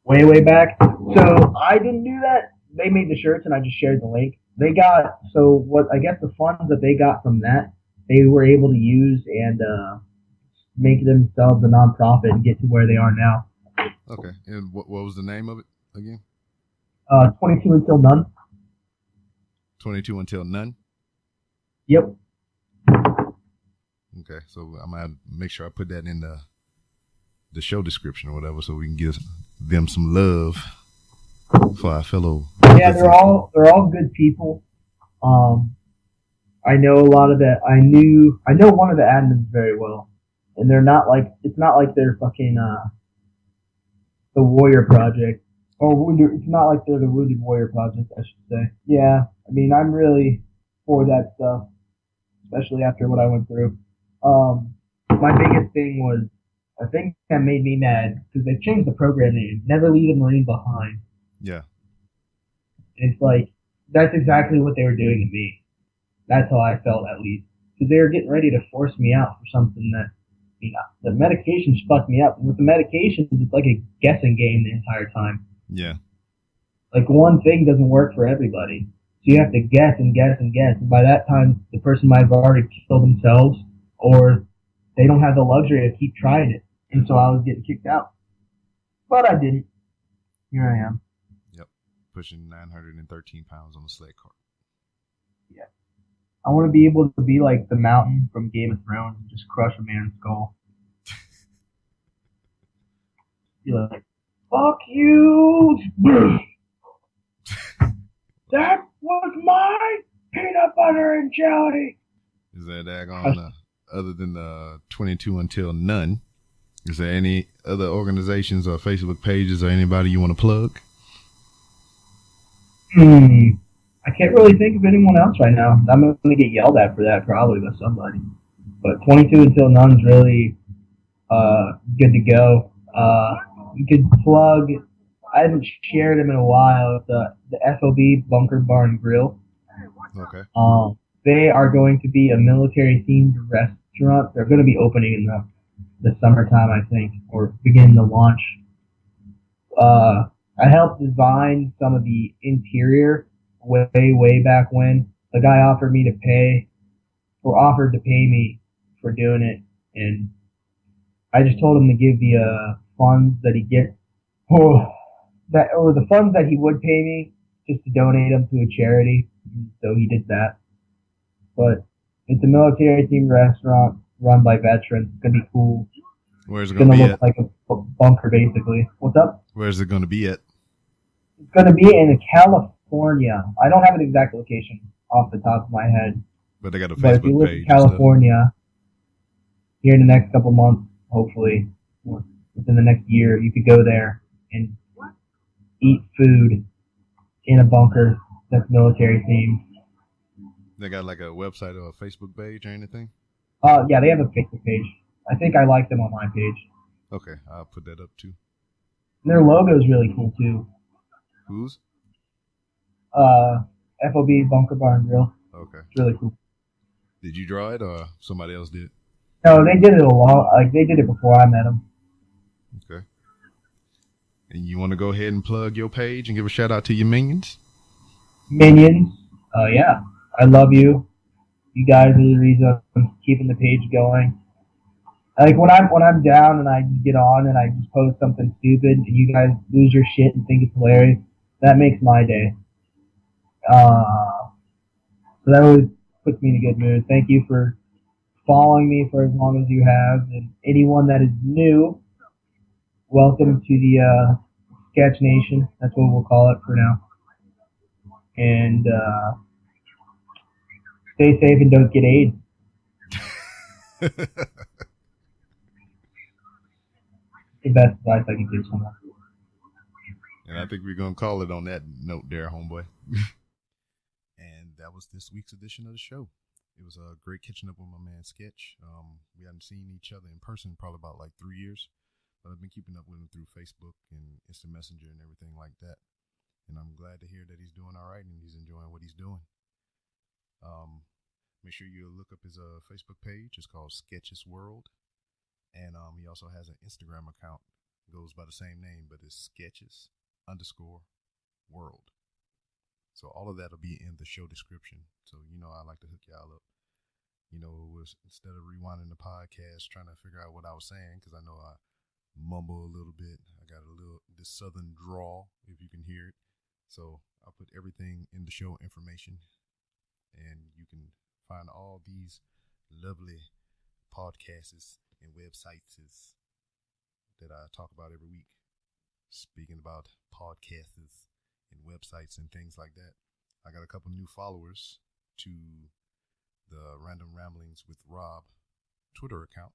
Way back. So I didn't do that. They made the shirts and I just shared the link. They got I guess the funds that they got from that, they were able to use and make themselves a nonprofit and get to where they are now. Okay. And what was the name of it again? 22 Until None. 22 Until None? Yep. Okay, so I'm gonna make sure I put that in the the show description or whatever, so we can give them some love for our fellow. Yeah, they're all good people. I know a lot of that. I know one of the admins very well, and they're not like it's not like they're fucking the Warrior Project or Wounded. It's not like they're the Wounded Warrior Project, I should say. Yeah, I mean I'm really for that stuff, especially after what I went through. My biggest thing was a thing that made me mad because they changed the program name. Never leave a Marine behind. Yeah. It's like that's exactly what they were doing to me. That's how I felt, at least, because they were getting ready to force me out for something that, the medications fucked me up. And with the medications, it's like a guessing game the entire time. Yeah. Like one thing doesn't work for everybody, so you have to guess and guess and guess. And by that time, the person might have already killed themselves, or they don't have the luxury to keep trying it. And so I was getting kicked out, but I didn't. Here I am. Yep, pushing 913 pounds on the sled cart. Yeah. I want to be able to be like the mountain from Game of Thrones and just crush a man's skull. Be like, fuck you! That was my peanut butter and jelly! Is that daggone, other than the 22 Until None, is there any other organizations or Facebook pages or anybody you want to plug? I can't really think of anyone else right now. I'm going to get yelled at for that probably by somebody. But 22 Until None's really good to go. You could plug, I haven't shared them in a while, the FOB Bunker Bar Grill. Okay. They are going to be a military-themed restaurant. They're going to be opening in the summertime, I think, or beginning to launch. I helped design some of the interior way back when. The guy offered to pay me for doing it, and I just told him to give the funds that he gets, or the funds that he would pay me, just to donate them to a charity. So he did that. But it's a military-themed restaurant run by veterans. It's gonna be cool. Where's it gonna be look like a bunker, basically. What's up? Where's it gonna be at? It's gonna be in California. I don't have an exact location off the top of my head. But they got a Facebook but if you live page. In California, here in the next couple months, hopefully, or within the next year, you could go there and eat food in a bunker that's military themed. They got like a website or a Facebook page or anything? Yeah, they have a Facebook page. I think I like them on my page. Okay, I'll put that up too. And their logo is really cool too. Whose? FOB Bunker Bar Grill. Okay. It's really cool. Did you draw it or somebody else did? No, they did it they did it before I met them. Okay. And you want to go ahead and plug your page and give a shout out to your minions? Minions? Yeah. I love you. You guys are the reason I'm keeping the page going. Like when I'm down and I just get on and I just post something stupid and you guys lose your shit and think it's hilarious, that makes my day. So that always puts me in a good mood. Thank you for following me for as long as you have, and anyone that is new, welcome to the Sketch Nation. That's what we'll call it for now. And stay safe and don't get AIDS. The best advice I can give someone. And I think we're going to call it on that note there, homeboy. And that was this week's edition of the show. It was great catching up with my man Sketch. We haven't seen each other in person probably about like 3 years. But I've been keeping up with him through Facebook and Instant Messenger and everything like that. And I'm glad to hear that he's doing all right and he's enjoying what he's doing. Make sure you look up his Facebook page. It's called Sketches World. And he also has an Instagram account. It goes by the same name, but it's Sketches_World. So all of that will be in the show description. So, I like to hook y'all up. Instead of rewinding the podcast, trying to figure out what I was saying, because I know I mumble a little bit. I got this southern drawl, if you can hear it. So I'll put everything in the show information. And you can find all these lovely podcasts and websites that I talk about every week. Speaking about podcasts and websites and things like that. I got a couple new followers to the Random Ramblings with Rob Twitter account,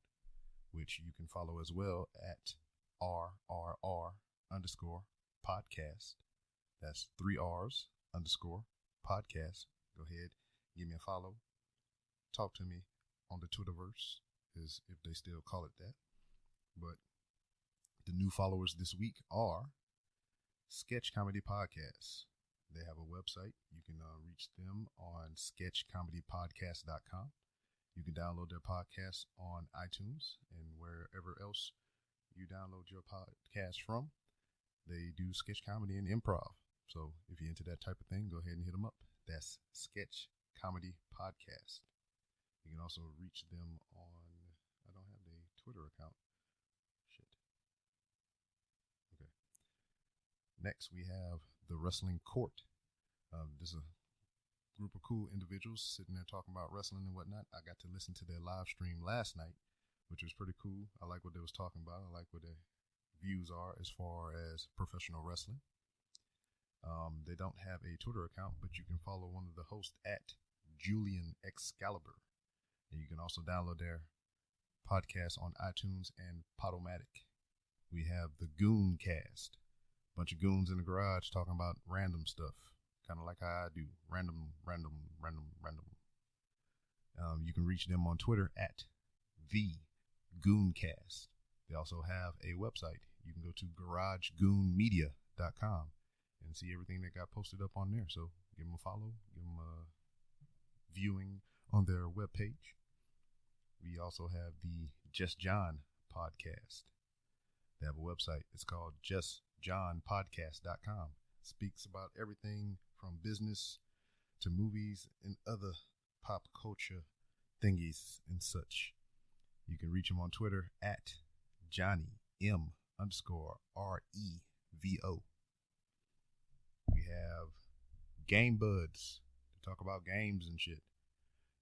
which you can follow as well at RRR_podcast. That's 3 R's _ podcast. Go ahead, give me a follow. Talk to me on the Twitterverse, as if they still call it that. But the new followers this week are Sketch Comedy Podcast. They have a website. You can reach them on sketchcomedypodcast.com. You can download their podcast on iTunes and wherever else you download your podcast from. They do sketch comedy and improv. So if you're into that type of thing, go ahead and hit them up. That's Sketch Comedy Podcast. You can also reach them on, I don't have the Twitter account. Shit. Okay. Next, we have the Wrestling Court. This is a group of cool individuals sitting there talking about wrestling and whatnot. I got to listen to their live stream last night, which was pretty cool. I like what they was talking about. I like what their views are as far as professional wrestling. They don't have a Twitter account, but you can follow one of the hosts at Julian Excalibur. And you can also download their podcast on iTunes and Podomatic. We have the Goon Cast. Bunch of goons in the garage talking about random stuff. Kind of like how I do. Random. You can reach them on Twitter at the Goon Cast. They also have a website. You can go to garagegoonmedia.com and see everything that got posted up on there. So give them a follow, give them a viewing on their webpage. We also have the Just John podcast. They have a website. It's called justjohnpodcast.com. Speaks about everything from business to movies and other pop culture thingies and such. You can reach him on Twitter at JohnnyM_REVO. We have Game Buds to talk about games and shit.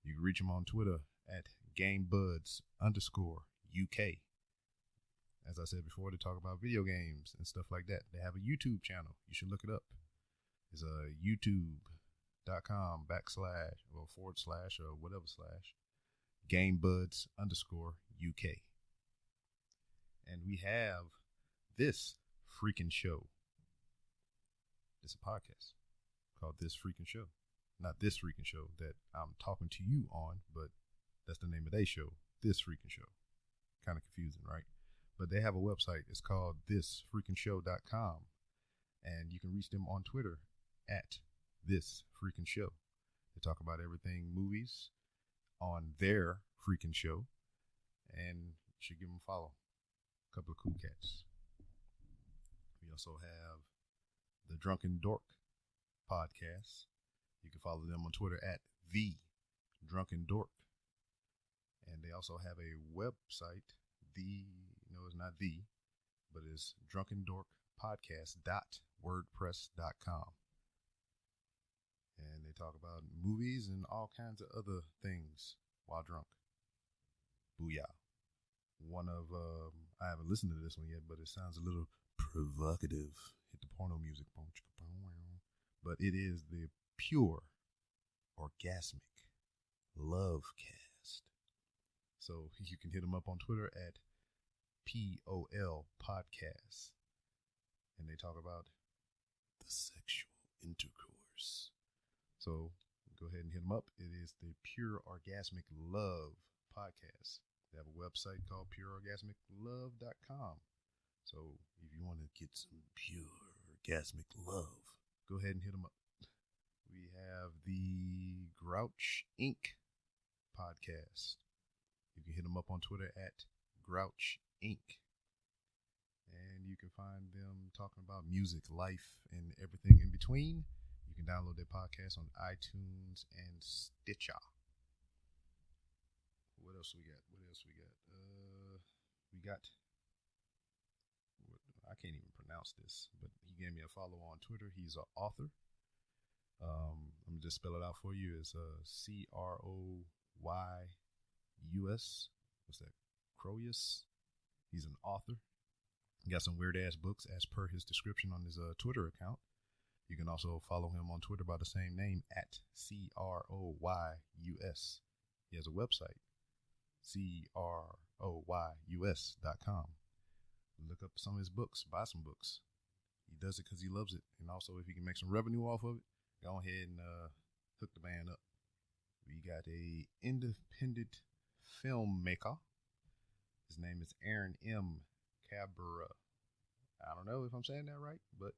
You can reach him on Twitter at GameBuds_UK. As I said before, they talk about video games and stuff like that. They have a YouTube channel. You should look it up. It's youtube.com / or whatever / GameBuds_UK. And we have this freaking show. It's a podcast called This Freaking Show. Not This Freaking Show that I'm talking to you on, but that's the name of their show. This Freaking Show. Kind of confusing, right? But they have a website. It's called thisfreakinshow.com. And you can reach them on Twitter at This Freaking Show. They talk about everything movies on their freaking show. And you should give them a follow. A couple of cool cats. We also have the Drunken Dork podcast. You can follow them on Twitter at The Drunken Dork. And they also have a website. It's not the, but it's drunkendorkpodcast.wordpress.com. And they talk about movies and all kinds of other things while drunk. Booyah. I haven't listened to this one yet, but it sounds a little provocative. Hit the porno music. But it is the Pure Orgasmic Love Cast. So you can hit them up on Twitter at POL Podcast. And they talk about the sexual intercourse. So go ahead and hit them up. It is the Pure Orgasmic Love Podcast. They have a website called pureorgasmiclove.com. So if you want to get some pure orgasmic love, go ahead and hit them up. We have the Grouch Inc. podcast. You can hit them up on Twitter at Grouch Inc. And you can find them talking about music, life, and everything in between. You can download their podcast on iTunes and Stitcher. What else we got? I can't even pronounce this, but he gave me a follow on Twitter. He's an author. I'm going to just spell it out for you. It's Croyus. What's that? Croyus. He's an author. He got some weird ass books as per his description on his Twitter account. You can also follow him on Twitter by the same name at CROYUS. He has a website, CROYUS.com. Look up some of his books, buy some books. He does it because he loves it. And also, if he can make some revenue off of it, go ahead and hook the band up. We got a independent filmmaker. His name is Aaron M. Cabrera. I don't know if I'm saying that right, but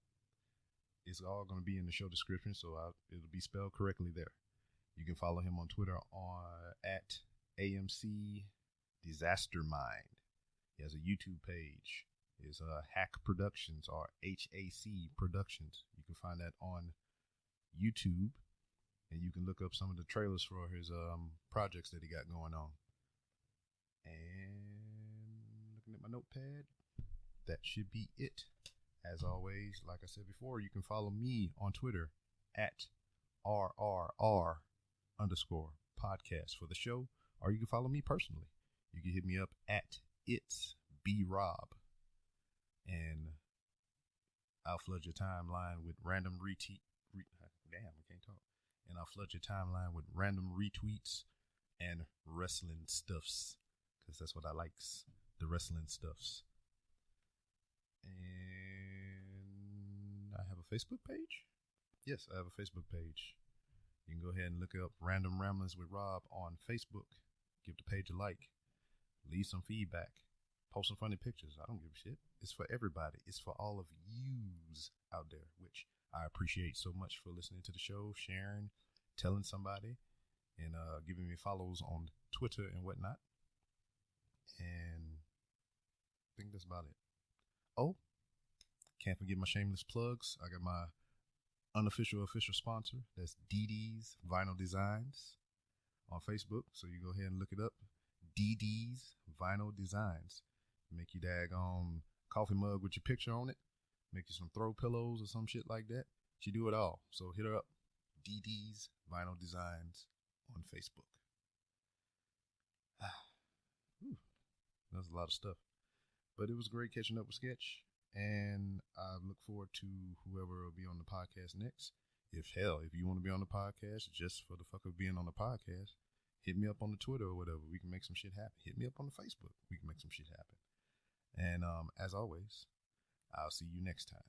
it's all going to be in the show description, so it'll be spelled correctly there. You can follow him on Twitter at AMC Disaster Mind. He has a YouTube page. It's Hack Productions, or HAC Productions. You can find that on YouTube, and you can look up some of the trailers for his projects that he got going on. And looking at my notepad, that should be it. As always, like I said before, you can follow me on Twitter at RRR_podcast for the show, or you can follow me personally. You can hit me up at It's B Rob, and I'll flood your timeline with random And I'll flood your timeline with random retweets and wrestling stuffs, because that's what I likes, the wrestling stuffs. And I have a Facebook page. Yes, I have a Facebook page. You can go ahead and look up Random Ramblings with Rob on Facebook. Give the page a like. Leave some feedback. Post some funny pictures. I don't give a shit. It's for everybody. It's for all of yous out there, which I appreciate so much for listening to the show, sharing, telling somebody, and giving me follows on Twitter and whatnot. And I think that's about it. Oh, can't forget my shameless plugs. I got my official sponsor. That's DD's Vinyl Designs on Facebook. So you go ahead and look it up. DD's Vinyl Designs. Make you daggone coffee mug with your picture on it. Make you some throw pillows or some shit like that. She do it all. So hit her up. DD's Vinyl Designs on Facebook. That's a lot of stuff. But it was great catching up with Sketch. And I look forward to whoever will be on the podcast next. If you want to be on the podcast just for the fuck of being on the podcast, hit me up on the Twitter or whatever. We can make some shit happen. Hit me up on the Facebook. We can make some shit happen. And as always, I'll see you next time.